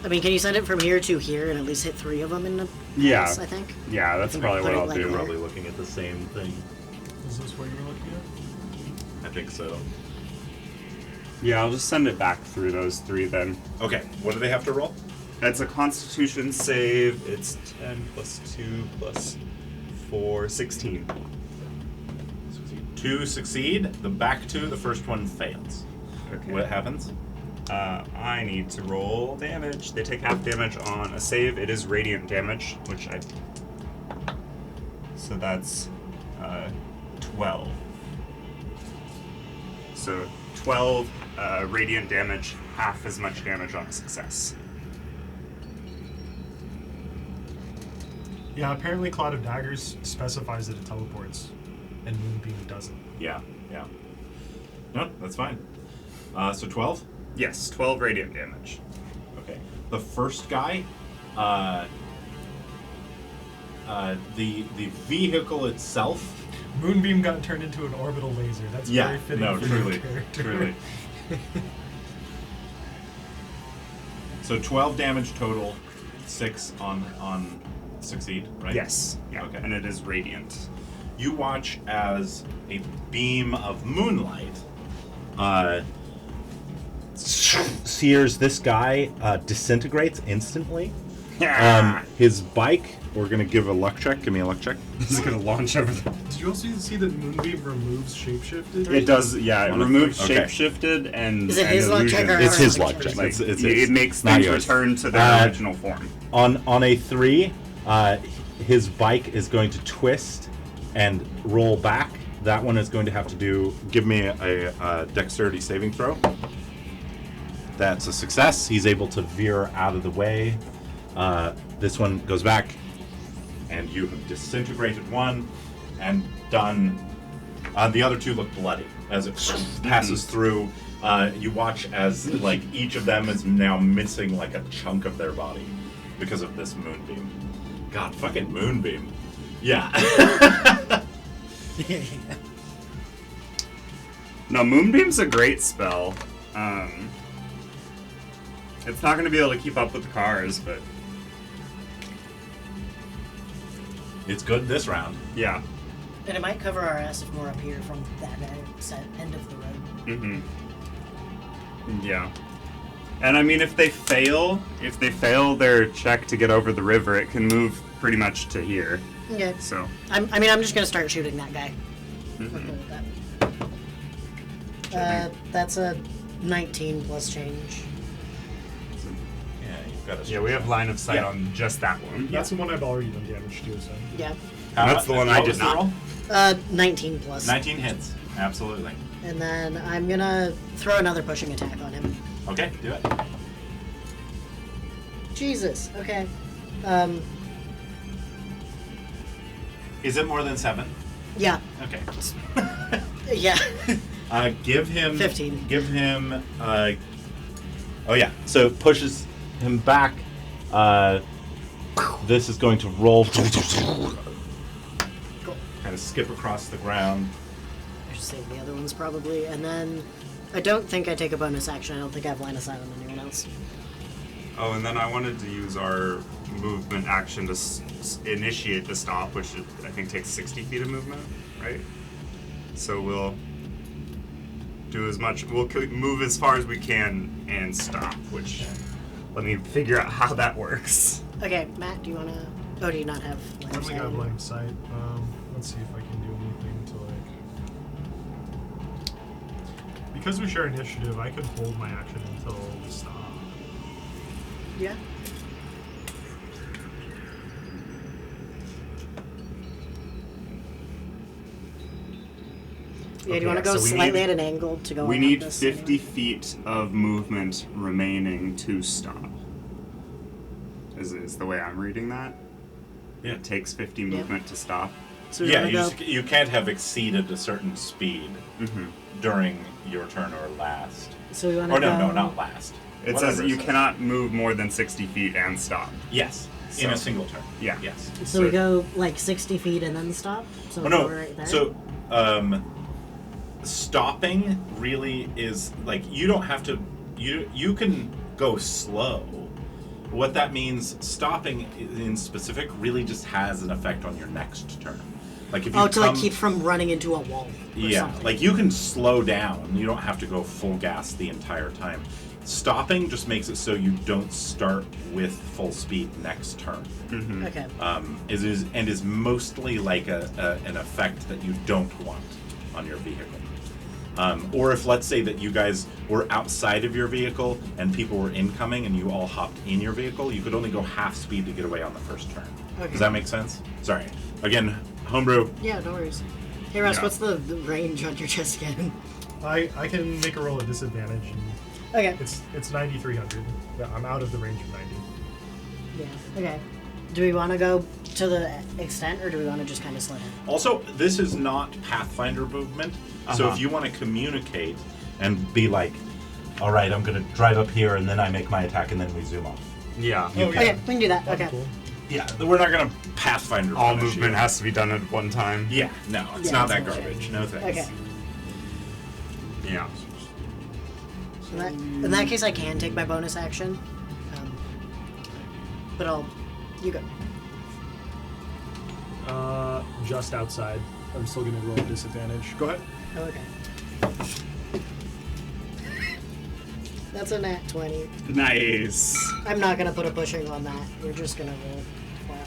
I mean, can you send it from here to here and at least hit 3 of them in the Yeah. pass, I think? Yeah, that's Can probably put what it I'll like do. that. Probably looking at the same thing. Is this what you were looking at? I think so. Yeah, I'll just send it back through those 3 then. Okay, what do they have to roll? It's a Constitution save. It's 10 plus 2 plus 4, 16. 2 succeed, the back 2, the first one fails. Okay. What happens? I need to roll damage. They take half damage on a save. It is radiant damage, which I. So that's 12. So 12 radiant damage, half as much damage on a success. Yeah, apparently Cloud of Daggers specifies that it teleports, and Moonbeam doesn't. Yeah. No, that's fine. So 12? Yes, 12 radiant damage. Okay. The first guy, the vehicle itself. Moonbeam got turned into an orbital laser. That's very fitting for your character. truly. So 12 damage total, 6 on succeed, right? Yes. Yeah. Okay. And it is radiant. You watch as a beam of moonlight sears this guy, disintegrates instantly. His bike, we're going to give a luck check. Give me a luck check. This is gonna launch over the. Did you also see that Moonbeam removes shapeshifted? It does, yeah. It One of removes three? Okay. shapeshifted and. Is it and his luck check illusion. or It's our his luck luck check? check. Like, It's it his, makes not things yours. return to their original form. On a 3, his bike is going to twist and roll back. That one is going to have to give me a dexterity saving throw. That's a success. He's able to veer out of the way. This one goes back, and you have disintegrated one and done. The other 2 look bloody as it passes through. You watch as like each of them is now missing like a chunk of their body because of this moonbeam. God, fucking moonbeam. Yeah. No, Moonbeam's a great spell. It's not going to be able to keep up with the cars, but It's good this round. yeah. And it might cover our ass if more up here from that end of the road. Mm-hmm. Yeah. And I mean, if they fail their check to get over the river, it can move pretty much to here. Okay. So, I'm just gonna start shooting that guy. We're cool with that. That's a 19 plus change. Yeah, you've got to. yeah, we have line of sight Yeah. on just that one. That's the one I've already done damage to, so. Yeah. That's the one I did not. 19 plus. 19 hits. Absolutely. And then I'm gonna throw another pushing attack on him. Okay, do it. Jesus. Okay. Is it more than 7? Yeah. Okay. Yeah. Give him 15. Give him. Oh yeah. So it pushes him back. This is going to roll. Cool. Kind of skip across the ground. I should save the other ones probably, and then I don't think I take a bonus action. I don't think I have line of sight on anyone else. Oh, and then I wanted to use our movement action to initiate the stop, which I think takes 60 feet of movement, right? So we'll do as much. We'll move as far as we can and stop. Which let me figure out how that works. Okay, Matt, do you wanna? Oh, do you not have line I've of only sight? got line of sight. Let's see if I can do Because we share initiative, I could hold my action until we stop. Yeah. Yeah, do you want to go so we slightly need- at an angle to go We around need this 50 anyway? feet of movement remaining to stop. Is the way I'm reading that? Yeah. It takes 50 movement to stop. So we Yeah, wanna you, go, just, you can't have exceeded a certain speed Mm-hmm. during your turn or last. so we want to Or go... no, not last. It Whatever says you cannot move more than 60 feet and stop. Yes, in So- a single turn. Yeah. Yes. So we go like 60 feet and then stop? So Oh, we no. go right there? So, stopping really is like you don't have to. You can go slow. What that means, stopping in specific, really just has an effect on your next turn. Like if you to like come- keep from running into a wall or Yeah, something. like you can slow down. You don't have to go full gas the entire time. Stopping just makes it so you don't start with full speed next turn. Okay. Is mostly like an effect that you don't want on your vehicle. Or if let's say that you guys were outside of your vehicle and people were incoming and you all hopped in your vehicle, you could only go half speed to get away on the first turn. Okay. Does that make sense? Sorry. Again, homebrew. Yeah, no worries. Hey, Russ, Yeah. what's the range on your chest again? I can make a roll at disadvantage. And Okay. it's 9,300. Yeah, I'm out of the range of 90. Yeah. Okay. Do we want to go to the extent, or do we want to just kind of slow down? Also, this is not Pathfinder movement, so Uh-huh. if you want to communicate and be like, all right, I'm going to drive up here and then I make my attack and then we zoom off. Yeah. You Okay, we can do that. That'd Okay. be cool. Yeah, we're not going to Pathfinder All punish movement you. has to be done at one time. Yeah, no, it's Yeah, not it's that bullshit. garbage. No thanks. Okay. Yeah. In that case, I can take my bonus action. But you go. Just outside. I'm still gonna roll at disadvantage. Go ahead. Oh, okay. That's a nat 20. Nice. I'm not gonna put a pushing on that. We're just gonna roll flat.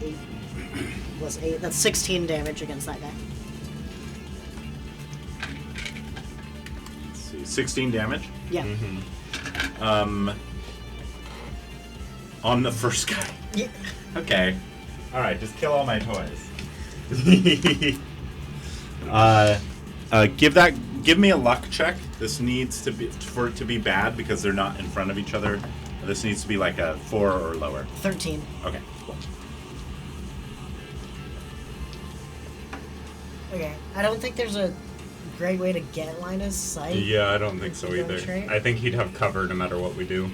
8 plus 8. That's 16 damage against that guy. Let's see, 16 damage. Yeah. On the first guy. Yeah. Okay. All right, just kill all my toys. Give me a luck check. This needs to be for it to be bad because they're not in front of each other. This needs to be like a 4 or lower. 13. Okay. Cool. Okay. I don't think there's a great way to get line of sight. Yeah, I don't think so Don't either. trait? I think he'd have cover no matter what we do.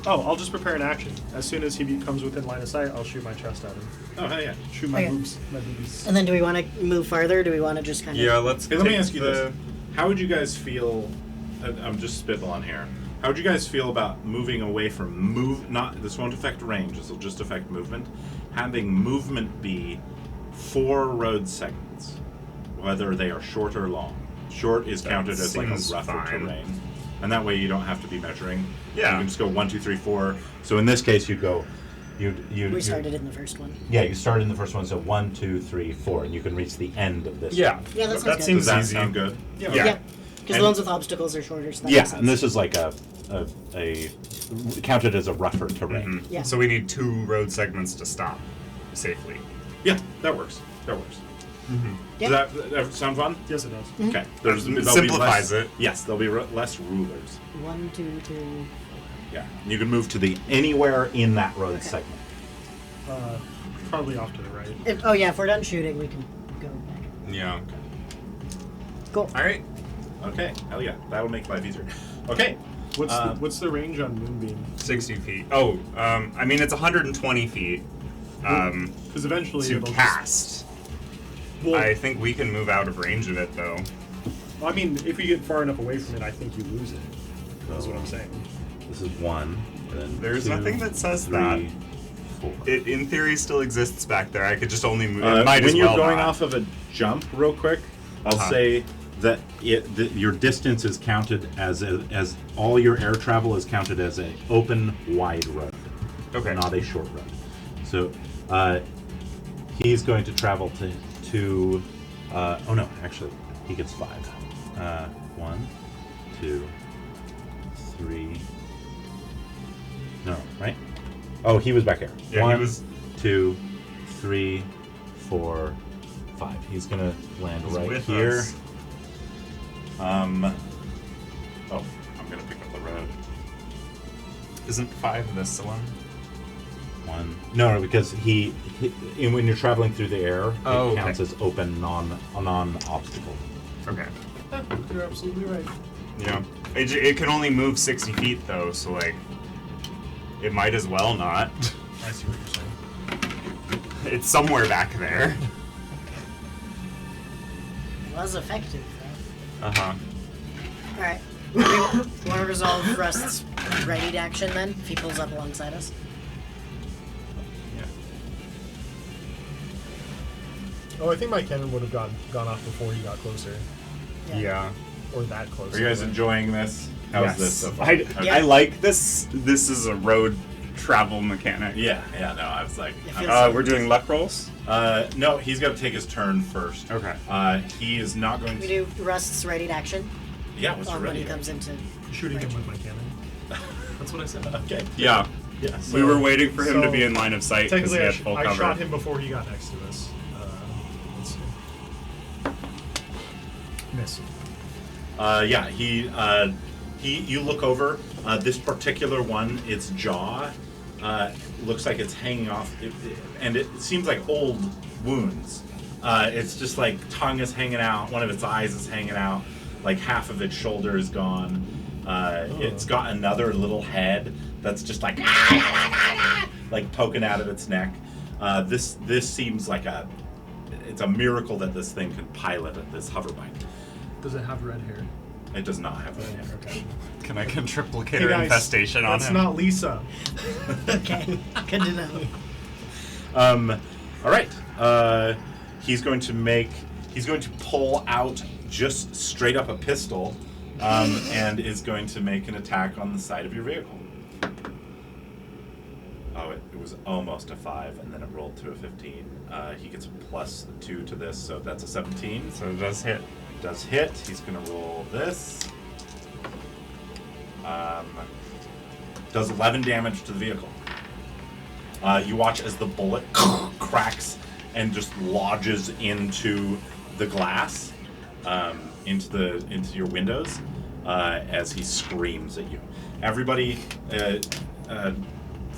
Oh, I'll just prepare an action. As soon as he comes within line of sight, I'll shoot my chest at him. Oh hell yeah. Shoot my Okay. boobs. My boobies. And then do we want to move farther? Or do we want to just kind of... Yeah, let's Hey, let me take ask you this: how would you guys feel? I'm just spitballing here. How would you guys feel about moving away from Not this won't affect range. This will just affect movement. Having movement be 4 road segments, whether they are short or long. Short is That counted as like a seems rougher fine. terrain, and that way you don't have to be measuring. Yeah. You can just go 1, 2, 3, 4. So in this case, you'd go. We started in the first one. Yeah, you start in the first one. So 1, 2, 3, 4, and you can reach the end of this. Yeah. Yeah, that sounds that good. seems Does that easy. sound good? Yeah. Yeah. Because And- the ones with obstacles are shorter, so that Yeah, makes sense. and this is like a counted as a rougher terrain. Mhm. Yeah. So we need 2 road segments to stop safely. Yeah, that works. That works. Yeah. Does that sound fun? Yes, it does. Okay. Simplifies it. Yes, there'll be less rulers. 1, 2, 3. Yeah, and you can move to the anywhere in that road Okay. segment. Probably off to the right. If we're done shooting, we can go back. Yeah. Cool. All right. Okay, hell yeah, that'll make life easier. Okay. What's the range on Moonbeam? 60 feet. Oh, I mean, it's 120 feet Because eventually to it'll cast. Well, I think we can move out of range of it, though. I mean, if you get far enough away from it, I think you lose it. That's what I'm saying. This is 1. Then There's 2, nothing that says 3, that. 4. It, in theory, still exists back there. I could just only move. It might when as you're well going not. off of a jump, real quick, I'll Uh-huh. say that your distance is counted as all your air travel is counted as an open, wide road. Okay. Not a short road. So he's going to travel to oh no, actually, he gets 5. 1, 2, 3. No, right? Oh, he was back here. Yeah, 1, he was. 2, 3, 4, 5. He's gonna land He's right with here. us. Oh, I'm gonna pick up the road. Isn't 5 this one? 1. No, because when you're traveling through the air, Oh, it counts okay. as open non-obstacle. Okay. You're absolutely right. Yeah. It can only move 60 feet though, so like, it might as well not. I see what you're saying. It's somewhere back there. It was effective, though. Uh-huh. Alright. Want to resolve Rust's ready to action then, if he pulls up alongside us? Oh, I think my cannon would have gone off before he got closer. Yeah. Or that close. Are you guys anyway. enjoying this? How's Yes. this so far? I like this. This is a road travel mechanic. Yeah, no, I was like, It feels- We're doing luck rolls? no, he's got to take his turn first. Okay. He is not going We to. do Rust's ready to action Yeah, what's when ready? he comes into. Shooting him with my cannon. That's what I said. Okay. Yeah. Yeah. We were waiting for him to so be in line of sight because Technically, he I, had full I cover. shot him before he got next to us. Let's see. Miss. Yeah, you look over. This particular one, its jaw looks like it's hanging off, and it seems like old wounds. It's just like tongue is hanging out, one of its eyes is hanging out, like half of its shoulder is gone. It's got another little head that's just like poking out of its neck. This seems like it's a miracle that this thing could pilot this hoverbike. Does it have red hair? It does not have red hair. Okay. Can I get triplicator Hey guys, infestation on that's him? not Lisa. Okay, good to know. All right. He's going to pull out just straight up a pistol, and is going to make an attack on the side of your vehicle. Oh, it was almost a 5, and then it rolled to a 15. He gets a +2 to this, so that's a 17. So it does hit. Does hit. He's going to roll this. Does 11 damage to the vehicle. You watch as the bullet cracks and just lodges into the glass, into your windows, as he screams at you. Everybody,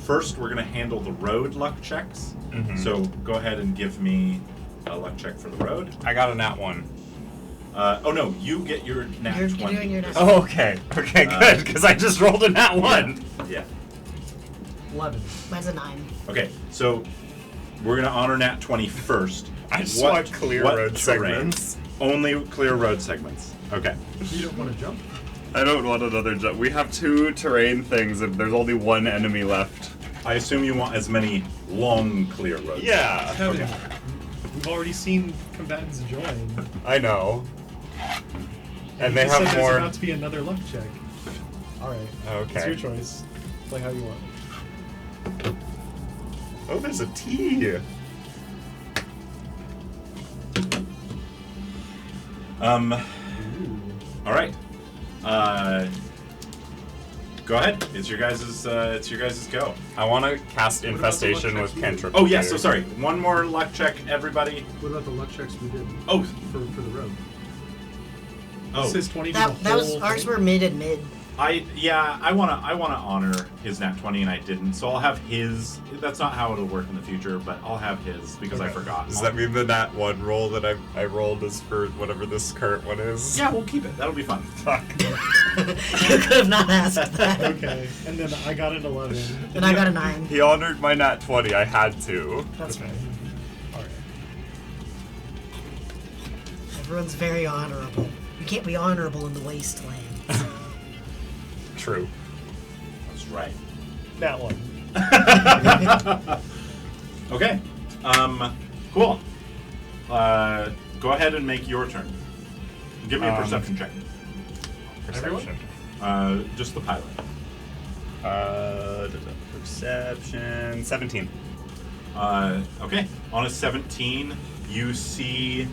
first we're going to handle the road luck checks. Mhm. So go ahead and give me a luck check for the road. I got a nat 1. Oh no, you get your nat You're 20. doing your nat Oh, okay. Okay, good, because I just rolled a nat 1. Yeah. 11. Mine's a 9. Okay, so we're gonna honor nat 20 first. I just want clear road terrain? segments. Only clear road segments. Okay. You don't want to jump? I don't want another jump. We have 2 terrain things if there's only 1 enemy left. I assume you want as many long clear roads. Yeah. Kevin, we've already seen combatants join. I know. And they You said have there's more. about to be another luck check. All right. It's Okay. your choice. Play how you want. Oh, there's a T. All right. Go ahead. It's your guys'. Go. I want to cast What about the luck infestation with checks we cantrip. Oh yes. So sorry. One more luck check, everybody. What about the luck checks we did Oh. for the road? Oh. This is 20 to That the was whole ours. thing? Were mid and mid. I wanna honor his nat 20 and I didn't, so I'll have his. That's not how it'll work in the future, but I'll have his because I Okay. forgot. Does that mean the nat 1 roll that I rolled is for whatever this current one is? Yeah, we'll keep it. That'll be fun. Fuck. You could have not asked that. Okay, and then I got an 11. And I got a 9. He honored my nat 20. I had to. That's Okay. right. All right. Everyone's very honorable. You can't be honorable in the Wasteland. True. That's right. That one. Okay. Cool. Go ahead and make your turn. Give me a perception check. Perception. Just the pilot. Perception 17. Okay. On a 17, you see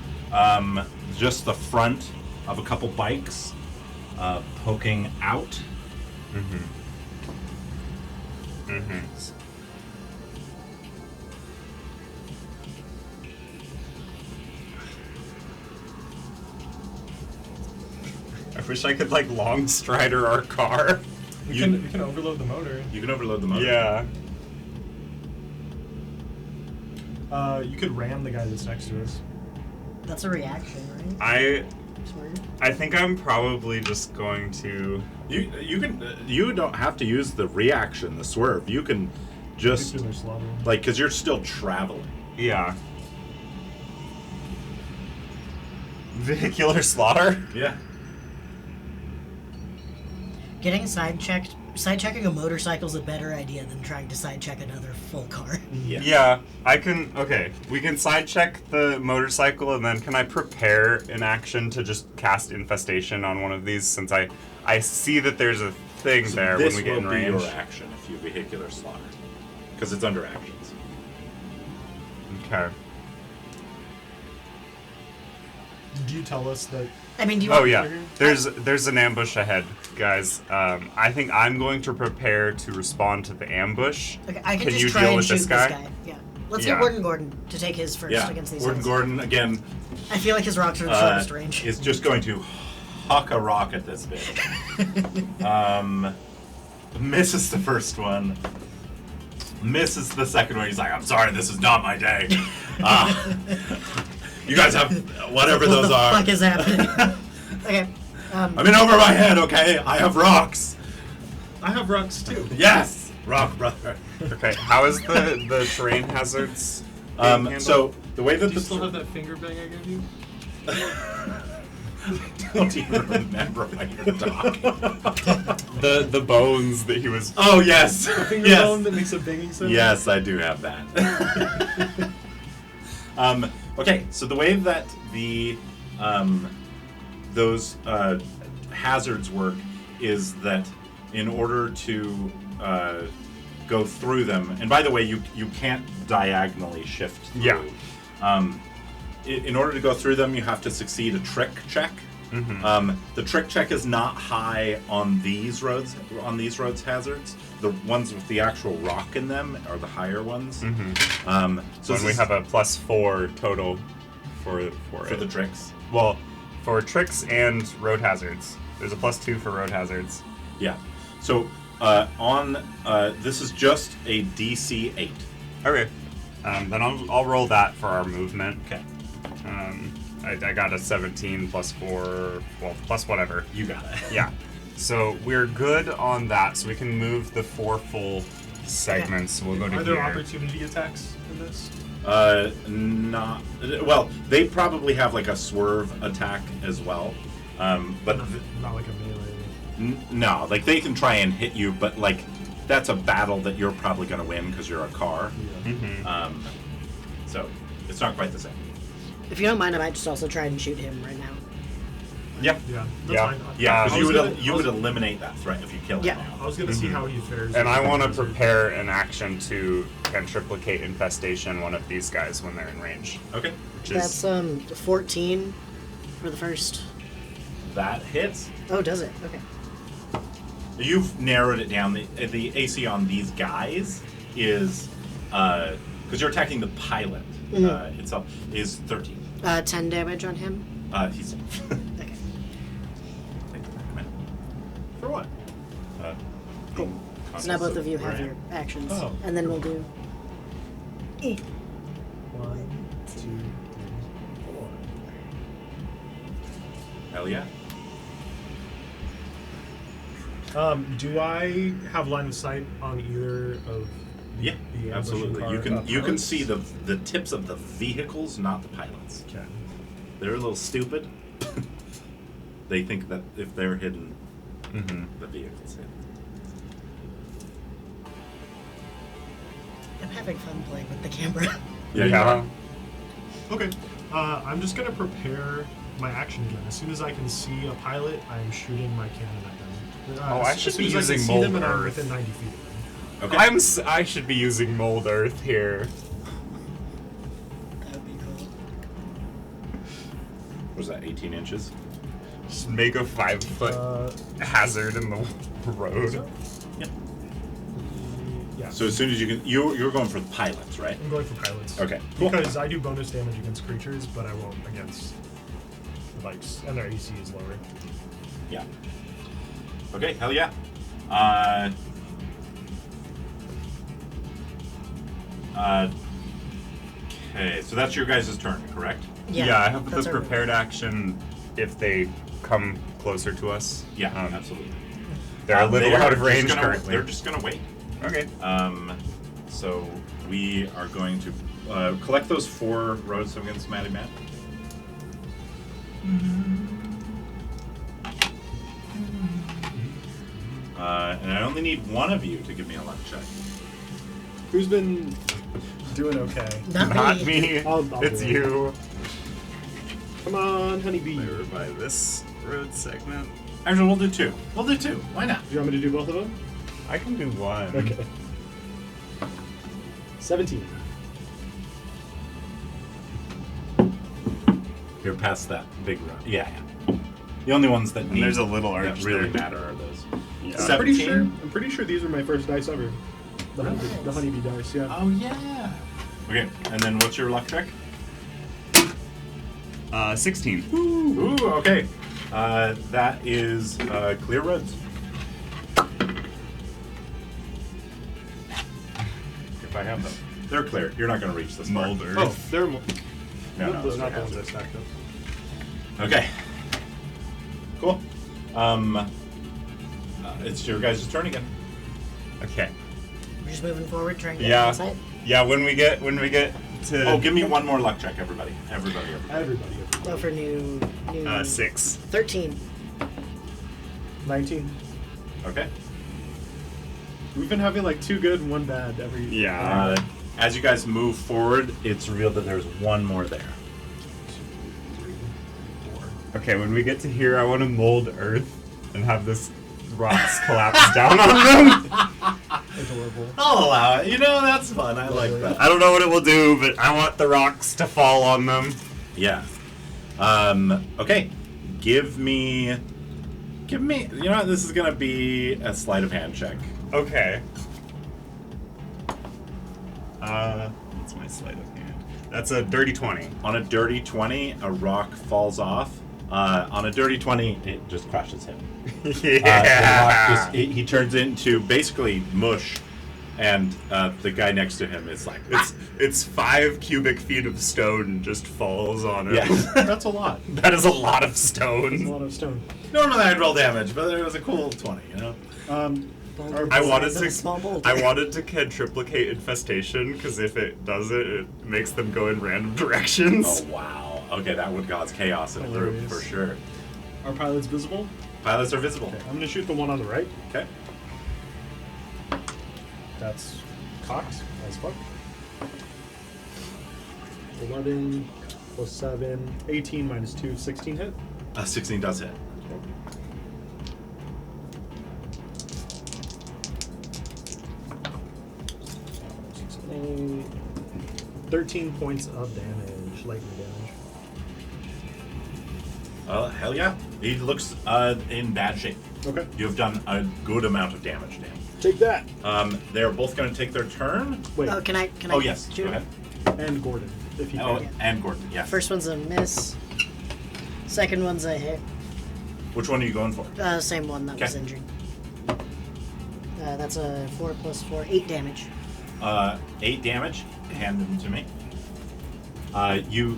just the front of a couple bikes poking out. I wish I could like long strider our car. We can overload the motor. You can overload the motor. Yeah. You could ram the guy that's next to us. That's a reaction, right? Smart. I think I'm probably just going to. You don't have to use the reaction, the swerve. You can just Vehicular slaughter. like because you're still traveling. Yeah. Vehicular slaughter? Yeah. Getting side-checking a motorcycle is a better idea than trying to side-check another full car. Yeah. Yeah, I can. Okay, we can side check the motorcycle, and then can I prepare an action to just cast infestation on one of these? Since I see that there's a thing So there this when we get in will be range. your action if you vehicular slaughter, because it's under actions. Okay. Did you tell us that? I mean, do you Oh want yeah, there's an ambush ahead, guys. I think I'm going to prepare to respond to the ambush. Okay, I can Can just you try deal and with shoot this guy? Yeah. Let's Yeah. get Gordon to take his first Yeah. against these Gordon guys. Gordon again I feel like his rocks are the shortest range. is just going to huck a rock at this bitch. Misses the first one. Misses the second one. He's like, I'm sorry, this is not my day. You guys have whatever what those the are. fuck is happening? Okay. I'm in over my head, okay? I have rocks. I have rocks too. Yes! Rock brother. Okay, how is the terrain hazards? being handled? So the way that Do you the still have that finger bang I gave you? don't even remember what you're talking. the bones that he was. Oh yes, Finger yes, bone that makes a banging sound? yes, I do have that. Okay, so the way that the those hazards work is that in order to go through them, and by the way, you can't diagonally shift through. Yeah. In order to go through them, you have to succeed a trick check. The trick check is not high on these roads. On these roads hazards, the ones with the actual rock in them are the higher ones. So When this we is have a +4 total for for the tricks. Well, for tricks and road hazards. There's a +2 for road hazards. Yeah. So on this is just a DC 8. Okay. Then I'll roll that for our movement. Okay. I got a 17 +4, well, plus whatever. You got it. Yeah. So we're good on that. So we can move the 4 full segments. So we'll go to Are there here. opportunity attacks in this? Not well. They probably have like a swerve attack as well. But Not like a melee. no, like they can try and hit you, but like that's a battle that you're probably going to win because you're a car. Yeah. So it's not quite the same. If you don't mind, I might just also try and shoot him right now. Yeah. Yeah, that's Yeah. fine. Yeah, I because was you gonna- would eliminate that threat if you kill him Yeah. now. I was gonna see how he fares. And with I the want to hazard. prepare an action to triplicate infestation one of these guys when they're in range. Okay, Which is That's 14 for the first. that hits. Oh, does it? Okay. You've narrowed it down. The AC on these guys is because you're attacking the pilot itself is 13. 10 damage on him. He's Okay. for what? Cool. So now both of you have your actions, Oh. and then we'll do. 1, 2, 3, 4. Hell yeah. Do I have line of sight on either of Yeah, the ambushing absolutely. car, You can pilots? see the tips of the vehicles, not the pilots. Okay. They're a little stupid. They think that if they're hidden, the vehicle's hidden. I'm having fun playing with the camera. Yeah, you are. Okay. I'm just gonna prepare my action again. As soon as I can see a pilot, I'm shooting my cannon at them. I as should soon be as I can using see them mold and I'm earth. within 90 feet of them. Okay. I should be using mold earth here. Was that 18 inches? Just make a 5-foot hazard in the road. Yep. Yeah. So as soon as you can, you're going for the pilots, right? I'm going for pilots. Okay, cool. Because I do bonus damage against creatures, but I won't against the bikes, and their AC is lower. Yeah. Okay, hell yeah. Okay, so that's your guys' turn, correct? Yeah, I have that's this our- prepared action if they come closer to us. Yeah, Um, absolutely. They're a little They are out of just range gonna- currently. They're just gonna wait. Okay. So we are going to collect those 4 roads against Matty Matt. And I only need one of you to give me a luck check. Who's been doing okay? Not me. I'll It's do it. you. Come on, honeybee. Over by this road segment. Actually, we'll do 2. We'll do 2. Why not? Do you want me to do both of them? I can do one. Okay. 17. You're past that big road. Yeah, yeah. The only ones that need there's a little that arch really there. matter are those. Yeah. I'm pretty 17? sure these were my first dice ever. The honeybee dice, yeah. Oh yeah. Okay, and then what's your luck check? 16. Ooh, okay. That is clear roads. If I have them, they're clear. You're not going to reach this far. Mold earth. Oh, they're No, no, those it's are not the hazard. ones I stacked up. Okay. Cool. It's your guys' turn again. Okay. We're just moving forward, trying to get Yeah. inside. Yeah, when we get to Oh, give me one more luck check, everybody. Everybody. Everybody. Go for new 6. 13. 19. Okay. We've been having like 2 good and 1 bad every. Yeah. As you guys move forward, it's revealed that there's one more there. 2, 3, 4. Okay, when we get to here, I want to mold earth and have this rocks collapse down on them. Adorable. I'll allow it. You know, that's fun. I like that. I don't know what it will do, but I want the rocks to fall on them. Yeah. Okay. Give me. You know what? This is gonna be a sleight of hand check. Okay. What's my sleight of hand? That's a dirty 20. On a dirty 20, a rock falls off. On a dirty 20, it just crushes him. The rock he turns into basically mush, and the guy next to him is like, It's 5 cubic feet of stone just falls on it. yeah. That's a lot. That is a lot of That's a stone. lot of stone. Normally I'd roll damage, but it was a cool 20, you know? I wanted Size of a small boulder. I wanted to quadruplicate infestation because if it does it, it makes them go in random directions. Oh, wow. Okay, that would cause chaos in a group Hilarious. for sure. Are pilots visible? Pilots are visible. Okay, I'm gonna shoot the one on the right. Okay. That's cocked as fuck. 11 plus 7, 18 minus 2, 16 hit. 16 does hit. 13 points of damage, lightning damage. Hell yeah. He looks in bad shape. Okay, You have done a good amount of damage to him. take that. They're both going to take their turn. Wait, Oh, can I Oh, yes. shoot Go him? ahead. and Gordon, if you Oh, can. and Gordon, yes. First one's a miss. Second one's a hit. Which one are you going for? Same one that was Okay. injured. That's a 4 plus 4, 8 damage. 8 damage. Hand them to me. You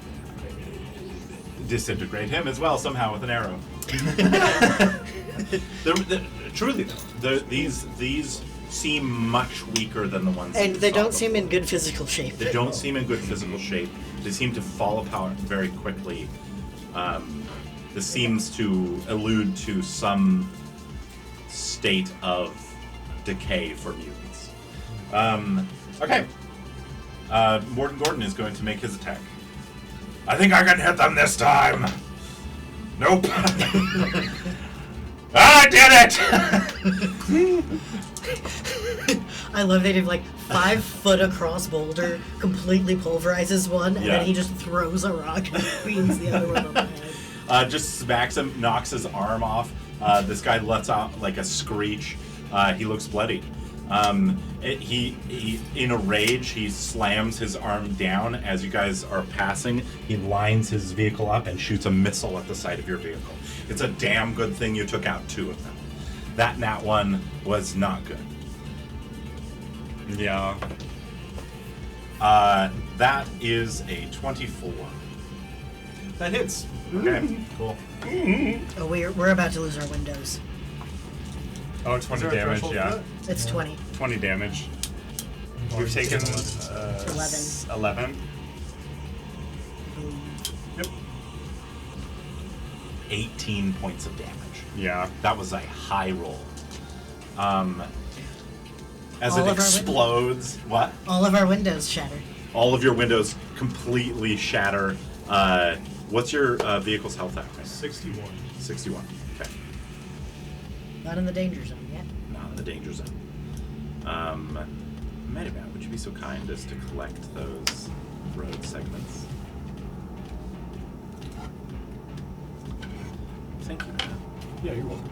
disintegrate him as well somehow with an arrow. Truly, though, these seem much weaker than the ones. And you they saw don't seem before. in good physical shape. They don't seem in good physical shape. They seem to fall apart very quickly. This seems to allude to some state of decay for mutants. Okay. Morton Gordon is going to make his attack. I think I can hit them this time. Nope. I did it! I love that he like 5 foot across boulder completely pulverizes one, and Yeah. then he just throws a rock and beams the other one on the head. just smacks him, knocks his arm off. This guy lets out like a screech. He looks bloody. He in a rage, he slams his arm down as you guys are passing. He lines his vehicle up and shoots a missile at the side of your vehicle. It's a damn good thing you took out 2 of them. That nat 1 was not good. Yeah. That is a 24. That hits. Okay, cool. Oh, we're about to lose our windows. Oh, 20 there a damage, threshold yeah. for that? It's 20. 20 damage. Oh, We've taken 11. 11. Yep. 18 points of damage. Yeah. That was a high roll. As All it of our explodes, what? All of our windows shattered. All of your windows completely shatter. What's your vehicle's health at? 61. 61. Okay. Not in the danger zone yet. Not in the danger zone. Metaman, would you be so kind as to collect those road segments? Thank you, Matt. Yeah, you're welcome.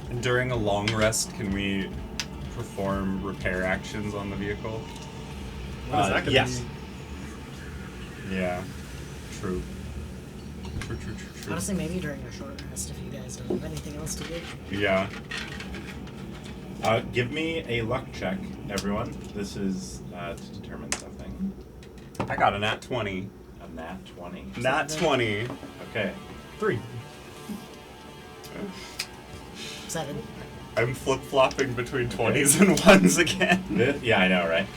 And during a long rest, can we perform repair actions on the vehicle? What is that gonna yes. be? Yeah. True. True. Honestly, maybe during a short rest if you guys don't have anything else to do. Yeah. Give me a luck check, everyone. This is to determine something. I got a nat 20. A nat 20. Nat 20. Okay. 3. 7. I'm flip-flopping between 20s and 1s again. Yeah, I know, right?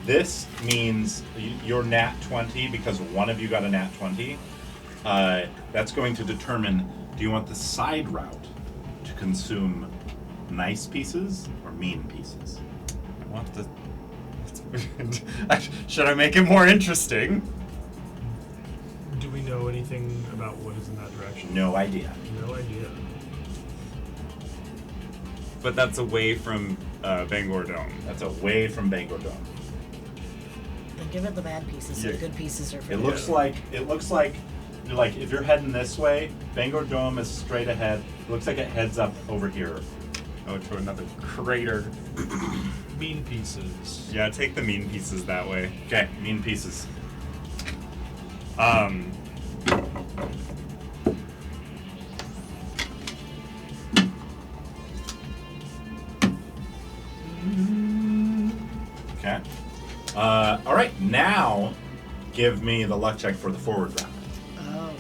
This means your nat 20, because one of you got a nat 20, that's going to determine, do you want the side route to consume nice pieces or mean pieces? I want the... Should I make it more interesting? Do we know anything about what is in that direction? No idea. No idea. But that's away from Bangor Dome. That's away from Bangor Dome. Then give it the bad pieces so Yeah. the good pieces are for It the looks like you're like, if you're heading this way, Bangor Dome is straight ahead. It looks like it heads up over here. Oh, to another crater. Mean pieces. Yeah, take the mean pieces that way. Okay, mean pieces. Okay. All right, now give me the luck check for the forward round. Oh.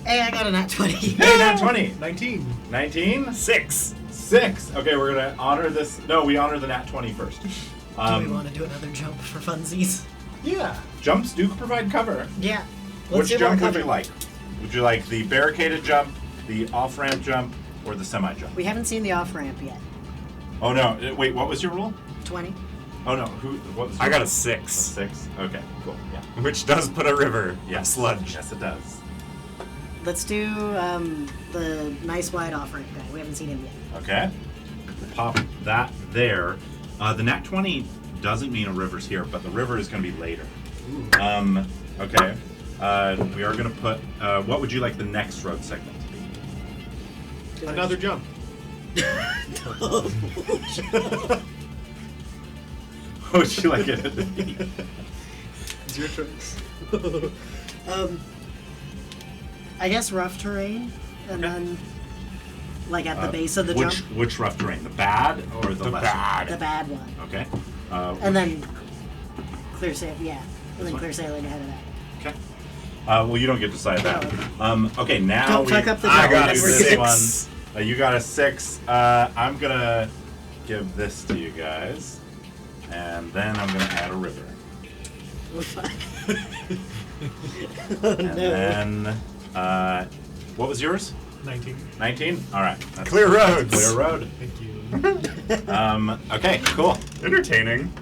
Hey, I got a nat 20. Hey, nat 20. 19. 19? 6. 6. Okay, we're going to honor this. No, we honor the nat 20 first. Do we want to do another jump for funsies? Yeah. Jumps do provide cover. Yeah. Which do more jump would cover. you like? Would you like the barricaded jump, the off-ramp jump, or the semi-jump? We haven't seen the off-ramp yet. Oh, no. Wait, what was your rule? 20. Oh, no. What was your I got a rule? 6. 6? Okay, cool. Yeah. Which does put a river of sludge. Yes, it does. Let's do the nice wide off-ramp guy. We haven't seen him yet. Okay. Pop that there. The nat 20 doesn't mean a river's here, but the river is going to be later. Okay. We are going to put... what would you like the next road segment to be? Another jump. What would you like it to be? It's your choice. I guess rough terrain, and then like at the base of the jump, Which rough terrain? The bad or the lesser? bad. the bad one, Okay. and then clear sail. Yeah, and then one? clear sailing ahead of that. Okay. Well, you don't get to decide that. Okay, now Don't we... fuck up the I jump. got a That's where you- 6. You got a 6. I'm gonna give this to you guys, and then I'm gonna add a river. Oh And no. then, what was yours? 19. 19? All right. That's Clear roads. Clear road. Thank you. Okay, cool. Entertaining.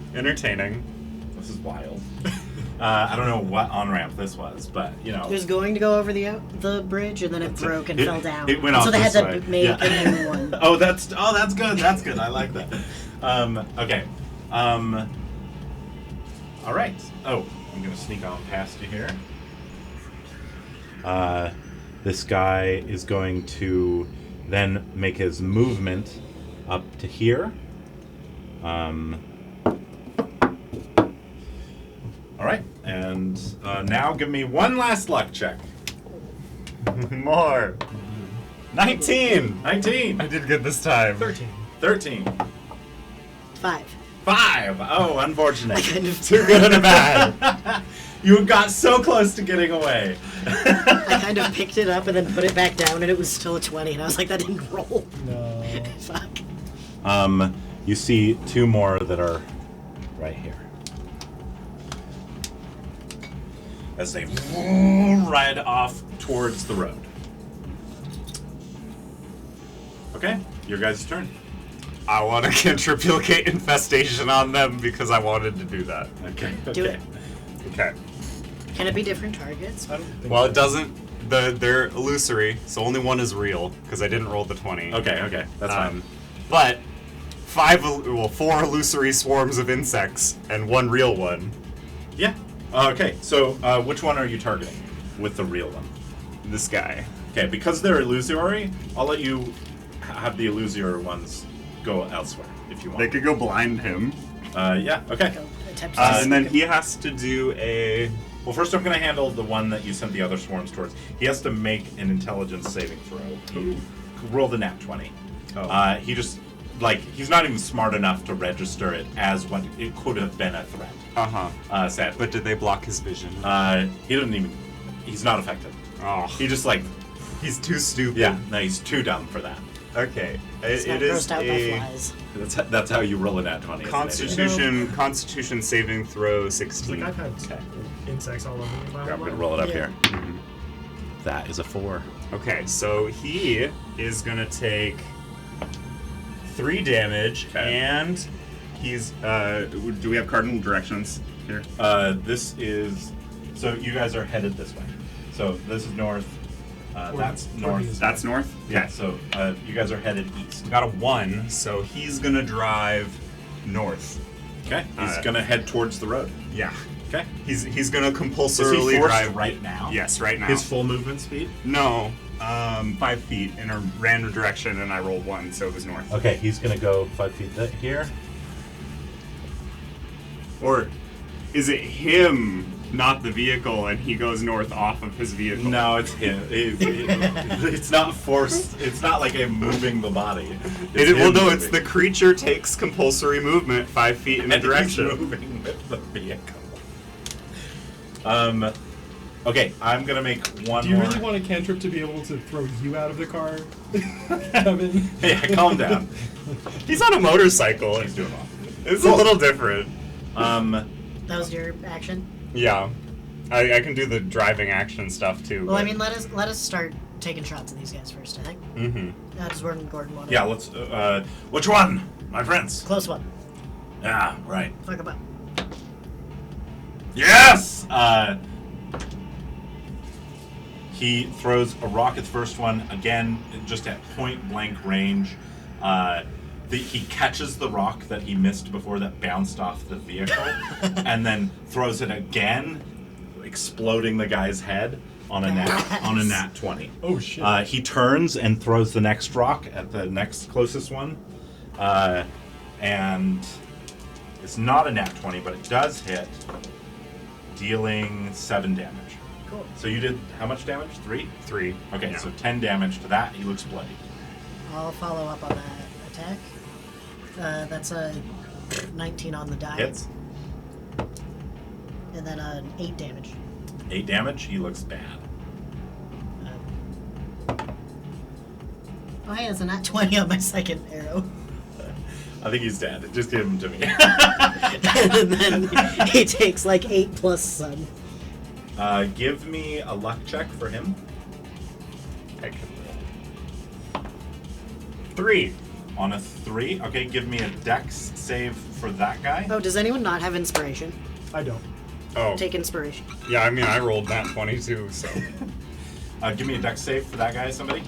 This is wild. I don't know what on-ramp this was, but, you know. It was going to go over the bridge, and then it broke and fell down. It went And off so they this had way. to make Yeah. a new one. Oh, that's good. That's good. I like that. Okay. All right. Oh, I'm gonna sneak on past you here. This guy is going to then make his movement up to here. All right, and now give me one last luck check. More. 19. 19. I did good this time. 13. 5. 5. Oh, unfortunate. Too good and a bad. You got so close to getting away. I kind of picked it up and then put it back down, and it was still a 20, and I was like, that didn't roll. No. Fuck. You see 2 more that are right here. As they ride off towards the road. Okay, your guys' turn. I want to cantriplicate infestation on them because I wanted to do that. Okay. Do it. Okay. Can it be different targets? I don't think Well, so. it doesn't. They're illusory, so only one is real because I didn't roll the 20. Okay, that's fine. But 4 illusory swarms of insects and 1 real one. Yeah. Okay, so which one are you targeting with the real one? This guy. Okay, because they're illusory, I'll let you have the illusory ones go elsewhere if you want. They could go blind him. Yeah, okay. Go attempt And then he has to do a. Well, first I'm going to handle the one that you sent the other swarms towards. He has to make an intelligence saving throw. He rolled a nat 20. Oh. He just, he's not even smart enough to register it as what it could have been a threat. Sadly. But did they block his vision? He doesn't even, he's not affected. Oh. He just, He's too stupid. yeah, no, he's too dumb for that. Okay. It's not It is grossed out by a flies. That's how you roll a nat 20. Constitution saving throw 16. Like I've had insects all over me. I'm going to roll it up Yeah. here. That is a 4. Okay, so he is gonna take 3 damage, Okay. and he's. Do we have cardinal directions here? This is, so you guys are headed this way. So this is north. That's north. That's north. Yeah. So you guys are headed east. Got a 1, so he's gonna drive north. Okay. He's gonna head towards the road. Yeah. Okay. He's gonna Is compulsorily he forced drive right now? Yes, right now. His full movement speed. No, 5 feet in a random direction, and I rolled 1, so it was north. Okay. He's gonna go 5 feet here. Or is it him, not the vehicle, and he goes north off of his vehicle? No, it's him. It's not forced. It's not like him moving the body. It's him It's moving. the creature takes compulsory movement 5 feet in a And he's direction. moving with the vehicle. Okay, I'm gonna make one Do you more. really want a cantrip to be able to throw you out of the car? Cabin? Yeah, calm down. He's on a motorcycle. He's doing well. It's a little different. That was your action? Yeah. I can do the driving action stuff too. Well, I but- mean, let us start taking shots at these guys first, I think. Mhm. Does Gordon want to? Yeah, let's. Which one, my friends? Close one. Yeah, right. Fuck about. Yes. He throws a rock at the first one again, just at point blank range. He catches the rock that he missed before that bounced off the vehicle, and then throws it again, exploding the guy's head on a nat 20. Oh shit. He turns and throws the next rock at the next closest one, and it's not a nat 20, but it does hit, dealing 7 damage. Cool. So you did how much damage? 3? 3. Okay, Yeah. so 10 damage to that. He looks bloody. I'll follow up on that attack. That's a 19 on the die. Hits. And then 8 damage. 8 damage. He looks bad. Oh, hey, it's a nat 20 on my second arrow. I think he's dead. Just give him to me. And then he takes like 8 plus sun. Give me a luck check for him. I can roll. 3. On a 3. Okay, give me a dex save for that guy. Oh, does anyone not have inspiration? I don't. Oh. Take inspiration. Yeah, I mean, I rolled that 22, so. Give me a dex save for that guy, somebody.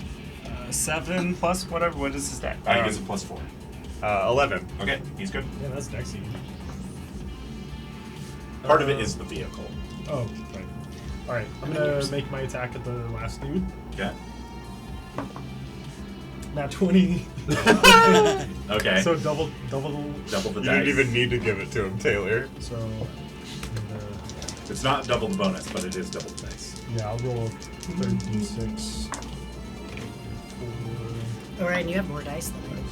7 plus whatever. What is his stat? I guess a +4. 11. Okay, he's good. Yeah, that's Dexy. Part of it is the vehicle. Oh, right. Alright, I'm gonna make my attack at the last dude. Okay. Nat 20. Okay. So double. Double the You dice. didn't even need to give it to him, Taylor. So, It's not double the bonus, but it is double the dice. yeah, I'll roll 36. 4, Alright, and you have more dice than me.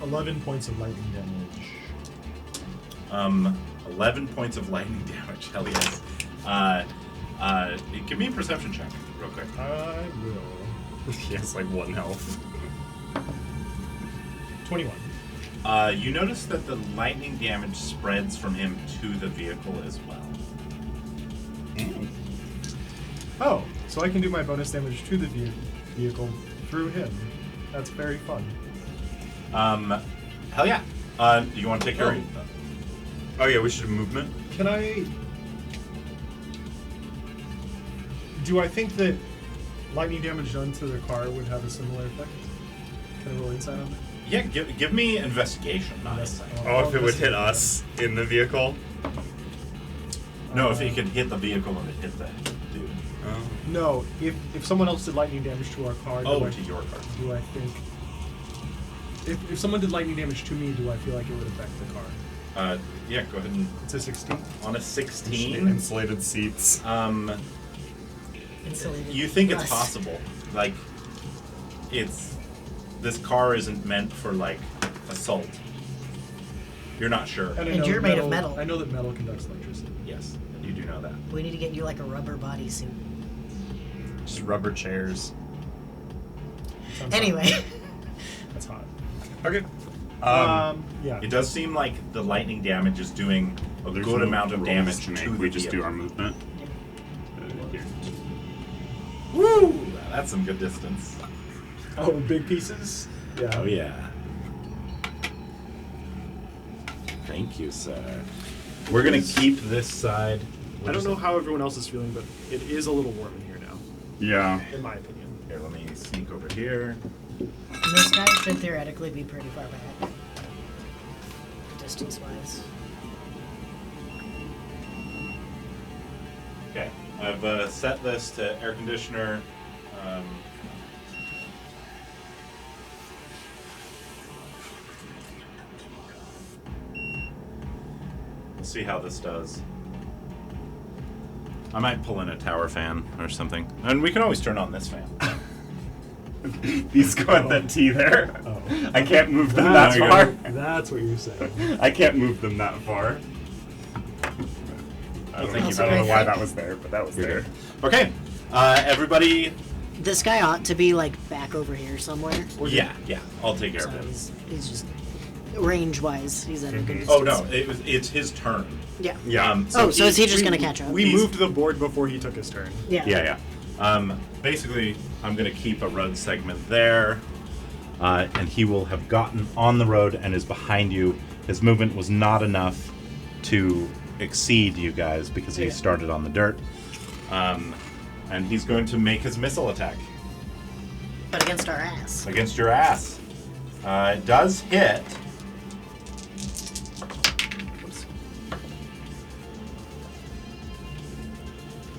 11 points of lightning damage. 11 points of lightning damage. Hell yes. Give me a perception check, real quick. I will. He has like 1 health. 21. You notice that the lightning damage spreads from him to the vehicle as well. Oh, so I can do my bonus damage to the vehicle through him. That's very fun. Hell yeah. You want to take your... Oh yeah, we should have movement. Can I... Do I think that lightning damage done to the car would have a similar effect? Can I roll insight on that? Yeah, give me investigation, not insight. Oh, if it would hit us in the vehicle. No, if it could hit the vehicle and it hit the dude. Oh. No, if someone else did lightning damage to our car, Oh, do I, to your car. do I think... If someone did lightning damage to me, do I feel like it would affect the car? Yeah, go ahead and... It's a 16. On a 16, Insulated seats. Insulated you think it's rust. possible. Like, this car isn't meant for, like, assault. You're not sure. And I know you're made of metal. I know that metal conducts electricity. Yes, you do know that. We need to get you like a rubber bodysuit. Just rubber chairs. Sounds Anyway. hot. That's hot. Okay. Yeah. It does seem like the lightning damage is doing a There's good no amount of rolls damage to make. to We the just do vehicle. our movement. Here. Woo! That's some good distance. Oh, big pieces? Yeah. Oh yeah. Thank you, sir. We're gonna keep this side. I don't know how everyone else is feeling, but it is a little warm in here now, Yeah. in my opinion. Here, let me sneak over here. This guy should theoretically be pretty far back. Distance-wise. Okay, I've set this to air conditioner. We'll see how this does. I might pull in a tower fan or something, and we can always turn on this fan. These go at that T there. Oh. I can't move them that far. That's what you're saying. I can't move them that far. I don't, thank you I for don't know that. why that was there, but that was there. Okay, everybody. This guy ought to be like back over here somewhere. Yeah, I'll take care So of it. he's just range-wise, he's at a good distance. Oh no, it's his turn. Yeah. Yeah. So is he just gonna catch up? We He's- moved the board before he took his turn. Yeah. Yeah. Basically, I'm going to keep a road segment there, and he will have gotten on the road and is behind you. His movement was not enough to exceed you guys because he Okay. started on the dirt. And he's going to make his missile attack But against our ass. against your ass. It does hit. Oops.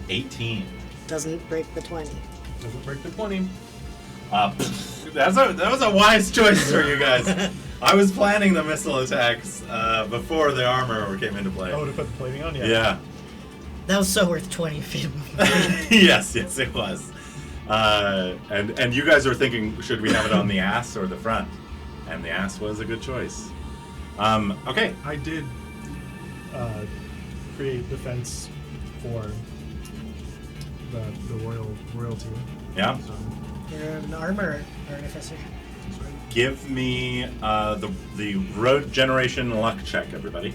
18. Doesn't break the 20. Doesn't break the 20. That was a wise choice for you guys. I was planning the missile attacks before the armor came into play. Oh, to put the plating on? Yeah. That was so worth 20 feet of movement. yes, it was. And you guys are thinking, should we have it on the ass or the front? And the ass was a good choice. Okay. I did create defense for the royalty. Yeah. So, You're an armor artificer. Give me the road generation luck check, everybody.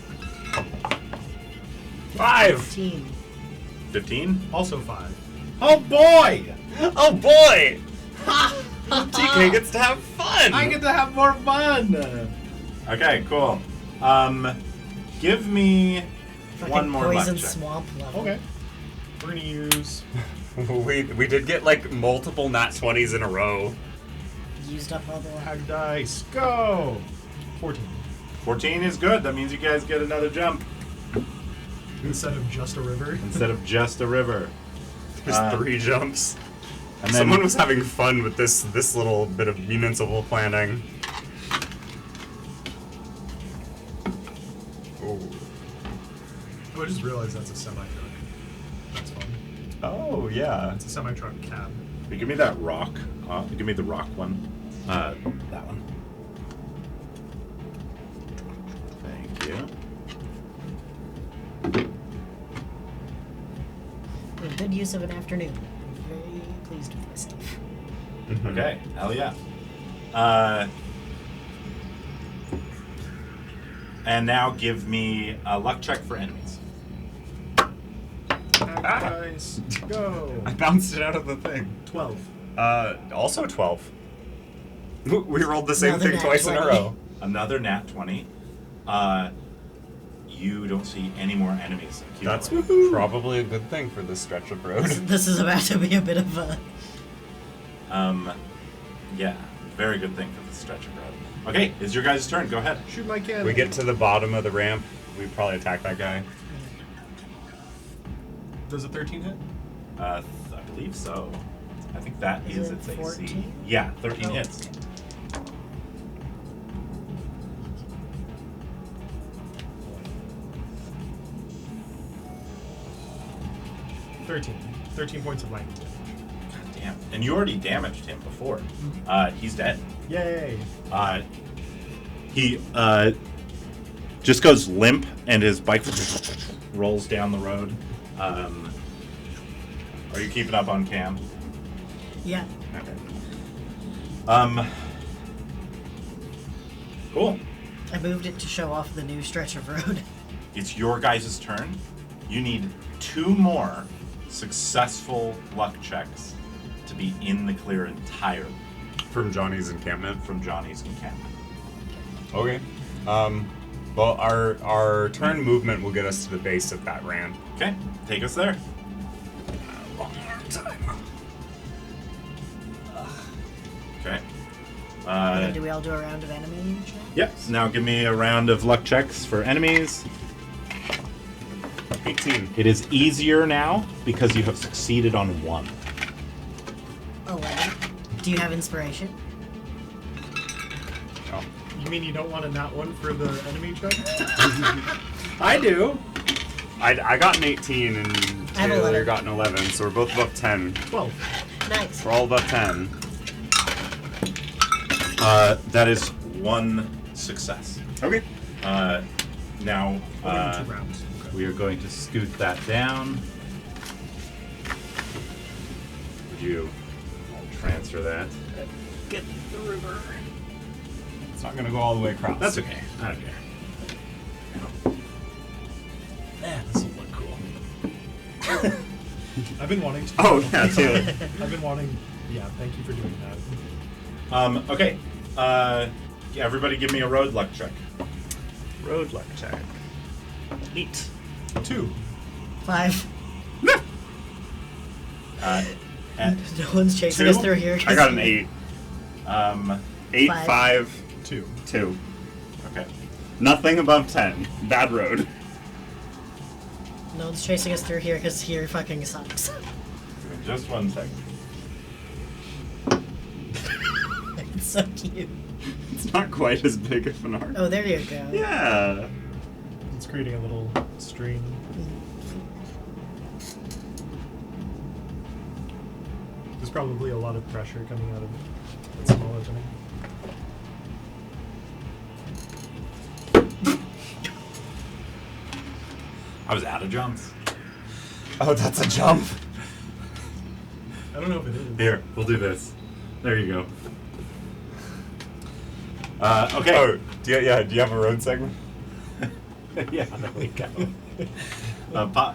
5! 15. 15. also 5. Oh boy! Oh boy! TK gets to have fun! I get to have more fun. Okay, cool. Give me Fucking one more luck poison check. swamp level. Okay. We're gonna use... we did get like multiple nat 20s in a row. Used up all the Hag dice. Go! 14. 14 is good. That means you guys get another jump Instead of just a river. instead of just a river. There's 3 jumps. And then Someone was having fun with this little bit of municipal planning. Oh. I just realized that's a semi-truck. That's fun. Oh, yeah. It's a semi-truck cab. give me that rock. Give me the rock one. That one. Thank you. A good use of an afternoon. Very pleased with myself. Okay, hell yeah. And now give me a luck check for enemies. Guys, go. I bounced it out of the thing. 12. Also 12. We rolled the same Another thing nat twice in a 20. row. Another nat 20. You don't see any more enemies. That's accumulate. probably a good thing for this stretch of road. This is about to be a bit of a. Yeah, very good thing for this stretch of road. Okay, it's your guys' turn. Go ahead. Shoot my cannon. We get to the bottom of the ramp, we probably attack that guy. Does a 13 hit? I believe so. I think that Is is it its AC. 14? Yeah, 13 Oh, hits. 13 points of lightning damage. God damn. And you already damaged him before. He's dead. Yay! He just goes limp and his bike rolls down the road. Are you keeping up on Cam? Yeah. Okay. Cool. I moved it to show off the new stretch of road. It's your guys' turn. You need 2 more successful luck checks to be in the clear entirely From Johnny's encampment. from Johnny's encampment. Okay. Well, our turn movement will get us to the base of that ramp. Okay, take us there. Long time. Okay. Do we all do a round of enemy check? Yep. Now give me a round of luck checks for enemies. 18. It is easier now because you have succeeded on 1. 11. Do you have inspiration? Oh. You mean you don't want a nat 1 for the enemy check? I do. I got an 18 and I have Taylor 11. got an 11, so we're both above 10. 12. Nice. We're all above 10. That is 1 success. Okay. Now Only 2 rounds. Okay. we are going to scoot that down. Would you transfer that? Get the river. It's not going to go all the way across. That's okay. I don't care. Man, this will look cool. I've been wanting to. Oh, yeah, Taylor. I've been wanting. Yeah, thank you for doing that. Okay. Everybody give me a road luck check. Road luck check. Neat. 2. 5. At No one's chasing 2? us through here. I got an 8. 8, 5. 5, 2. 2. okay. Nothing above 10. Bad road. No one's chasing us through here because here fucking sucks. Just 1 second. It's so cute. It's not quite as big of an arc. Oh, there you go. Yeah. It's creating a little stream. There's probably a lot of pressure coming out of that small opening. I was out of jumps. Oh, that's a jump. I don't know if it is. Here, we'll do this. There you go. Okay. Oh, do you have a road segment? Yeah, there we go.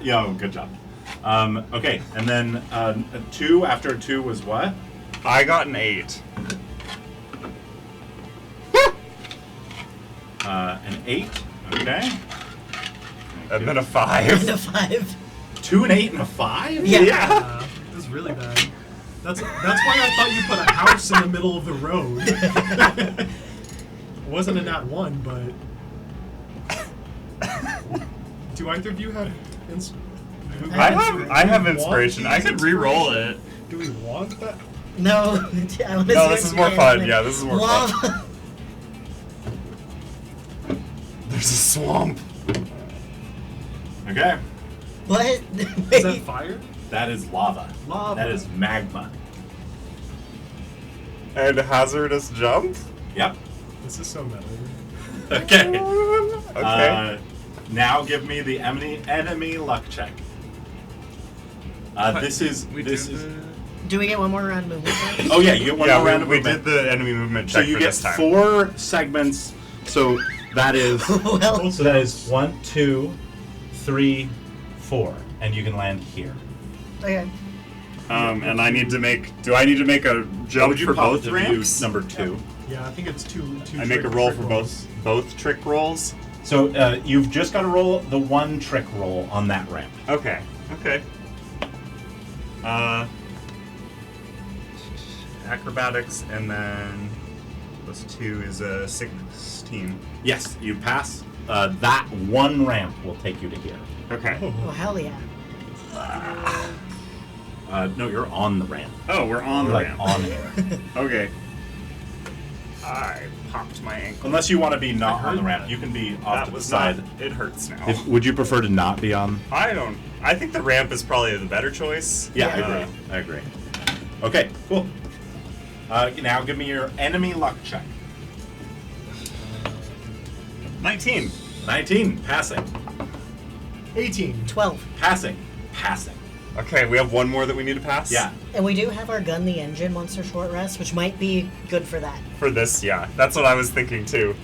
Yeah, good job. Okay, and then 2 after 2 was what? I got an 8. An 8. Okay. And then a 5. And a 5. 2, an 8, and a 5? Yeah. That's really bad. That's why I thought you put a house in the middle of the road. It wasn't a nat 1, but Do either of you have I have inspiration. I could re-roll it. Do we want that? No, I want to No, this is more fun. Yeah, this is more fun. Lava. There's a swamp. Okay. What? Is that fire? That is lava. Lava. That is magma. And hazardous jump? Yep. This is so meta. Okay. Okay. Now give me the enemy luck check. This is. Do we get one more round movement? Then? Oh yeah, you get one more round of we movement. did the enemy movement So check you for get this time. 4 segments. So that is. Well, So that is 1, 2, 3, 4, and you can land here. okay. And I need to make. Do I need to make a jump Would you for pop both the ramps? view number 2? Yeah, I think it's two. I make a roll for both trick rolls. So you've just got to roll the 1 trick roll on that ramp. Okay. Okay. Acrobatics, and then plus 2 is a 16. Yes, you pass. That 1 ramp will take you to here. Okay. Oh hell yeah. No, you're on the ramp. Oh, we're on You're the like ramp. on air. Okay. I popped my ankle. Unless you want to be not on the ramp, you can be off That to the was side. not. It hurts now. Would you prefer to not be on? I don't. I think the ramp is probably the better choice. Yeah, I agree. Okay, cool. Now give me your enemy luck check. 19. 19, passing. 18. 12. Passing. Passing. Okay, we have one more that we need to pass. Yeah. And we do have our gun the engine once or short rest, which might be good for that. For this, yeah, that's what I was thinking too.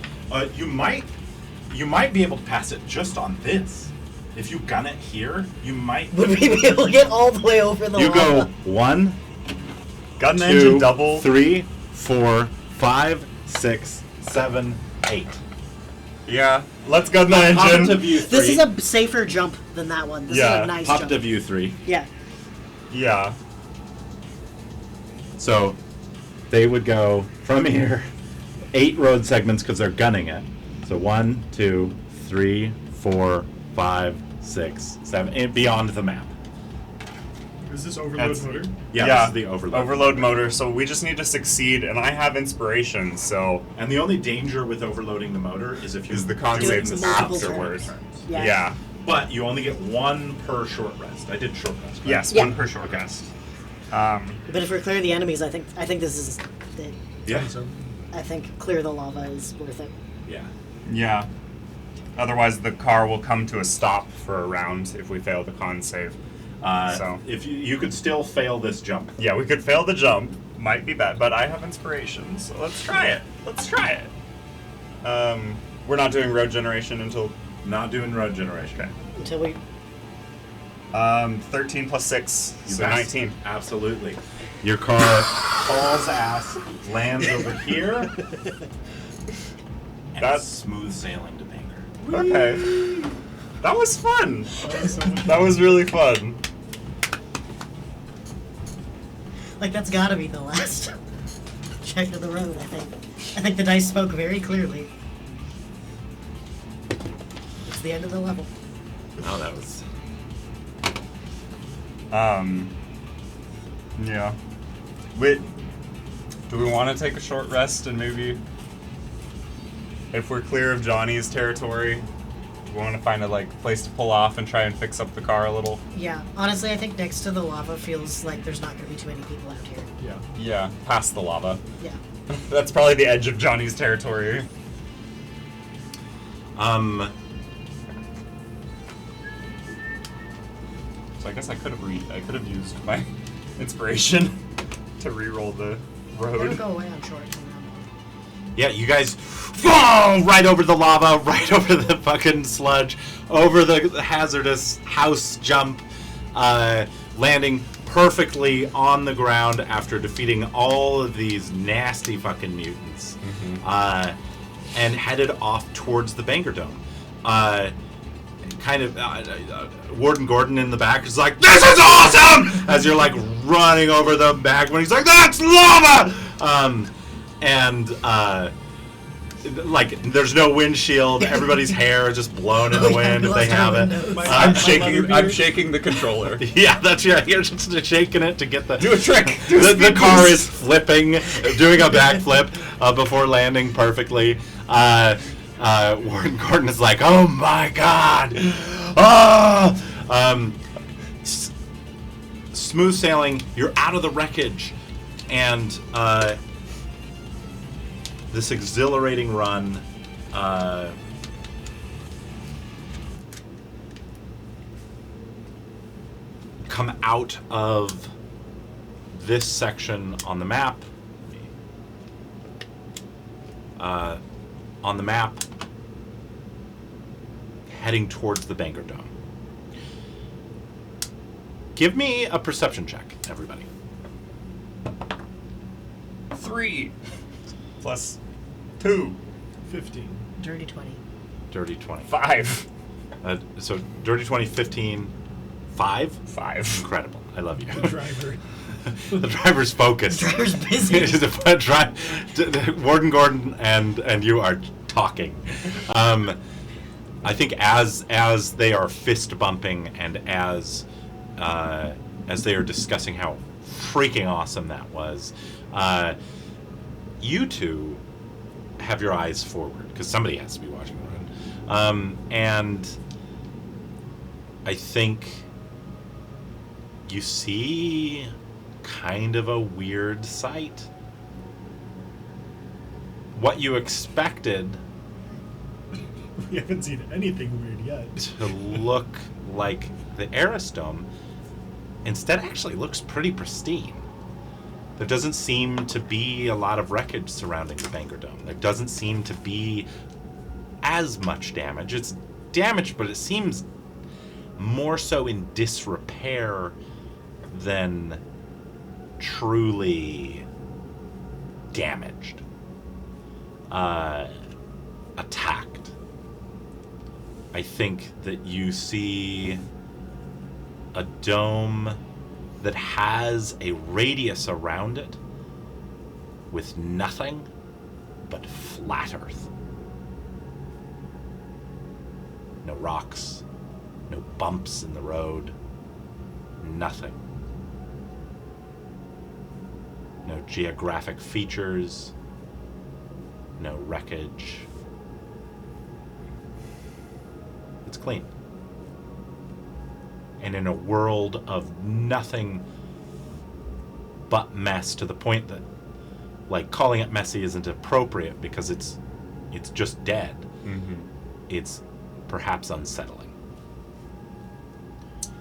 You might be able to pass it just on this. If you gun it here, you might. Would we be able to get all the way over the You go lava? 1, Gun the 2, engine double. 3, 4, 5, 6, 7, 8. Yeah, let's gun the Pop engine. to view 3. This is a safer jump than that one. This Yeah, is a nice Pop jump. to view 3. Yeah. Yeah. So they would go from here, 8 road segments because they're gunning it. So 1, 2, 3, 4, 5, 6, 7, and beyond the map. Is this overload That's- motor? Yeah, Yeah, this is the overload. Overload motor. So we just need to succeed, and I have inspiration. So And the only danger with overloading the motor is if you is the do con it saves in multiple afterwards. turns. Yeah. Yeah. But you only get 1 per short rest. I did short rest. Right? Yes, Yeah. 1 per short rest. But if we clear the enemies, I think this is the, Yeah. So, I think clear the lava is worth it. Yeah. Yeah. Otherwise, the car will come to a stop for a round if we fail the con save. So If you could still fail this jump. yeah, we could fail the jump. Might be bad, but I have inspiration, so let's try it. Let's try it. We're not doing road generation until Not doing road generation. okay. Until we 13 plus 6, You so passed. 19. Absolutely. Your car hauls ass, lands over here, and That's- smooth sailing to Banger. Okay. That was fun. that was so much That was really fun. like that's gotta be the last check of the road, I think. I think the dice spoke very clearly. It's the end of the level. Oh, that was. Yeah. Wait. Do we want to take a short rest and maybe, if we're clear of Johnny's territory, do we want to find a place to pull off and try and fix up the car a little? Yeah, honestly, I think next to the lava feels like there's not gonna be too many people out here. Yeah. Yeah, past the lava. Yeah. That's probably the edge of Johnny's territory. So I guess I could have used my inspiration to re-roll the They don't road. go away on short term. Yeah, you guys fall right over the lava, right over the fucking sludge, over the hazardous house jump, landing perfectly on the ground after defeating all of these nasty fucking mutants, and headed off towards the Banger Dome. Warden Gordon in the back is like, "This is awesome!" as you're like running over the back when he's like, "That's lava!" like there's no windshield. Everybody's hair is just blown in the wind if they have it. I'm shaking the controller. Yeah, that's right. You're just shaking it to get the. Do a trick. The car is flipping, doing a backflip before landing perfectly. Warren Gordon is like, "Oh my God!" Smooth sailing. You're out of the wreckage, and this exhilarating run. Come out of this section on the map. Heading towards the Bangor Dome. Give me a perception check, everybody. 3 plus 2. 15. Dirty 20. Dirty 20. 5. So dirty 20, 15, 5? 5. Incredible. I love you. Driver. The driver's focused. The driver's busy. Warden Gordon and you are talking. I think as they are fist bumping and as they are discussing how freaking awesome that was, you two have your eyes forward because somebody has to be watching the run, and I think you see kind of a weird sight. What you expected We haven't seen anything weird yet. to look like the Arris Dome instead actually looks pretty pristine. There doesn't seem to be a lot of wreckage surrounding the Bangor Dome. There doesn't seem to be as much damage. It's damaged, but it seems more so in disrepair than truly damaged. Attacked. I think that you see a dome that has a radius around it with nothing but flat earth. No rocks, no bumps in the road, nothing. No geographic features, no wreckage. It's clean. And in a world of nothing but mess, to the point that, like, calling it messy isn't appropriate because it's just dead. Mm-hmm. It's perhaps unsettling.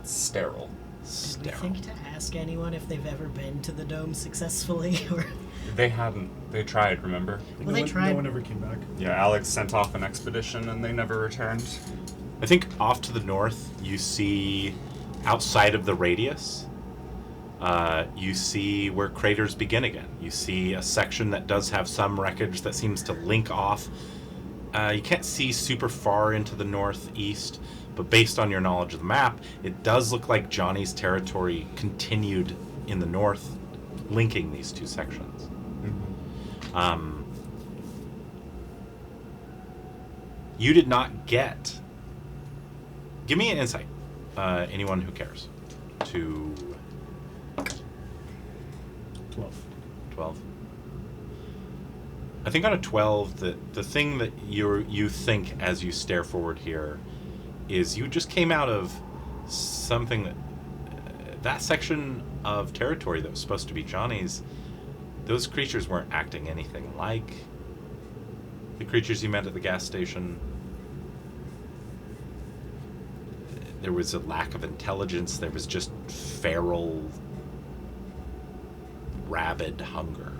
Sterile. Do we Sterile. think to ask anyone if they've ever been to the dome successfully? Or They hadn't. They tried, remember? Well, they tried. No one ever came back. Yeah, Alex sent off an expedition and they never returned. I think off to the north, you see, outside of the radius, you see where craters begin again. You see a section that does have some wreckage that seems to link off. You can't see super far into the northeast, but based on your knowledge of the map, it does look like Johnny's territory continued in the north, linking these two sections. Mm-hmm. You did not get... Give me an insight, anyone who cares, to 12. I think on a 12, the thing that you think as you stare forward here is you just came out of something that section of territory that was supposed to be Johnny's. Those creatures weren't acting anything like the creatures you met at the gas station. There was a lack of intelligence. There was just feral, rabid hunger.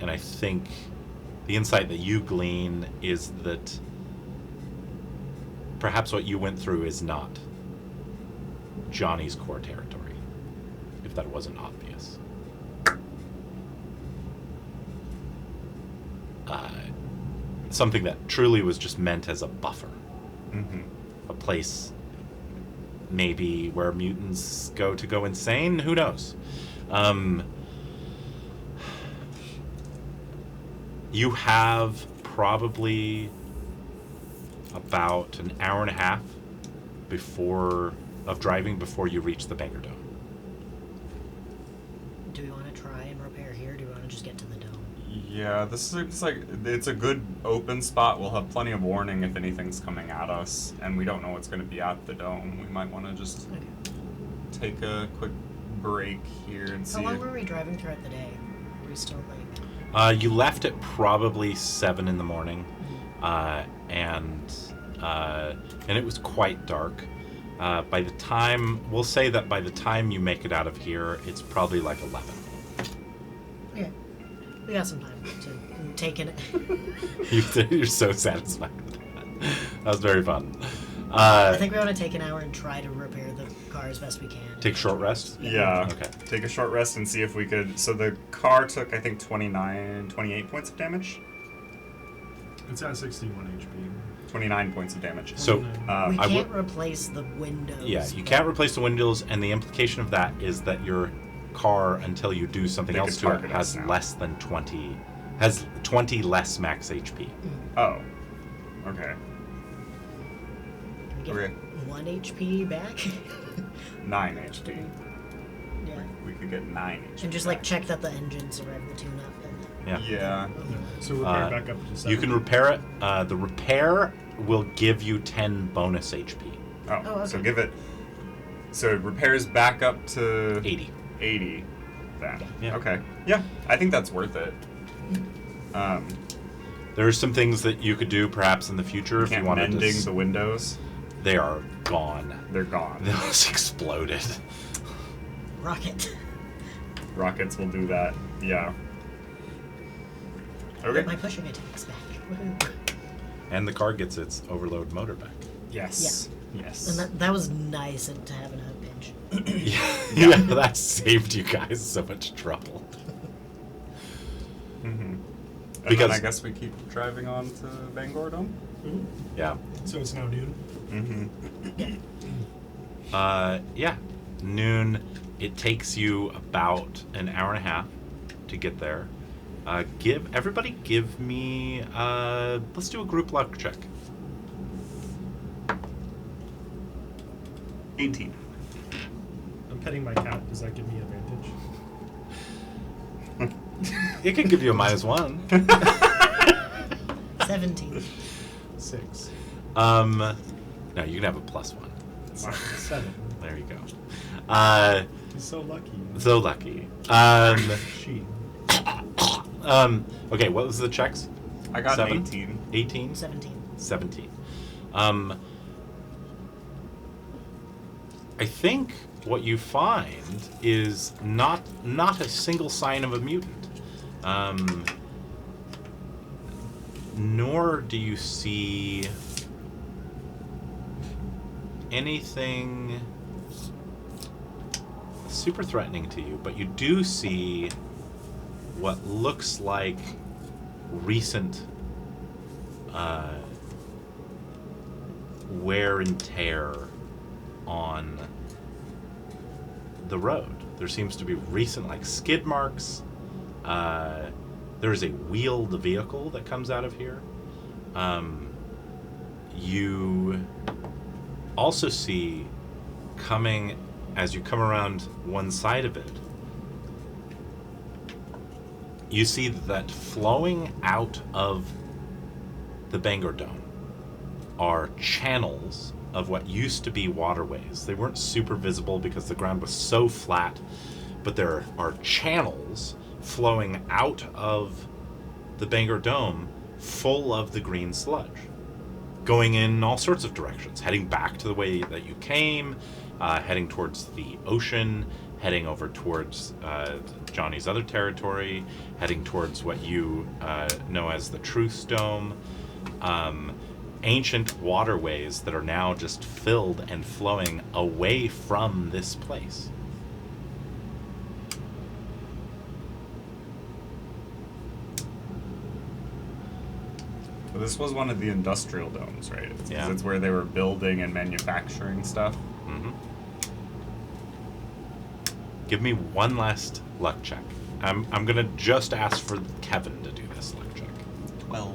And I think the insight that you glean is that perhaps what you went through is not Johnny's core territory, if that wasn't obvious. Something that truly was just meant as a buffer. Mm-hmm. A place maybe where mutants go insane, who knows? You have probably about an hour and a half of driving before you reach the Bangor Dome. Do we want to try and repair here? Or do we want to just get to the dome? Yeah, this is like it's a good open spot. We'll have plenty of warning if anything's coming at us, and we don't know what's going to be at the dome. We might want to just Okay. take a quick break here and see. How long if- were we driving throughout the day? Were we still like? You left at probably 7 in the morning, and it was quite dark. By the time you make it out of here, it's probably like 11. Okay. We got some time to take it. You're so satisfied with that. That was very fun. I think we want to take an hour and try to repair the car as best we can. Take a short rest? Yeah. Okay. Take a short rest and see if we could. So the car took, I think, 28 points of damage. It's at 61 HP. 29 points of damage. So, We I can't replace the windows. yeah, you can't replace the windows, and the implication of that is that your car, until you do something They else could to it, target has us now. less than 20, has 20 less max HP. Oh. Okay. Can we get Okay. 1 HP back? 9 HP. Yeah. We could get 9 HP. And just like check that the engine survived the tune-up. Yeah. Yeah. So repair back up to 7. You can repair it. The repair will give you 10 bonus HP. Oh, Oh, so okay. give it. So it repairs back up to 80. 80. Then. Yeah. Okay. Yeah, I think that's worth it. There are some things that you could do perhaps in the future if you Can't wanted to. mending the windows. They are gone. They're gone. Those exploded. Rocket. Rockets will do that. Yeah. Get Okay. my pushing attacks back. Woohoo. And the car gets its overload motor back. Yes. Yes. And that was nice to have in a pinch. Yeah, that saved you guys so much trouble. And Because- then I guess we keep driving on to Bangor Dome. Yeah. So it's now noon. Yeah. Noon. It takes you about an hour and a half to get there. Give me let's do a group luck check. 18. I'm petting my cat. Does that give me advantage? It can give you a -1. 17. 6. No, you can have a +1. 7. There you go. He's so lucky. So lucky. She. Okay, what was the checks? I got 7? 18. 18? 17. 17. I think what you find is not a single sign of a mutant. Nor do you see anything super threatening to you, but you do see what looks like recent wear and tear on the road. There seems to be recent like skid marks. There is a wheeled vehicle that comes out of here. You also see coming as you come around one side of it, you see that flowing out of the Bangor Dome are channels of what used to be waterways. They weren't super visible because the ground was so flat, but there are channels flowing out of the Bangor Dome full of the green sludge, going in all sorts of directions, heading back to the way that you came, heading towards the ocean, heading over towards Johnny's other territory, heading towards what you know as the Truth Dome. Ancient waterways that are now just filled and flowing away from this place. So this was one of the industrial domes, right? It's, 'cause Yeah. it's where they were building and manufacturing stuff. Mm-hmm. Give me one last luck check. I'm gonna just ask for Kevin to do this luck check. 12.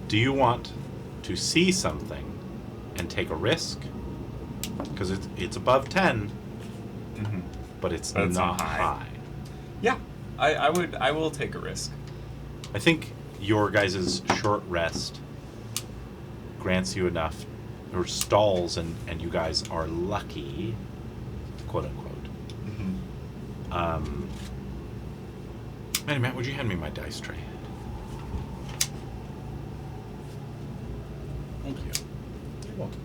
Do you want to see something and take a risk? Because it's above 10, Mm-hmm. but it's But it's not not high. high. Yeah, I will take a risk. I think your guys' short rest grants you enough, or stalls, and you guys are lucky, quote unquote. Mm-hmm. Hey, Matt, would you hand me my dice tray? Thank you. You're welcome.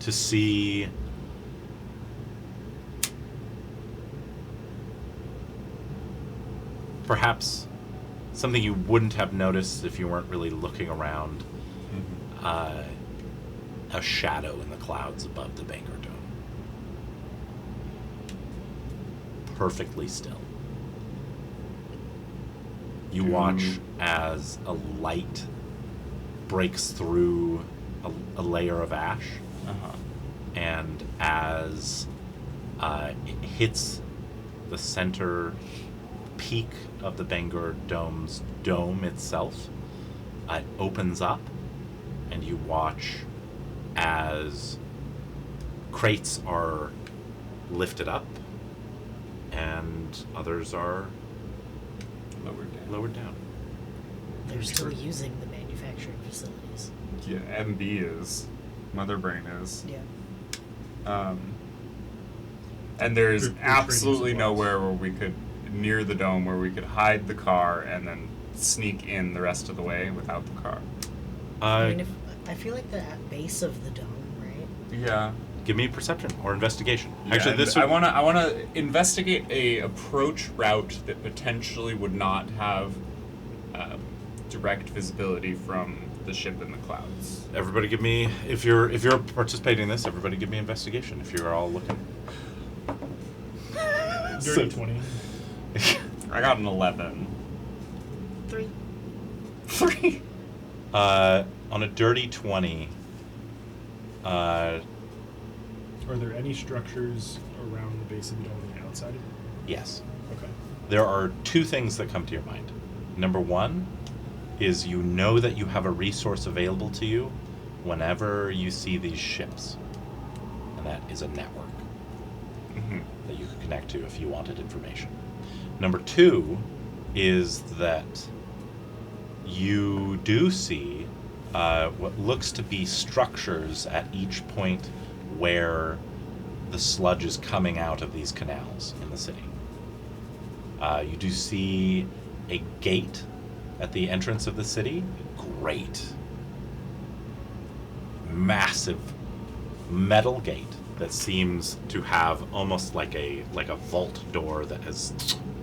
To see perhaps something you wouldn't have noticed if you weren't really looking around. A shadow in the clouds above the Bangor Dome. Perfectly still. You watch as a light breaks through a layer of ash, and as it hits the center peak of the Bangor Dome's dome itself, it opens up, and you watch as crates are lifted up and others are lowered down. They're still using the manufacturing facilities. Yeah, MB is. Mother Brain is. Yeah. And there's They're absolutely trading nowhere where we could, near the dome, where we could hide the car and then sneak in the rest of the way without the car. I mean, I feel like the base of the dome, right? Yeah. Give me perception or investigation. Yeah, Actually, and this I would, wanna investigate a approach route that potentially would not have direct visibility from the ship in the clouds. everybody give me, if you're participating in this, everybody give me investigation if you're all looking. Dirty 20. I got an 11. 3. 3. On a dirty 20, Are there any structures around the base of the dome on the outside of it? yes. Okay. There are two things that come to your mind. Number one is you know that you have a resource available to you whenever you see these ships. And that is a network that you could connect to if you wanted information. Number two is that you do see what looks to be structures at each point where the sludge is coming out of these canals in the city. You do see a gate at the entrance of the city. Great, massive metal gate that seems to have almost like a vault door that has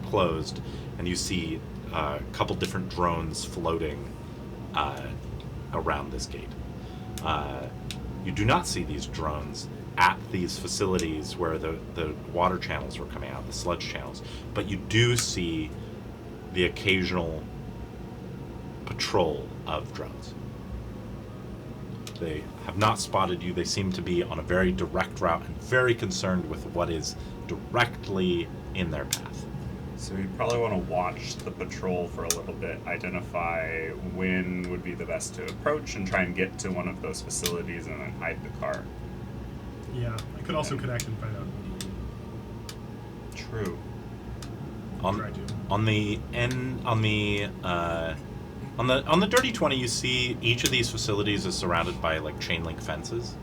closed, and you see a couple different drones floating around this gate. You do not see these drones at these facilities where the water channels were coming out, the sludge channels, but you do see the occasional patrol of drones. They have not spotted you. They seem to be on a very direct route and very concerned with what is directly in their path. So you probably want to watch the patrol for a little bit, identify when would be the best to approach, and try and get to one of those facilities and then hide the car. Yeah, I could also connect and find out. True. Try to. On the dirty 20, you see each of these facilities is surrounded by like chain link fences,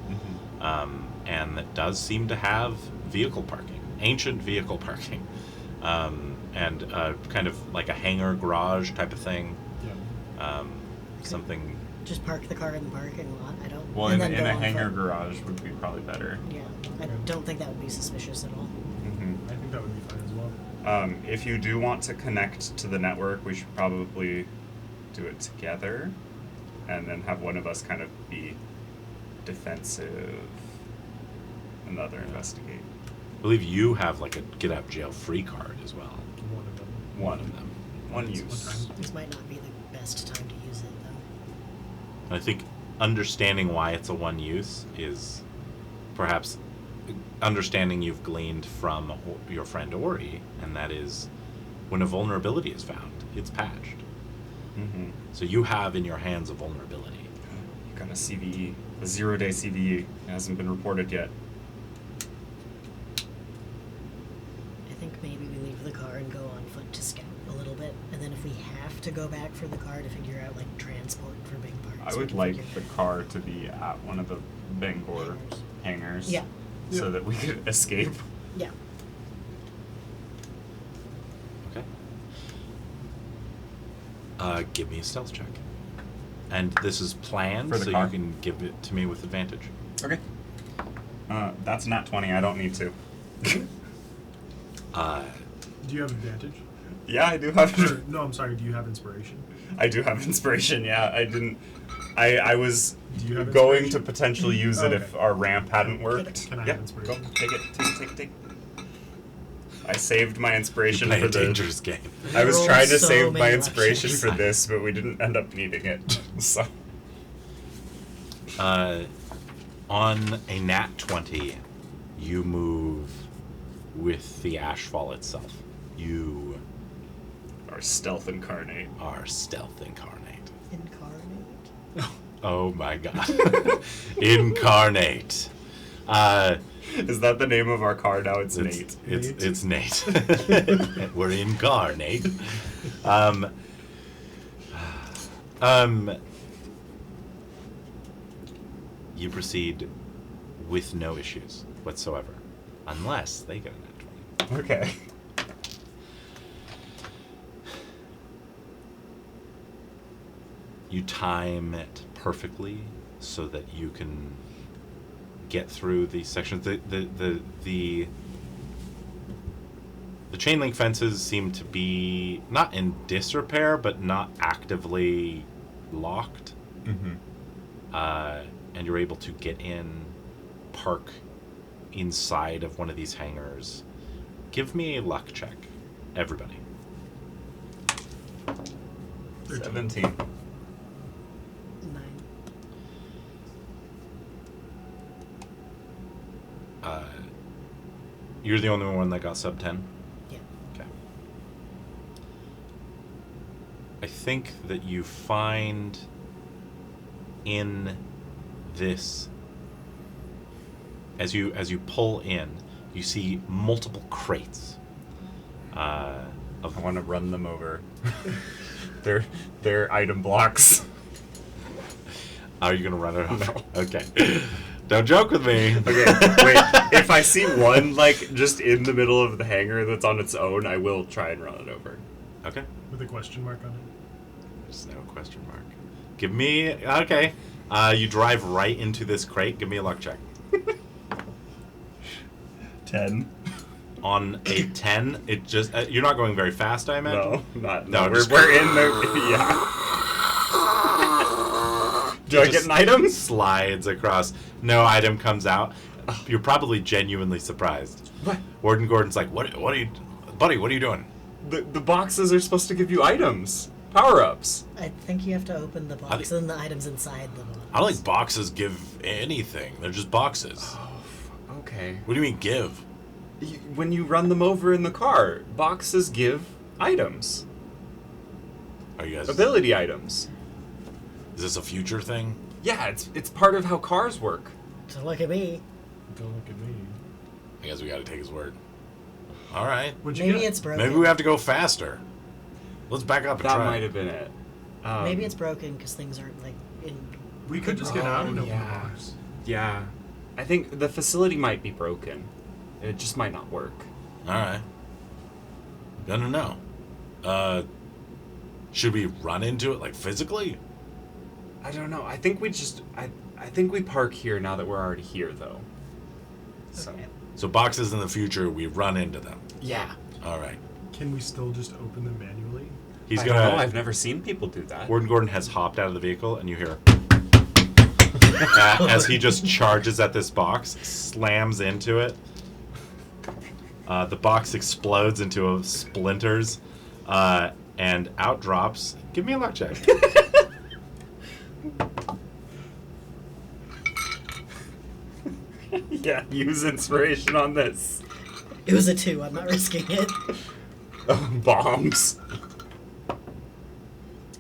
and it does seem to have vehicle parking, ancient vehicle parking, and kind of like a hangar garage type of thing. Yeah. Something. Just park the car in the parking lot. I don't. Well, and in then a go on hangar foot. garage would be probably better. Yeah, I don't think that would be suspicious at all. I think that would be fine as well. If you do want to connect to the network, we should probably do it together, and then have one of us kind of be defensive, and the other investigate. I believe you have like a get out of jail free card as well. One of them. One of them. One One use. time. This might not be the best time to use it, though. I think understanding why it's a one use is perhaps understanding you've gleaned from your friend Ori, and that is when a vulnerability is found, it's patched. Mm-hmm. So you have in your hands a vulnerability. You've got a CVE, a 0-day CVE. It hasn't been reported yet. I think maybe we leave the car and go on foot to scout a little bit, and then if we have to go back for the car to figure out like transport for big parts. I we would can like figure- the car to be at one of the Bangor hangars. Yeah. So that we could escape. Yeah. Okay. Give me a stealth check. And this is planned, For the so car? you can give it to me with advantage. Okay. That's not 20. I don't need to. Do you have advantage? Yeah, I do have. Or, no, I'm sorry. Do you have inspiration? I do have inspiration. Yeah, I didn't. I was Do you have going inspiration? to potentially use it if Okay. our ramp hadn't worked. Can I yeah, have inspiration? Go. Take it. Take it. I saved my inspiration Play for a the. dangerous game. I was rolled trying to so save my many inspiration luck for checks. this, but we didn't end up needing it. So. On a nat 20, you move with the ashfall itself. You Our stealth incarnate. are stealth incarnate. Incarnate. Oh my god. Incarnate. Is that the name of our car now? It's Nate. It's Nate. We're incarnate. You proceed with no issues whatsoever, unless they get a nat 20. Okay. You time it perfectly so that you can get through these sections. The chain link fences seem to be not in disrepair, but not actively locked. Mm-hmm. And you're able to get in, park inside of one of these hangars. Give me a luck check, everybody. 17. 9. You're the only one that got sub 10? Yeah. Okay. I think that you find in this, as you pull in, you see multiple crates I of want to run them over. They're item blocks. Are you gonna run it off? No. Okay. Don't joke with me. Okay, wait. If I see one like just in the middle of the hangar that's on its own, I will try and run it over. Okay. With a question mark on it. There's no question mark. Give me. Okay. You drive right into this crate. Give me a luck check. 10. On a 10, it just you're not going very fast, I imagine. No, No, we're just- in the yeah. Do I Just get an item? Slides across. No item comes out. You're probably genuinely surprised. What? Warden Gordon's like, what are you, buddy? What are you doing? The boxes are supposed to give you items, power ups. I think you have to open the box think- and the items inside the box. I don't think boxes give anything. They're just boxes. Okay. What do you mean give? When you run them over in the car, boxes give items, Are you guys? ability items. Is this a future thing? Yeah, it's part of how cars work. So look at me. Don't look at me. I guess we got to take his word. All right. What'd you Maybe get? it's broken. Maybe we have to go faster. Let's back up and That try. might have been it. Maybe it's broken because things aren't like in. We could just get out and open yeah. the box. Yeah, I think the facility might be broken. It just might not work. All right. No. Should we run into it like physically? I don't know. I think we just I think we park here now that we're already here though. So Okay. So boxes in the future, we run into them. yeah. All right. Can we still just open them manually? He's I gonna. don't know. I've never seen people do that. Warden Gordon has hopped out of the vehicle, and you hear as he just charges at this box, slams into it. The box explodes into splinters, and out drops. Give me a luck check. can't use inspiration on this. It was a 2. I'm not risking it. Bombs.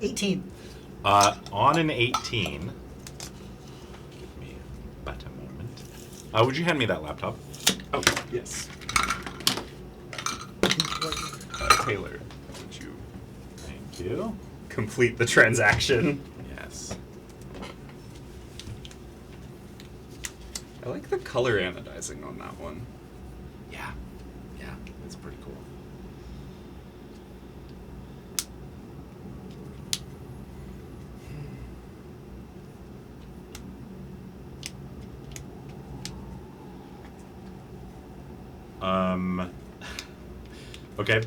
18. On an 18. Give me a better moment. Would you hand me that laptop? Oh, yes. Taylor, would you Thank you. complete the transaction? Yes. I like the color anodizing on that one. Yeah. Yeah, it's pretty cool. Okay.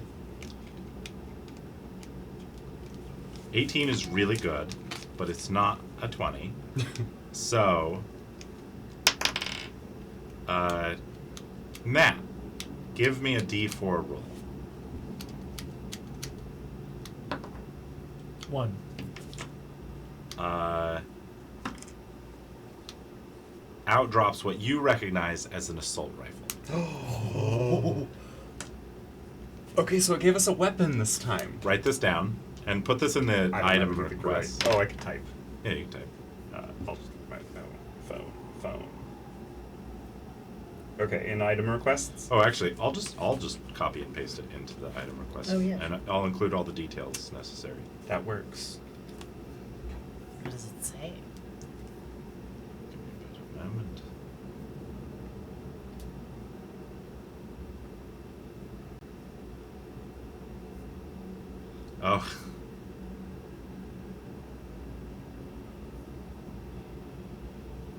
18 is really good, but it's not a 20. So, Matt, give me a D4 roll. 1. Out drops what you recognize as an assault rifle. Oh. Okay, so it gave us a weapon this time. Write this down and put this in the item request. Oh, I can type. Yeah, you can type. I'll just my phone. Okay, in item requests. Oh, actually, I'll just copy and paste it into the item request. Oh, yeah. And I'll include all the details necessary. That works. What does it say? Moment. Oh.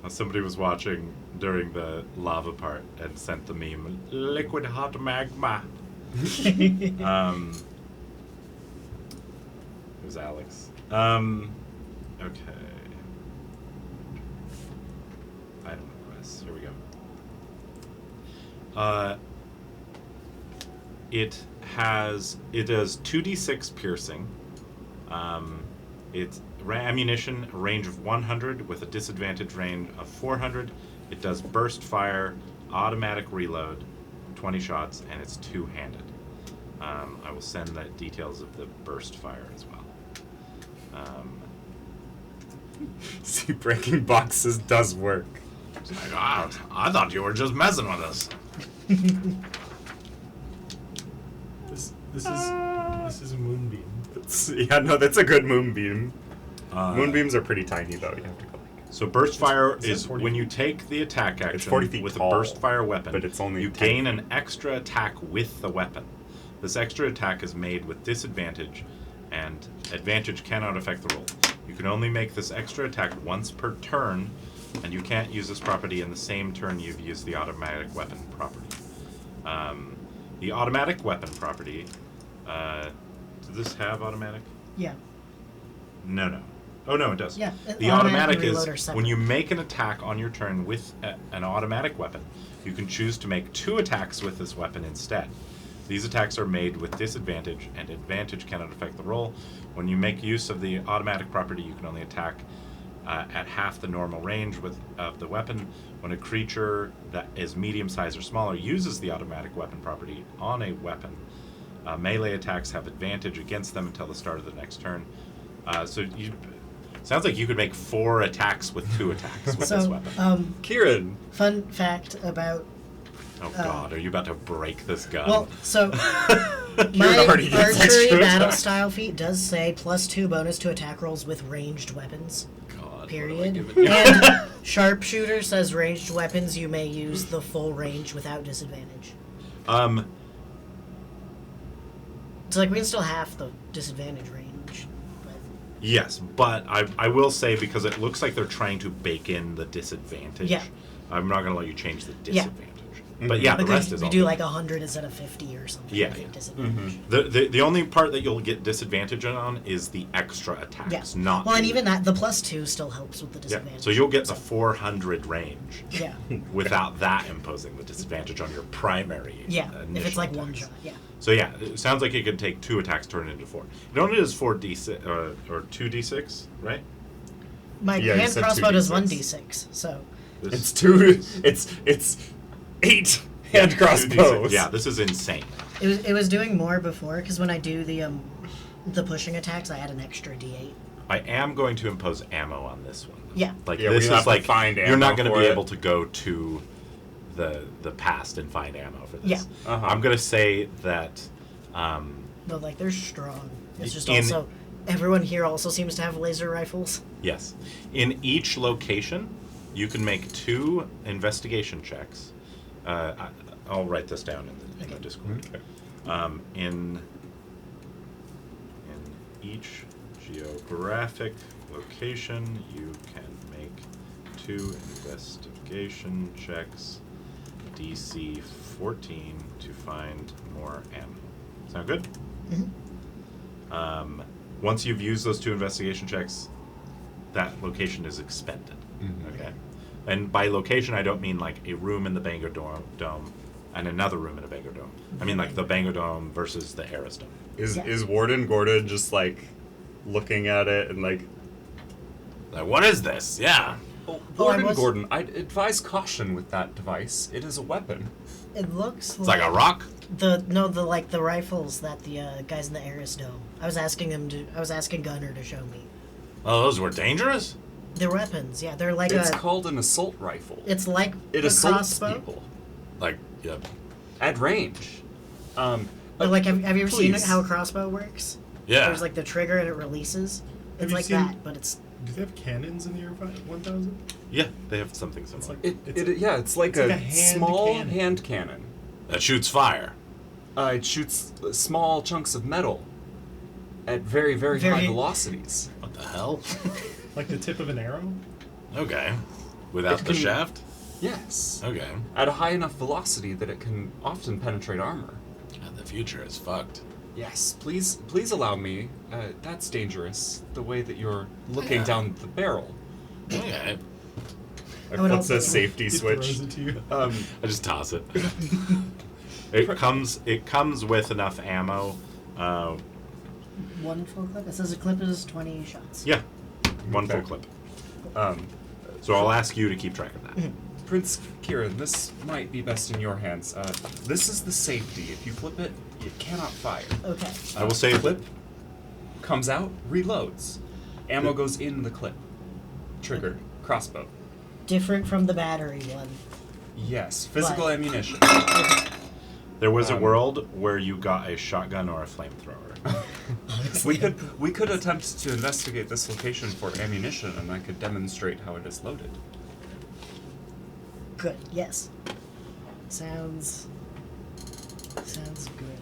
Somebody was watching during the lava part and sent the meme, liquid hot magma. It was Alex. Okay. Item requests. Here we go. It does 2d6 piercing. It's ammunition, a range of 100 with a disadvantage range of 400. It does burst fire, automatic reload, 20 shots, and it's two-handed. I will send the details of the burst fire as well. See, breaking boxes does work. It's like, I thought you were just messing with us. This is a moonbeam. That's a good moonbeam. Moonbeams are pretty tiny, though. You have to go. So burst fire Is is it 40 when you take the attack action 40 feet with tall, a burst fire weapon, but it's only you 10 gain feet. an extra attack with the weapon. This extra attack is made with disadvantage, and advantage cannot affect the roll. You can only make this extra attack once per turn, and you can't use this property in the same turn you've used the automatic weapon property. The automatic weapon property, does this have automatic? Yeah. No. Oh, no, it does. Yeah, The automatic automatic and reload are is separate. when you make an attack on your turn with an automatic weapon, you can choose to make 2 attacks with this weapon instead. These attacks are made with disadvantage, and advantage cannot affect the roll. When you make use of the automatic property, you can only attack at half the normal range of the weapon. When a creature that is medium size or smaller uses the automatic weapon property on a weapon, melee attacks have advantage against them until the start of the next turn. Sounds like you could make 4 attacks with 2 attacks with this weapon. Kieran. Fun fact about Oh God, are you about to break this gun? well, so Kieran my already gets archery extra battle attack. style feat does say +2 bonus to attack rolls with ranged weapons. God, Period. What am I giving you? And sharpshooter says ranged weapons you may use the full range without disadvantage. So like we can still half the disadvantage range. But Yes, but I will say, because it looks like they're trying to bake in the disadvantage. Yeah. I'm not going to let you change the Yeah. disadvantage. But yeah, the because rest is we all do good. like 100 instead of 50 or something. Yeah, with yeah. disadvantage. The only part that you'll get disadvantage on is the extra attacks, Yes. not Well, and the- even that the +2 still helps with the Yeah, disadvantage. so you'll get the 400 range Yeah. without that imposing the disadvantage on your primary. Yeah. If initial it's like one attacks. shot. Yeah. So yeah, it sounds like it could take 2 attacks turned into 4. It only does 4d6 or 2d6, right? My Yeah, you hand said crossbow does 2d6. 1d6. So This, It's 8 hand crossbows. Yeah, this is insane. It was doing more before because when I do the pushing attacks, I add an extra D8. I am going to impose ammo on this one. Yeah. Like Yeah, this we have is to like find you're not ammo going to for be it. able to go to the past and find ammo for this. Yeah. Uh-huh. I'm going to say that No, like they're strong. It's just In- also everyone here also seems to have laser rifles. yes, in each location, you can make 2 investigation checks. I'll write this down in the Discord. In each geographic location, you can make 2 investigation checks, DC 14, to find more ammo. Sound good? Once you've used those 2 investigation checks, that location is expended. Okay? And by location, I don't mean like a room in the Bangor Dome and another room in a Bangor Dome. I mean like the Bangor Dome versus the Arris Dome. Is Warden Gordon just like looking at it and like, Like, what is this? Yeah. Warden Gordon, I'd advise caution with that device. It is a weapon. It looks It's like a rock. the rifles that the guys in the Arris Dome. I was asking Gunner to show me. Oh, those were dangerous? They're weapons, yeah. They're like It's called an assault rifle. it's like It a assaults crossbow. people Like, yeah. at range. But like, have you ever seen please. how a crossbow works? Yeah. There's like the trigger and it releases. Have It's you like seen- that, but it's Do they have cannons in the Year 1000? Yeah, they have something similar. It's like It's like it's a, like a hand small cannon. hand cannon. That shoots fire. It shoots small chunks of metal at very, very high Very- velocities. What the hell? like the tip of an arrow. Okay. Without It the can- shaft? Yes. Okay. At a high enough velocity that it can often penetrate armor. God, the future is fucked. Yes, please allow me. That's dangerous. The way that you're looking Yeah. down the barrel. Okay. I would flip also- the safety He switch. throws it to you. I just toss it. It comes with enough ammo. one full clip. It says a clip is 20 shots. Yeah, one full Okay. clip. Um, So I'll ask you to keep track of that. Prince Kieran, this might be best in your hands. This is the safety. If you flip it, it cannot fire. Okay. I will say clip comes out, reloads. Ammo goes in the clip. Trigger, crossbow. Different from the battery one. Yes, physical Right. ammunition. there was a world where you got a shotgun or a flamethrower. We could attempt to investigate this location for ammunition, and I could demonstrate how it is loaded. Good. Yes. Sounds good.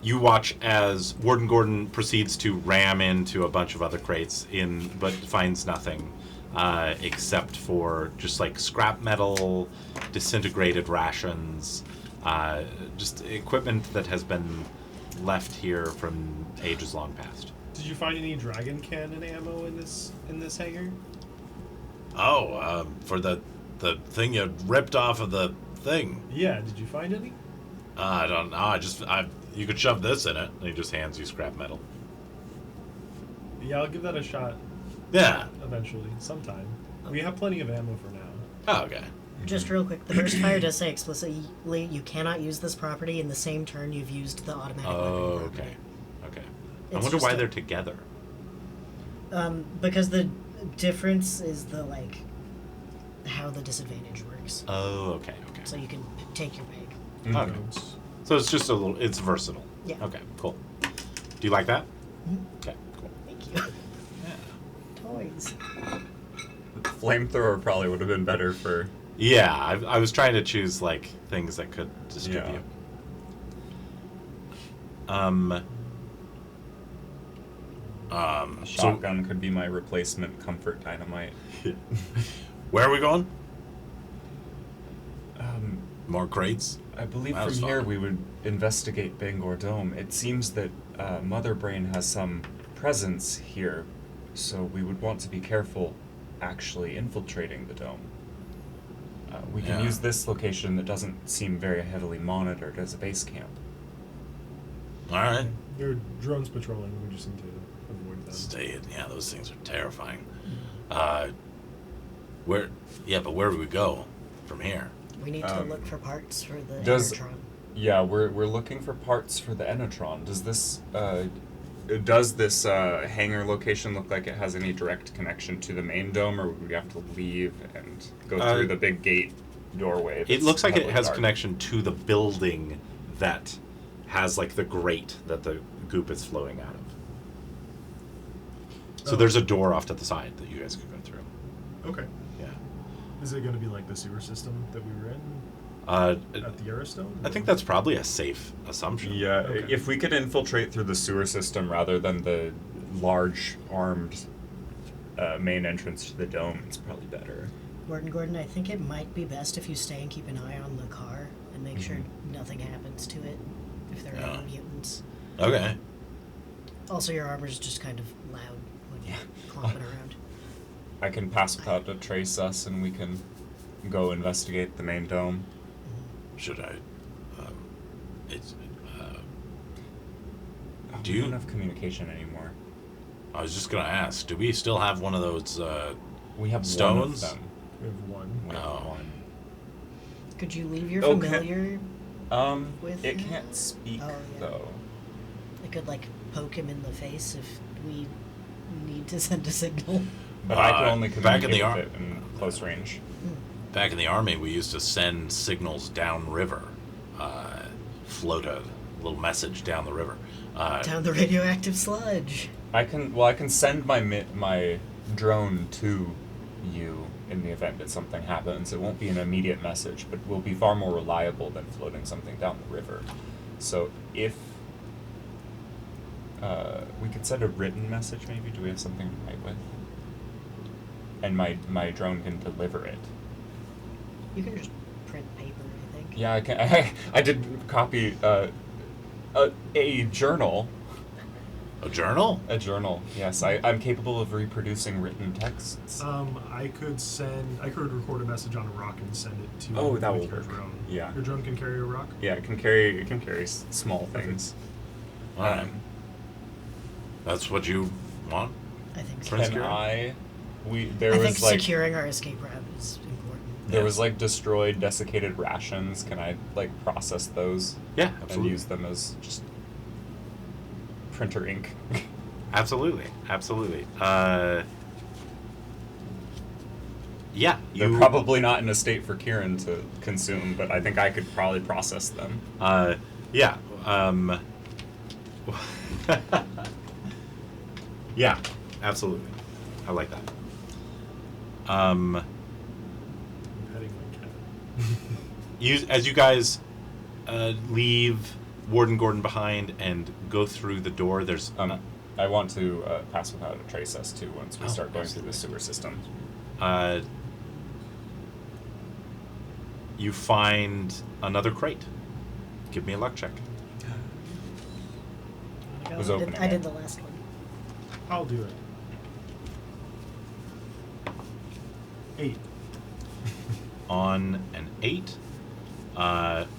You watch as Warden Gordon proceeds to ram into a bunch of other crates but finds nothing except for just like scrap metal, disintegrated rations, just equipment that has been left here from ages long past. Did you find any dragon cannon ammo in this hangar? Oh, for the thing you ripped off of the thing. Yeah. Did you find any? I don't know. You could shove this in it. And he just hands you scrap metal. Yeah, I'll give that a shot Yeah. eventually, sometime. We have plenty of ammo for now. Oh, okay. Just real quick, the burst fire does say explicitly you cannot use this property in the same turn you've used the automatic weapon Oh, property. okay. I It's wonder just why a- they're together. Because the difference is how the disadvantage works. Oh, okay. So you can take your pick. Okay. So it's just it's versatile. Yeah. Okay, cool. Do you like that? Okay, cool. Thank you. Toys. Flamethrower probably would have been better for. Yeah, I was trying to choose like things that could distribute. Shotgun could be my replacement comfort dynamite. Where are we going? Um, More crates? I believe That was from here fun. we would investigate Bangor Dome. It seems that Mother Brain has some presence here, so we would want to be careful actually infiltrating the dome. We can Yeah. use this location that doesn't seem very heavily monitored as a base camp. All right. There are drones patrolling. We just need to avoid them. Stay. Yeah, those things are terrifying. Where? Yeah, but where do we go from here? We need to look for parts for the does- Enertron. Yeah, we're looking for parts for the Enertron. Does this hangar location look like it has any direct connection to the main dome, or would we have to leave and go through the big gate doorway? It looks like it heavily has guarded? connection to the building that has like the grate that the goop is flowing out of. So there's a door off to the side that you guys could go through. Okay. Yeah. Is it going to be like the sewer system that we were in at the Arris Dome? I think that's probably a safe assumption. Yeah, Okay. if we could infiltrate through the sewer system rather than the large armed main entrance to the dome, it's probably better. Gordon, I think it might be best if you stay and keep an eye on the car and make sure nothing happens to it if there are any mutants. Okay. Also, your armor's just kind of loud when you're clomping around. I can pass without a trace us, and we can go investigate the main dome. Should I? It's. Do you don't have communication anymore? I was just gonna ask. Do we still have one of those? We have Stones? one of them. We have one. We have Oh. one. Could you leave your Okay. familiar? With it him? can't speak Oh, yeah. though. I could, like, poke him in the face if we need to send a signal. But I can only back in the communicate with it in close range. Back in the army, we used to send signals downriver. Float a little message down the river. Down the radioactive sludge. I can send my drone to you in the event that something happens. It won't be an immediate message, but will be far more reliable than floating something down the river. So if we could send a written message, maybe. Do we have something to write with? And my drone can deliver it. You can just print paper, I think. Yeah, I can. I did copy a journal. A journal? A journal. Yes, I'm capable of reproducing written texts. I could record a message on a rock and send it to Oh, you that with will your work. drone. Yeah. Your drone can carry a rock? Yeah, it can carry small things. All right. That's what you want? I think so. Prince Can Kieran? there I was think like securing our escape route is important. there Yeah. was like destroyed, desiccated rations. Can I like process those Yeah, and absolutely. use them as just printer ink? Absolutely. Yeah, They're you probably not in a state for Kieran to consume, but I think I could probably process them. Yeah. Yeah, absolutely. I like that. I'm petting my cat. As you guys leave Warden Gordon behind and go through the door, there's I want to pass without a trace us too once we Oh, start going through the sewer system. you find another crate. Give me a luck check. Go. Was opening I did it. the last one. I'll do it. 8. On an 8,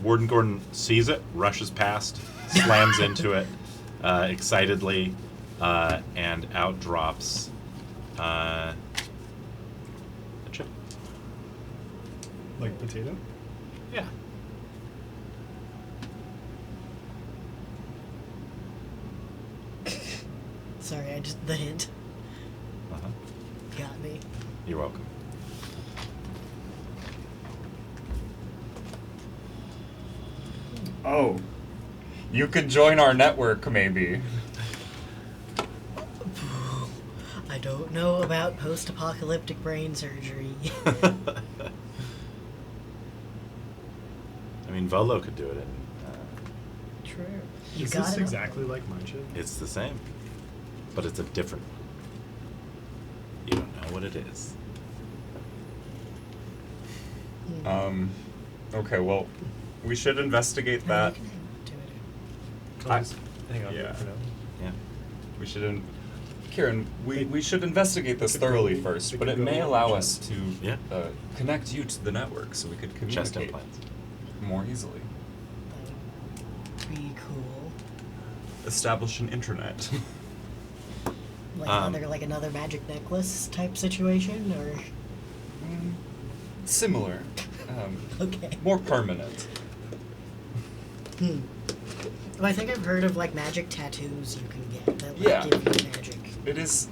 Warden Gordon sees it, rushes past, slams into it excitedly, and out drops a chip. Like potato? Yeah. Sorry, the hint Uh-huh. got me. You're welcome. Oh, you could join our network, maybe. I don't know about post-apocalyptic brain surgery. I mean, Volo could do it. True. You Is got this it. exactly like my chip? It's the same, but it's a different one. You don't know what it is. Okay, well, we should investigate that. You can do it. I'll just hang on to yeah. it for now. Yeah. We should, Kieran, we should investigate this thoroughly first, but it may allow us to Yeah. connect you to the network so we could Chest communicate implants. more easily. That'd be cool. establish an intranet. Like another magic necklace type situation, or Similar. okay. More permanent. Well, I think I've heard of like magic tattoos you can get that like, Yeah. give you magic. It is,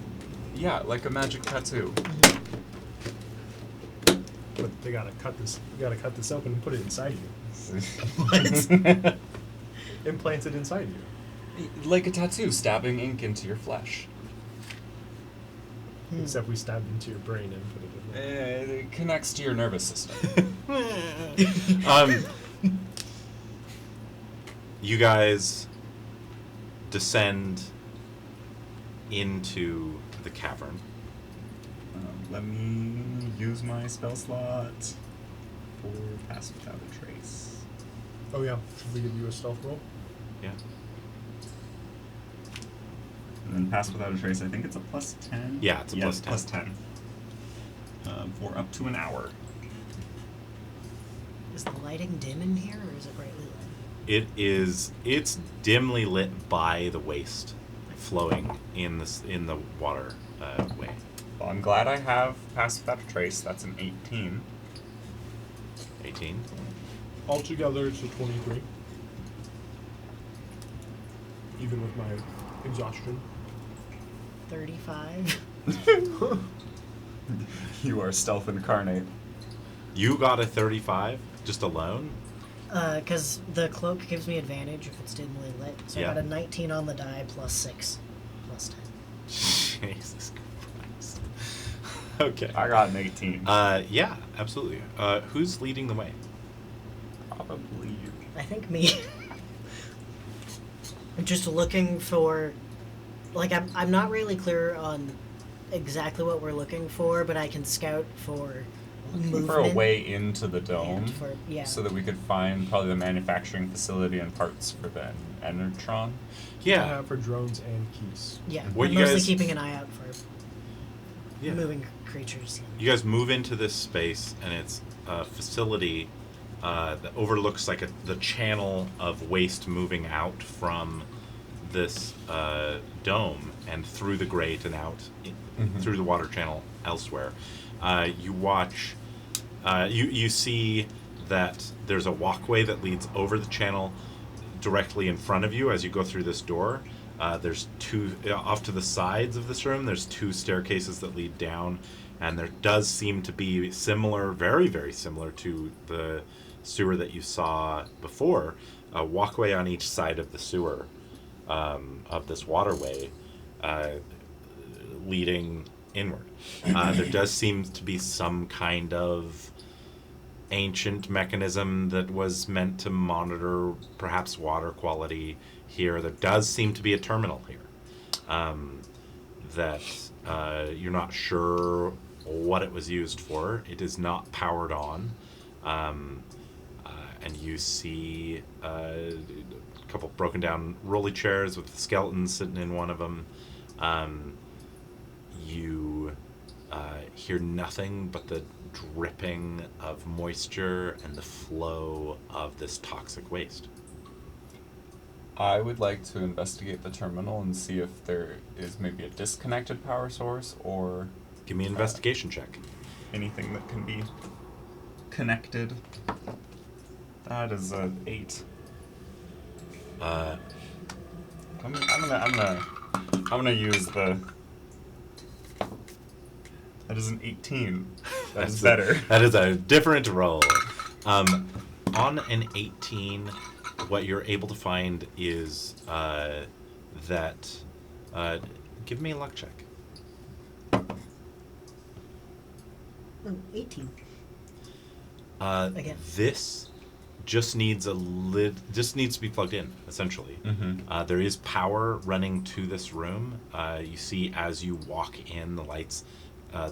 yeah, like a magic tattoo. But they gotta cut this. You gotta cut this open and put it inside you. What? Implants it inside you. Like a tattoo, stabbing ink into your flesh. Except we stabbed into your brain and put it in there. It connects to your nervous system. You guys descend into the cavern. Let me use my spell slot for Pass Without a Trace. Oh yeah. Should we give you a stealth roll? Yeah. And then Pass Without a Trace, I think it's a plus 10. Yeah, it's a plus 10. Plus 10. For up to an hour. Is the lighting dim in here, or is it brightly lit? It's dimly lit by the waste flowing in the water way. Well, I'm glad I have Pass Without a Trace. That's an 18. 18. Altogether, it's a 23. Even with my exhaustion. 35. You are stealth incarnate. You got a 35 just alone? Because the cloak gives me advantage if it's dimly lit. So Yeah. I got a 19 on the die plus 6 plus 10. Jesus Christ. Okay. I got an 18. Yeah, absolutely. Who's leading the way? Probably you. I think me. I'm just looking for, like, I'm not really clear on exactly what we're looking for, but I can scout for movement. For a way into the dome, and for, yeah. so that we could find probably the manufacturing facility and parts for the Enertron. Yeah. For drones and keys. Yeah, What I'm you mostly guys- keeping an eye out for Yeah. moving creatures. You guys move into this space, and it's a facility that overlooks like the channel of waste moving out from this dome and through the grate and out through the water channel elsewhere. You watch. You see that there's a walkway that leads over the channel directly in front of you as you go through this door. There's two off to the sides of this room. There's two staircases that lead down, and there does seem to be similar, very, very similar to the sewer that you saw before. A walkway on each side of the sewer of this waterway leading inward. There does seem to be some kind of ancient mechanism that was meant to monitor perhaps water quality here. There does seem to be a terminal here that you're not sure what it was used for. It is not powered on. And you see a couple broken down rolly chairs with skeletons sitting in one of them. You hear nothing but the dripping of moisture and the flow of this toxic waste. I would like to investigate the terminal and see if there is maybe a disconnected power source or Give me an investigation check. anything that can be connected. That is a 8. I'm gonna use the. That is an 18. That's better. That is a different roll. On an 18, what you're able to find is that. Give me a luck check. 18. Again. This just needs a lid. Just needs to be plugged in, essentially. There is power running to this room. You see as you walk in, the lights.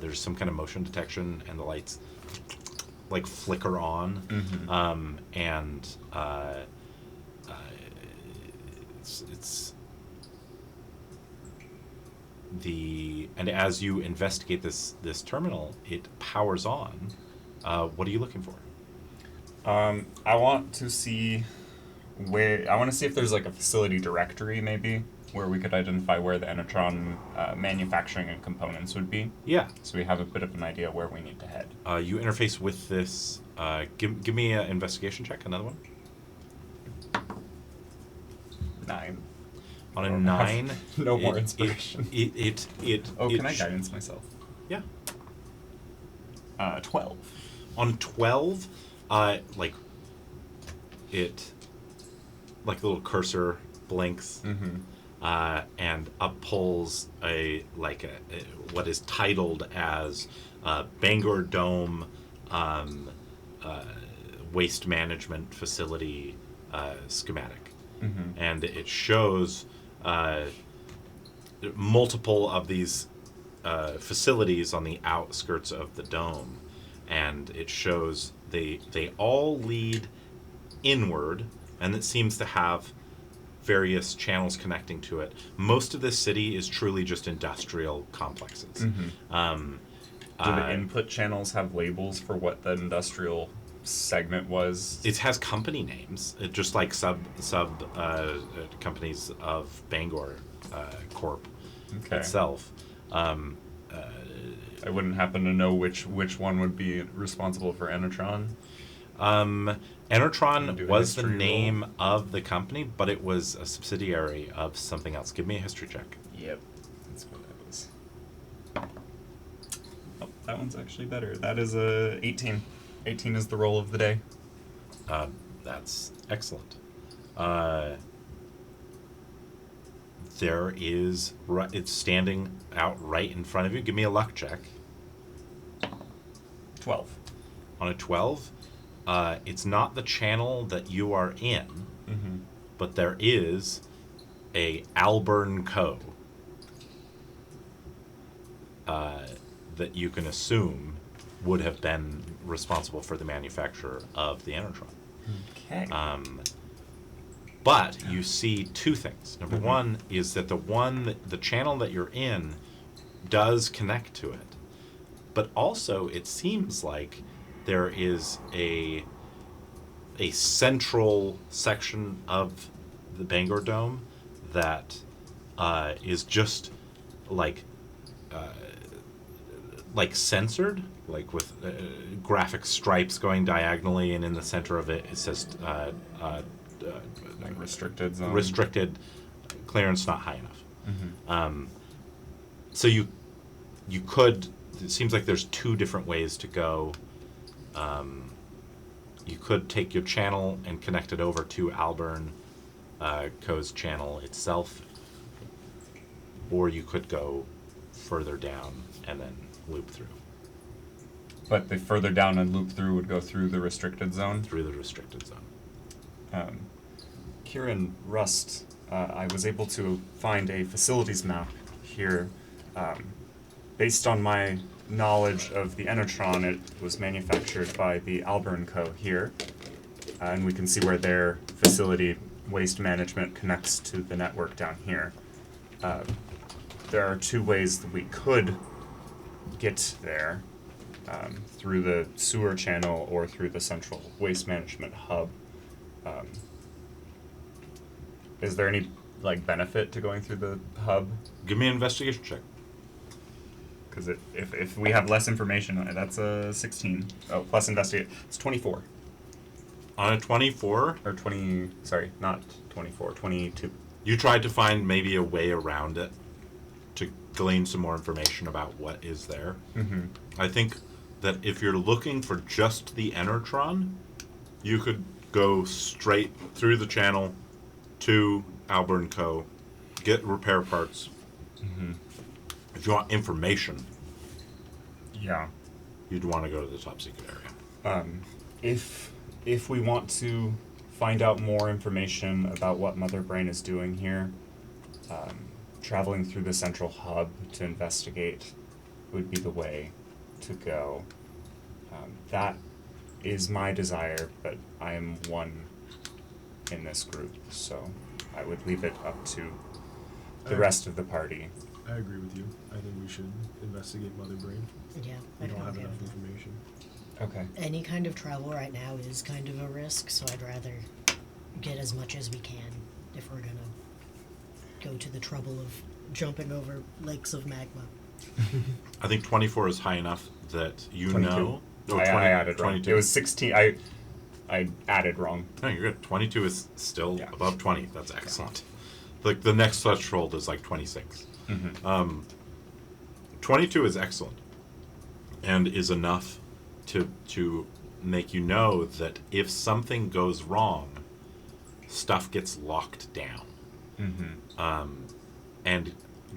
There's some kind of motion detection, and the lights like flicker on, and it's the and as you investigate this terminal, it powers on. What are you looking for? I want to see I want to see if there's like a facility directory maybe where we could identify where the Enetron manufacturing and components would be. Yeah. So we have a bit of an idea where we need to head. You interface with this. Give me an investigation check. Another one. 9. On a 9. No more inspiration. Can I guidance myself? Yeah. 12. On 12, like the little cursor blinks, and up pulls what is titled as Bangor Dome Waste Management Facility schematic, and it shows multiple of these facilities on the outskirts of the dome, and it shows they all lead inward, and it seems to have various channels connecting to it. Most of this city is truly just industrial complexes. Do the input channels have labels for what the industrial segment was? It has company names, just like sub companies of Bangor Corp itself. I wouldn't happen to know which one would be responsible for Enetron. Enetron was the name of the company, but it was a subsidiary of something else. Give me a history check. Yep, that's what that was. Oh, that one's actually better. That is a 18. 18 is the roll of the day. That's excellent. There is, it's standing out right in front of you. Give me a luck check. 12. On a 12, it's not the channel that you are in, but there is a Alburn Co. That you can assume would have been responsible for the manufacture of the Enetron. Okay. But you see two things. Number one is that the channel that you're in does connect to it. But also it seems like there is a central section of the Bangor Dome that is just like censored, like with graphic stripes going diagonally, and in the center of it says like restricted zone. Restricted clearance not high enough. So you could. It seems like there's two different ways to go. You could take your channel and connect it over to Alburn Co.'s channel itself, or you could go further down and then loop through. But the further down and loop through would go through the restricted zone? Through the restricted zone. Kieran, Rust, I was able to find a facilities map here. Based on my knowledge of the Enetron, it was manufactured by the Alburn Co. here. And we can see where their facility waste management connects to the network down here. There are two ways that we could get there, through the sewer channel or through the central waste management hub. Is there any benefit to going through the hub? Give me an investigation check. Because if we have less information, that's a 16. Oh, plus investigate, it's 24. On a 24? Or 20, sorry, not 24, 22. You tried to find maybe a way around it to glean some more information about what is there. I think that if you're looking for just the Enetron, you could go straight through the channel to Alburn Co., get repair parts. If you want information, yeah, you'd want to go to the top secret area. If we want to find out more information about what Mother Brain is doing here, traveling through the central hub to investigate would be the way to go. That is my desire, but I am one in this group, so I would leave it up to the rest of the party. I agree with you. I think we should investigate Mother Brain. Yeah, We I don't can have okay enough with that. information. Okay. Any kind of travel right now is kind of a risk, so I'd rather get as much as we can if we're gonna go to the trouble of jumping over lakes of magma. I think 24 is high enough that you 22. know. No, I 20 added wrong. 22. It was 16. I added wrong. No, you're good. 22 is still Yeah. above 20. That's excellent. Like the next threshold is like 26. 22 is excellent, and is enough to make you know that if something goes wrong, stuff gets locked down. And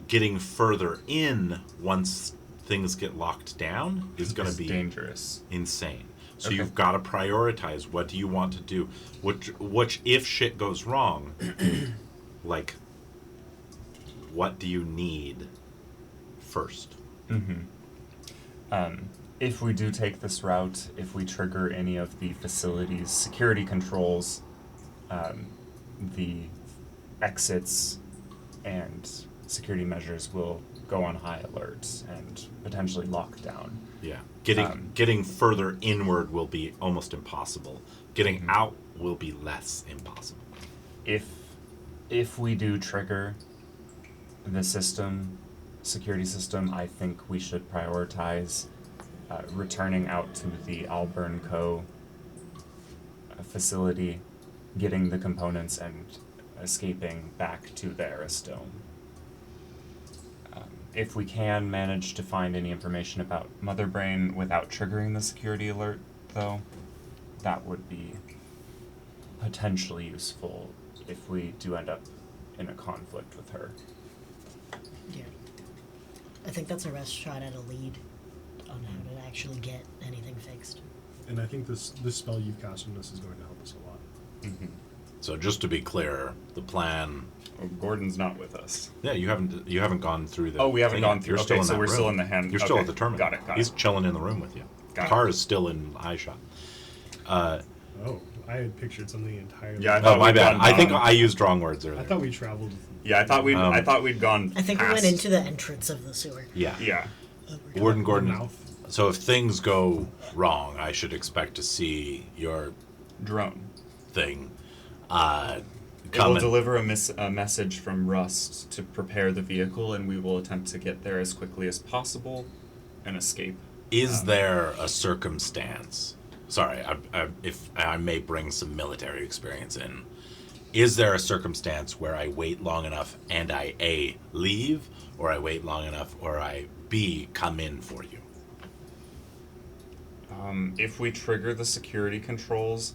getting further in once things get locked down is going to be dangerous. insane. So Okay. you've got to prioritize. What do you want to do? Which if shit goes wrong, like, what do you need first? If we do take this route, if we trigger any of the facility's security controls, the exits and security measures will go on high alert and potentially lock down. Yeah, getting further inward will be almost impossible. Getting out will be less impossible. If we do trigger the security system, I think we should prioritize returning out to the Alburn Co. Facility, getting the components, and escaping back to the Arris Dome. If we can manage to find any information about Mother Brain without triggering the security alert, though, that would be potentially useful if we do end up in a conflict with her. Yeah. I think that's our best shot at a lead on how to actually get anything fixed. And I think this spell you've cast on us is going to help us a lot. So just to be clear, the plan. Oh, Gordon's not with us. Yeah, you haven't gone through the. Oh, we haven't thing gone yet. through. You're Okay, still in so that we're room. still in the hand. You're still Okay, at the terminal. got it. He's chilling in the room with you. Got Car it. is still in eye shot. Oh, I had pictured something entirely. Yeah, I Oh, thought my we'd bad. gone I think down. I used wrong words earlier. I thought we traveled. Yeah, I thought we'd gone. I think we past. went into the entrance of the sewer. Yeah. Yeah. Warden Gordon. Mouth. So if things go wrong, I should expect to see your Drone. thing. It will deliver a message from Rust to prepare the vehicle, and we will attempt to get there as quickly as possible and escape. Is there a circumstance? Sorry, if I may bring some military experience in. Is there a circumstance where I wait long enough and I A, leave, or I wait long enough, or I B, come in for you? If we trigger the security controls,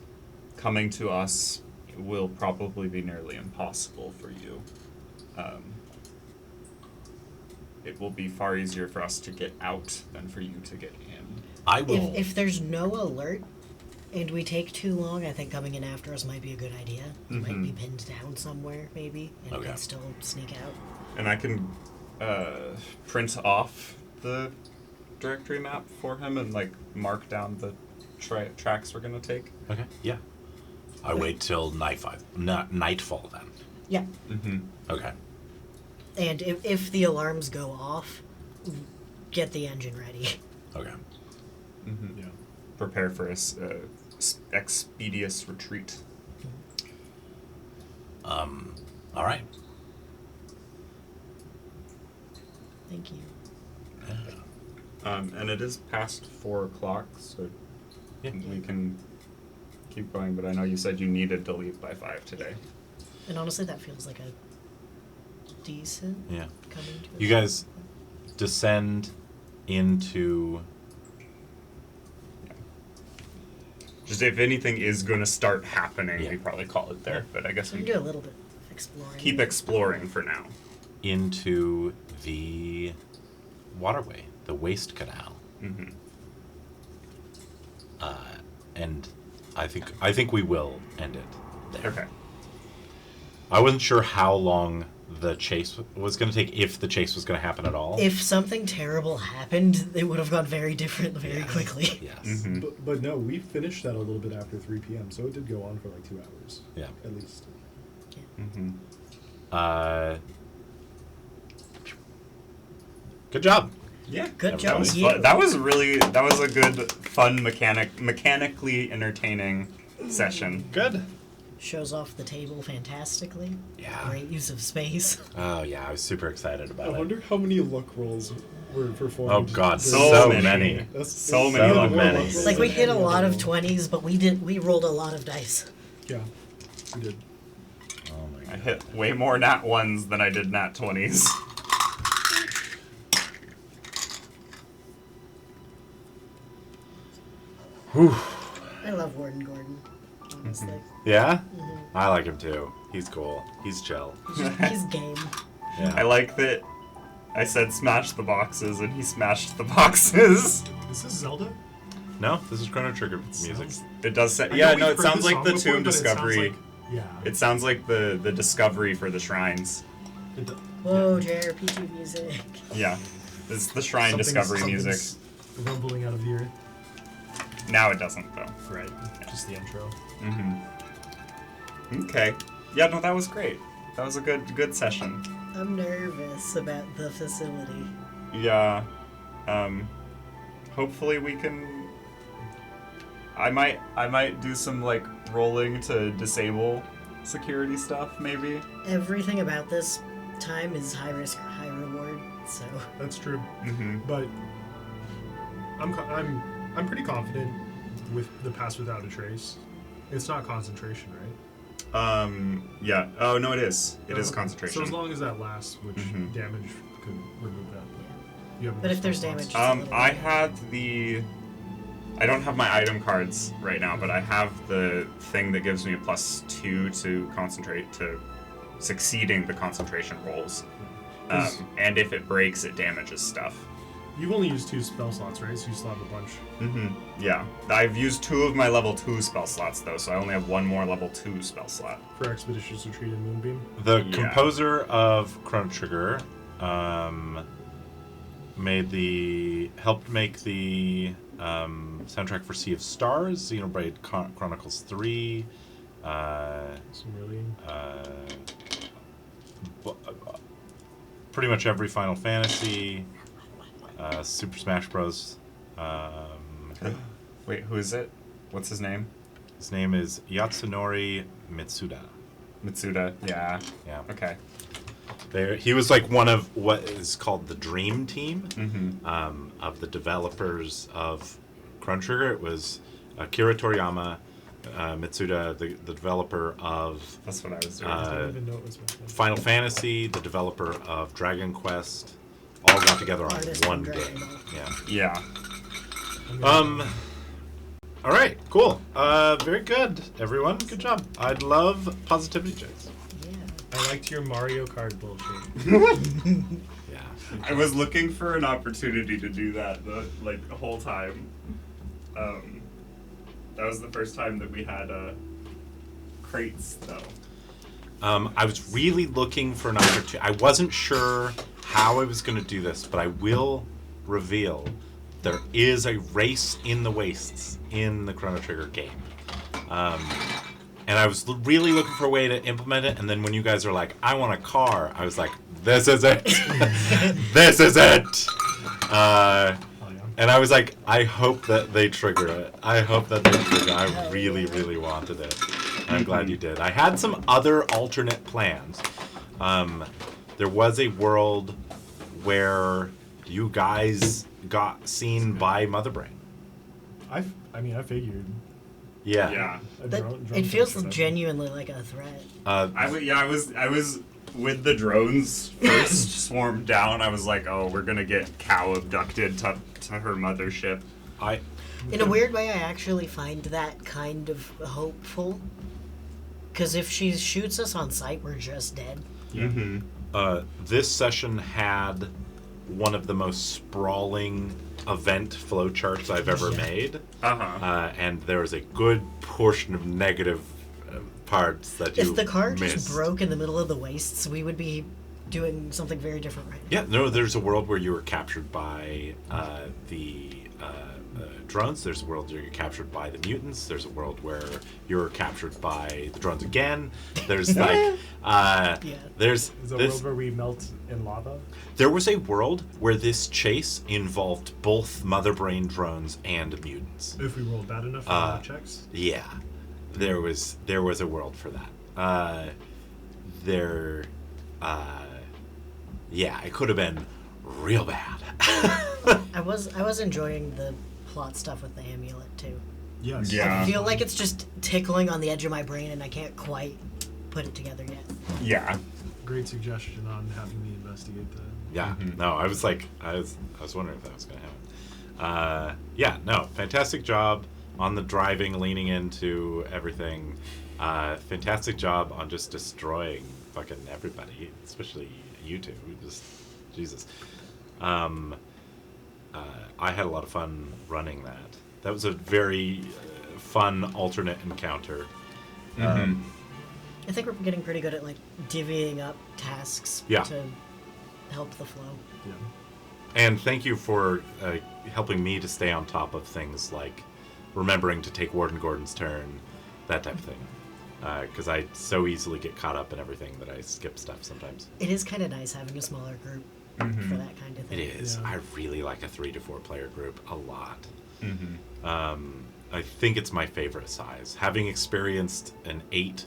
coming to us will probably be nearly impossible for you. It will be far easier for us to get out than for you to get in. I will. If there's no alert and we take too long, I think coming in after us might be a good idea. We might be pinned down somewhere, maybe, and Okay. can still sneak out. And I can print off the directory map for him and like mark down the tracks we're gonna take. Okay. Yeah. I wait till nightfall then. Yeah. Okay. And if the alarms go off, get the engine ready. Okay. Yeah. Prepare for a expeditious retreat. All right. Thank you. And it is past 4 o'clock, so we can keep going. But I know you said you needed to leave by 5 today. And honestly, that feels like a decent Yeah. coming to You guys descend into. Just if anything is going to start happening, Yeah. we probably call it there. But I guess We we can do a little bit of exploring. keep exploring for now. into the waterway, the waste canal. And I think we will end it there. Okay. I wasn't sure how long the chase was going to take, if the chase was going to happen at all. If something terrible happened, it would have gone very different very quickly. Yes. But no, we finished that a little bit after 3 p.m., so it did go on for like 2 hours. Yeah. At least. Good job. Yeah. Good That job, was you. That was a good, fun, mechanically entertaining session. Good. shows off the table fantastically. Yeah. Great use of space. Oh yeah, I was super excited I about it. wonder how many luck rolls were performed. Oh god, during- so many. many. So it's many even luck more rolls. rolls Like we than hit a any lot other of roll. 20s, but we rolled a lot of dice. Yeah, we did. Oh my I god. hit way more nat 1s than I did nat 20s. I love Warden Gordon, honestly. Yeah? I like him too. He's cool. He's chill. He's game. Yeah. I like that I said smash the boxes and he smashed the boxes. Is this Zelda? No, this is Chrono Trigger music. Sounds- It does say, I yeah, know no, we've it heard sounds this like the song before, tomb but it sounds discovery. like- yeah. It sounds like the discovery for the shrines. It do- Whoa, JRPG music. Yeah. This is the shrine discovery music. something's rumbling out of the earth. Now it doesn't, though. Right. Just the intro. Mm-hmm. Okay. Yeah, no, that was great. That was a good session. I'm nervous about the facility. Yeah. Hopefully we can. I might do some like rolling to disable security stuff, maybe. Everything about this time is high risk, high reward, so. That's true. Mm-hmm. But I'm pretty confident with the pass without a trace. It's not concentration, right? Yeah. Oh no, it is. It is So concentration. as long as that lasts, which Mhm. damage could remove that. You have But if there's response. damage- Just a little I bit. had the. I don't have my item cards right now, but I have the thing that gives me a +2 to concentrate to succeeding the concentration rolls. And if it breaks, it damages stuff. You've only used 2 spell slots, right? So you still have a bunch. Mm-hmm. Yeah. I've used 2 of my level 2 spell slots, though, so I only have 1 more level 2 spell slot. For Expeditious Retreat and Moonbeam. The Yeah. composer of Chrono Trigger helped make the soundtrack for Sea of Stars, Xenoblade Chronicles 3, Cerulean. pretty much every Final Fantasy, Super Smash Bros. Wait, who is it? What's his name? His name is Yatsunori Mitsuda. Mitsuda. Yeah. Yeah. Okay. He was like one of what is called the Dream Team Mm-hmm. of the developers of Chrono Trigger. It was Akira Toriyama, Mitsuda, the developer of That's what I was doing. I didn't even know it was back then. Final Fantasy, the developer of Dragon Quest, all got together on Artist one from game. Dragon Ball. Yeah. yeah. All right, cool. Very good, everyone. Good job. I'd love positivity checks. Yeah. I liked your Mario Kart bullshit. Yeah. I was looking for an opportunity to do that the whole time. That was the first time that we had crates, though. I was really looking for an opportunity. I wasn't sure how I was going to do this, but I will reveal there is a race in the wastes in the Chrono Trigger game. And I was really looking for a way to implement it, and then when you guys are like, I want a car, I was like, this is it. This is it. And I was like, I hope that they trigger it. I hope that they trigger it. I really, really wanted it. I'm glad you did. I had some other alternate plans. There was a world where you guys got seen by Mother Brain. I figured. Yeah. Yeah. A That, drone it feels thing. genuinely like a threat. I was with the drones first swarmed down. I was like, oh, we're gonna get cow abducted to her mothership. In a weird way, I actually find that kind of hopeful. Because if she shoots us on sight, we're just dead. Mm-hmm. This session had one of the most sprawling event flowcharts I've ever made. And there was a good portion of negative parts that you If the car missed. just broke in the middle of the wastes, we would be doing something very different right now. Yeah, no, there's a world where you were captured by the drones. There's a world where you're captured by the mutants. There's a world where you're captured by the drones again. There's like, there's Is there a this. world where we melt in lava? There was a world where this chase involved both Mother Brain drones and mutants. If we rolled bad enough on our checks? Yeah. there was a world for that. Yeah, it could have been real bad. I was enjoying the plot stuff with the amulet too. Yes. Yeah. I feel like it's just tickling on the edge of my brain, and I can't quite put it together yet. Yeah. Great suggestion on having me investigate that. Yeah. No, I was like, I was wondering if that was going to happen. Yeah. No. Fantastic job on the driving, leaning into everything. Fantastic job on just destroying fucking everybody, especially you two. Just Jesus. I had a lot of fun running that. That was a very fun alternate encounter. I think we're getting pretty good at like divvying up tasks Yeah. to help the flow. Yeah. And thank you for helping me to stay on top of things like remembering to take Warden Gordon's turn, that type of thing. Because I so easily get caught up in everything that I skip stuff sometimes. It is kind of nice having a smaller group for that kind of It thing. is. Yeah. I really like a 3 to 4 player group a lot. I think it's my favorite size. Having experienced an 8,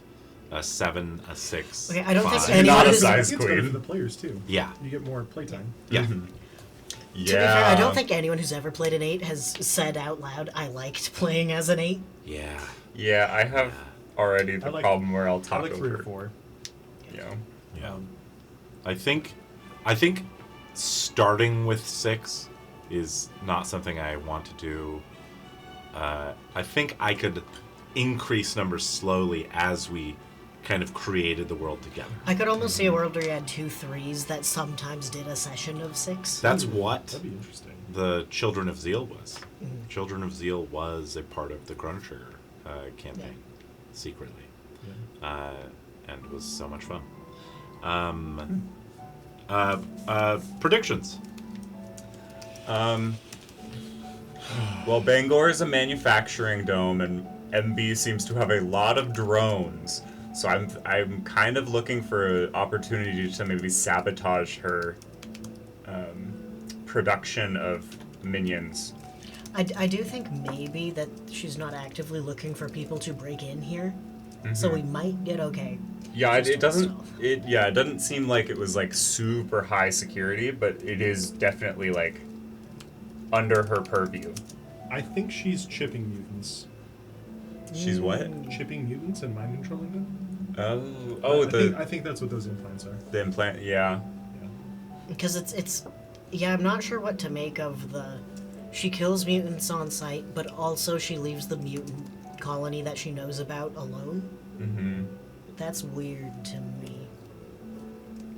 a 7, a 6. Okay, I don't think 5. anyone Not a who's- size It's better queen. for the players too. Yeah. You get more playtime. Yeah. To be fair, I don't think anyone who's ever played an 8 has said out loud, I liked playing as an 8. Yeah. Yeah, I have already the I like- problem where I'll I talk like over. 3 or 4. You know. Yeah. Um, I think starting with 6 is not something I want to do. I think I could increase numbers slowly as we kind of created the world together. I could almost see a world where you had 2 3s that sometimes did a session of 6. That's what That'd be interesting. the Children of Zeal was. Children of Zeal was a part of the Chrono Trigger campaign, secretly, Yeah. and was so much fun. Predictions. Well, Bangor is a manufacturing dome, and MB seems to have a lot of drones. So I'm kind of looking for an opportunity to maybe sabotage her production of minions. I do think maybe that she's not actively looking for people to break in here, so we might get okay. Yeah, Just it doesn't. stealth. It doesn't seem like it was like super high security, but it is definitely like under her purview. I think she's chipping mutants. She's what? Chipping mutants and mind controlling them? Oh, I think that's what those implants are. the implant. Yeah. Yeah. Because it's yeah, I'm not sure what to make of the. She kills mutants on sight, but also she leaves the mutant colony that she knows about alone. Mm-hmm. That's weird to me.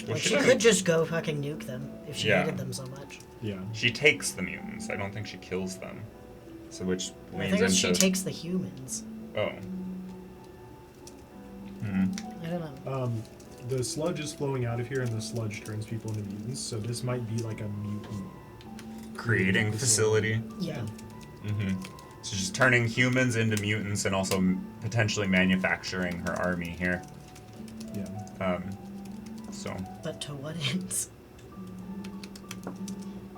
Well, Like, she she doesn't- could just go fucking nuke them if she Yeah. hated them so much. Yeah. She takes the mutants. I don't think she kills them. So which I leans think it's into. she takes the humans. Oh. I don't know. The sludge is flowing out of here, and the sludge turns people into mutants. So this might be like a mutant. Creating facility. Yeah. Mm-hmm. So she's turning humans into mutants and also potentially manufacturing her army here. Yeah. So But to what ends?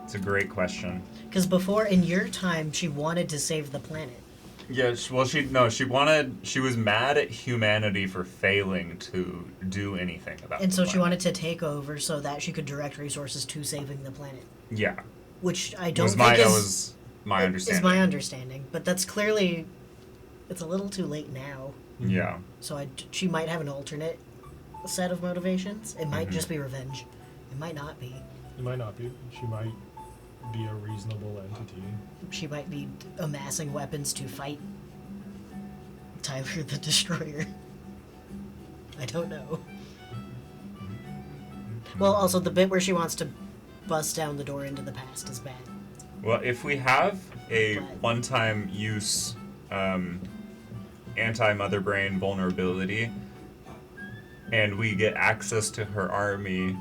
it's a great question. Because before, in your time, she wanted to save the planet. Yeah, she was mad at humanity for failing to do anything about And the so she planet. wanted to take over so that she could direct resources to saving the planet. Yeah. Which I That don't was think that is, was my understanding. is my understanding. But that's clearly, it's a little too late now. Yeah. So she might have an alternate set of motivations. It might Mm-hmm. just be revenge. It might not be. It might not be. She might be a reasonable entity. She might be amassing weapons to fight Tyler the Destroyer. I don't know. Well, also the bit where she wants to bust down the door into the past is bad. Well, if we have a But- one-time use anti-mother brain vulnerability, and we get access to her army,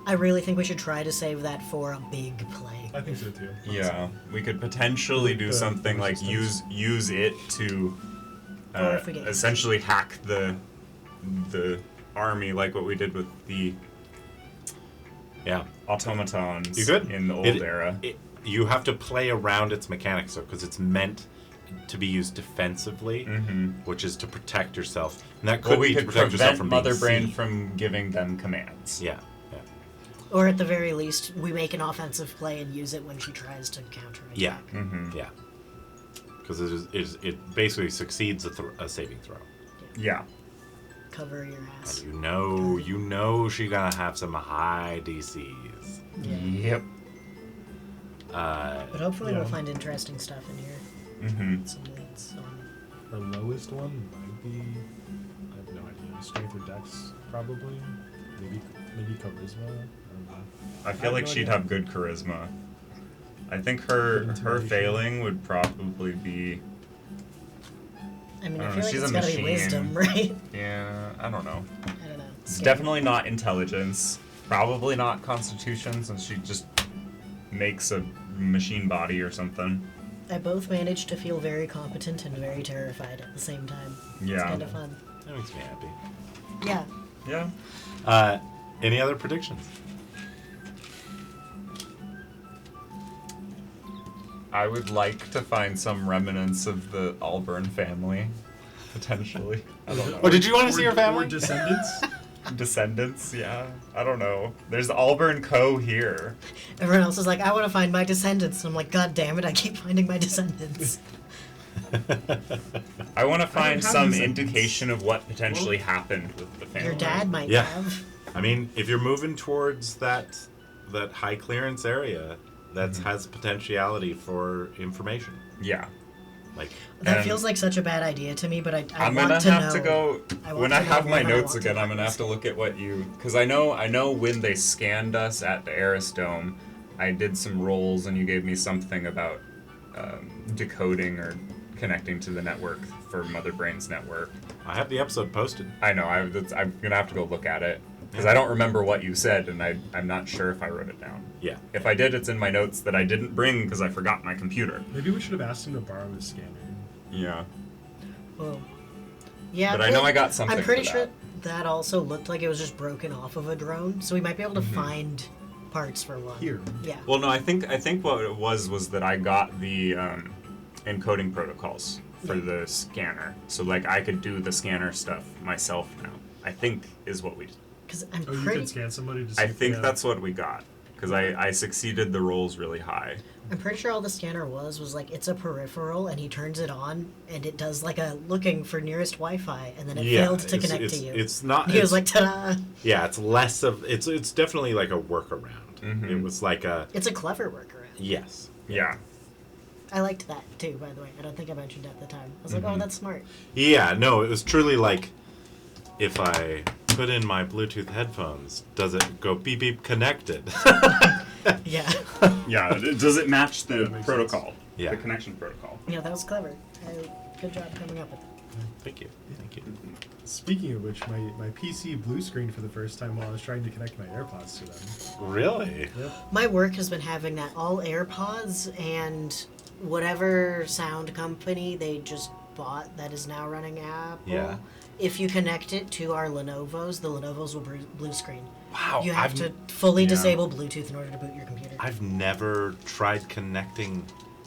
I really think we should try to save that for a big play. I think so too. yeah, we could potentially do The something like resistance. use it to Or if we get essentially hack the army, like what we did with the Yeah. automatons You good? in the old era. You have to play around its mechanics, though, because it's meant to be used defensively, which is to protect yourself. And that could Well, we be to could protect yourself prevent from Mother being Brain seen. from giving them commands. Yeah, yeah. Or at the very least, we make an offensive play and use it when she tries to counter attack. Yeah, yeah. Because it basically succeeds a saving throw. Yeah. Cover your ass. And you know she's gonna have some high DCs. Yeah. Yep. But hopefully Yeah. we'll find interesting stuff in here. Mm-hmm. Some leads. The lowest one might be, I have no idea, strength or dex, probably. Maybe charisma. I don't know. I feel have like no she'd idea. have good charisma. I think her Intimidation. failing would probably be. I mean, I I don't feel know, like she's it's a gotta be machine. wisdom, right? Yeah, I don't know. I don't know. It's Scary. definitely not intelligence. Probably not constitution, since she just makes a machine body or something. I both managed to feel very competent and very terrified at the same time. It's Yeah. kind of fun. That makes me happy. Yeah. Yeah. Any other predictions? I would like to find some remnants of the Allburn family, potentially. I don't know. Oh, did you want to see your family? Or descendants? Descendants, yeah. I don't know. There's the Allburn Co. here. Everyone else is like, I want to find my descendants. And I'm like, God damn it, I keep finding my descendants. I want to find have some descendants. indication of what potentially happened with the family. Your dad might Yeah. have. I mean, if you're moving towards that high clearance area, that has potentiality for information. Yeah. Like, That And- feels like such a bad idea to me, but I I'm want gonna to have know. to go I want when to I know have my more, but I notes want to again. I'm know gonna have to look at what you because I know when they scanned us at the Arris Dome, I did some rolls and you gave me something about decoding or connecting to the network for Mother Brain's network. I have the episode posted. I know I'm gonna have to go look at it because I don't remember what you said and I'm not sure if I wrote it down. Yeah. If I did, it's in my notes that I didn't bring because I forgot my computer. Maybe we should have asked him to borrow his scanner. Yeah. Whoa. Yeah, But I know I got something I'm pretty for sure that. that also looked like it was just broken off of a drone, so we might be able to find parts for one. Here. Yeah. Well, no, I think what it was that I got the encoding protocols for the scanner, so like I could do the scanner stuff myself now. I think is what we. Because I'm Oh, you pretty. could scan somebody to see I if think they that's what we got because I succeeded the rolls really high. I'm pretty sure all the scanner was like it's a peripheral, and he turns it on, and it does like a looking for nearest Wi-Fi, and then it Yeah, failed to it's- connect it's- to you. it's not- He was it's- like, ta-da! Yeah, it's less of it's definitely like a workaround. Mhm. It was like a It's a clever workaround. yes. Yeah. I liked that too, by the way. I don't think I mentioned it at the time. I was like, oh, that's smart. Yeah, no, it was truly like if I put in my Bluetooth headphones, does it go beep beep connected? Yeah. Yeah. Does it match the makes protocol? Yeah. The connection protocol. Yeah, that was clever. Good job coming up with that. Thank you. Thank you. Speaking of which, my PC blue screened for the first time while I was trying to connect my AirPods to them. Really? My work has been having that all AirPods and whatever sound company they just bought that is now running Apple. Yeah. If you connect it to our Lenovo's, the Lenovo's will blue screen. Wow. You have I've, to fully yeah. disable Bluetooth in order to boot your computer. I've never tried connecting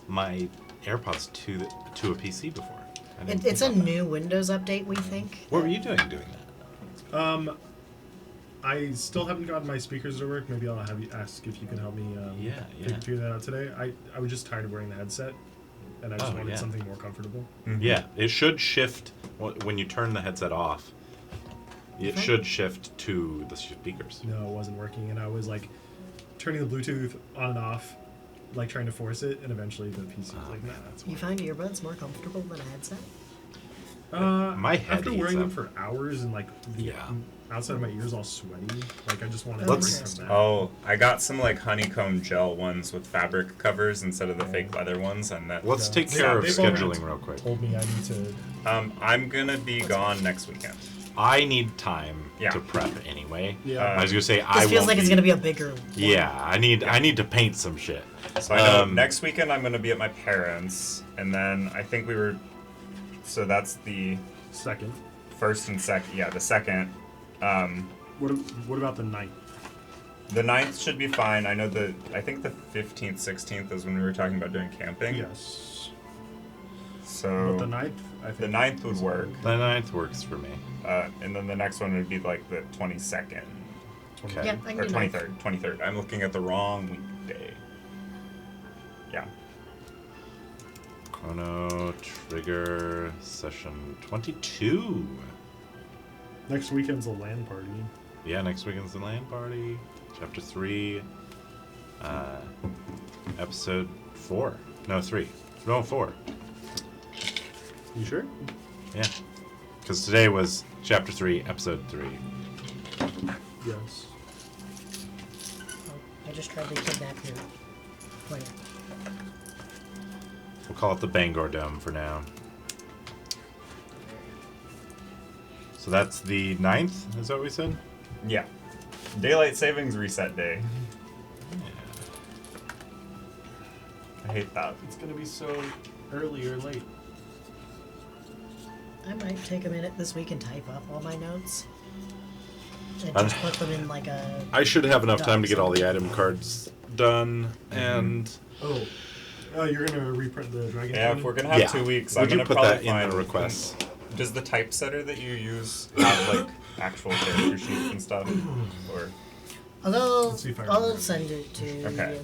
my AirPods to a PC before. I didn't It's a think about new Windows update, we think. that. What were you doing that? I still haven't gotten my speakers to work. Maybe I'll have you ask if you can help me Yeah. figure that out today. I was just tired of wearing the headset, and I just Oh, wanted yeah. something more comfortable. Yeah, it should shift when you turn the headset off. It Okay. should shift to the speakers. No, it wasn't working, and I was like turning the Bluetooth on and off, like trying to force it, and eventually the PC was like, nah, that's You find earbuds more comfortable than a headset? My head after heats wearing them up. for hours and like the Yeah. outside of my ears all sweaty, like I just wanted Let's- to break from that. Oh, I got some like honeycomb gel ones with fabric covers instead of the fake leather ones, and that. Let's Yeah. take Yeah, care of they've already scheduling real quick. Told me I need to. I'm gonna be gone next weekend. I need time Yeah. to prep anyway. Yeah. I was gonna say I This feels won't like it's going to be a bigger one. Yeah, I need to paint some shit. So I know Um, next weekend I'm gonna be at my parents', and then I think we were. So that's the Second. first and second. Yeah, the second. What about the 9th? The 9th should be fine. I know I think the 15th, 16th is when we were talking about doing camping. Yes. So But the 9th, I think. the 9th would work. The 9th works for me. And then the next one would be like the 22nd. Okay. Yeah, I can Or do that. 23rd. 23rd. I'm looking at the wrong weekday. Yeah. Chrono Trigger session 22. Next weekend's a LAN party. Yeah, next weekend's the LAN party. Chapter 3. Episode 4. No, 3. No, 4. You sure? Yeah. Because today was Chapter 3, Episode 3. Yes. I just tried to kidnap your player. We'll call it the Bangor Dome for now. So that's the 9th, is that what we said? Yeah. Daylight savings reset day. I hate that. It's gonna be so early or late. I might take a minute this week and type up all my notes. And I'm- just put them in like a... I should have enough time to get all the item cards done, and Oh, you're gonna reprint the Dragon Yeah, Cannon? if we're gonna have Yeah. 2 weeks, Would I'm you gonna put probably that in find the requests? Does the typesetter that you use have like actual character sheets and stuff, or Although, see if I I'll remember. send it to Okay. you.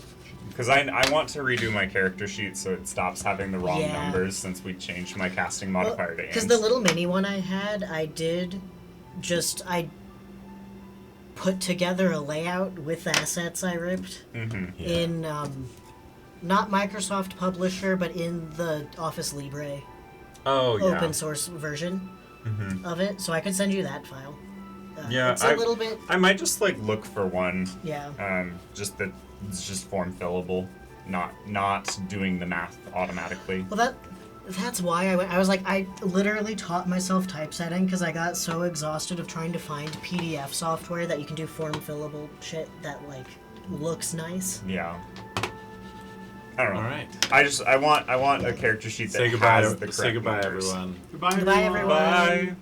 because I want to redo my character sheet so it stops having the wrong Yeah. numbers since we changed my casting modifier to Because ants. the little mini one I had, I put together a layout with the assets I ripped Mm-hmm. in, not Microsoft Publisher, but in the Office Libre Oh yeah. open source version Mhm. of it. So I could send you that file. Yeah, It's a little bit, I might just like look for one. yeah. Just that it's just form fillable, not doing the math automatically. Well, that's why I was like, I literally taught myself typesetting because I got so exhausted of trying to find PDF software that you can do form fillable shit that like looks nice. Yeah. I don't know. All right. I want a character sheet that say goodbye, has the correct say goodbye numbers. everyone. Goodbye, Goodbye, everyone. everyone. Bye.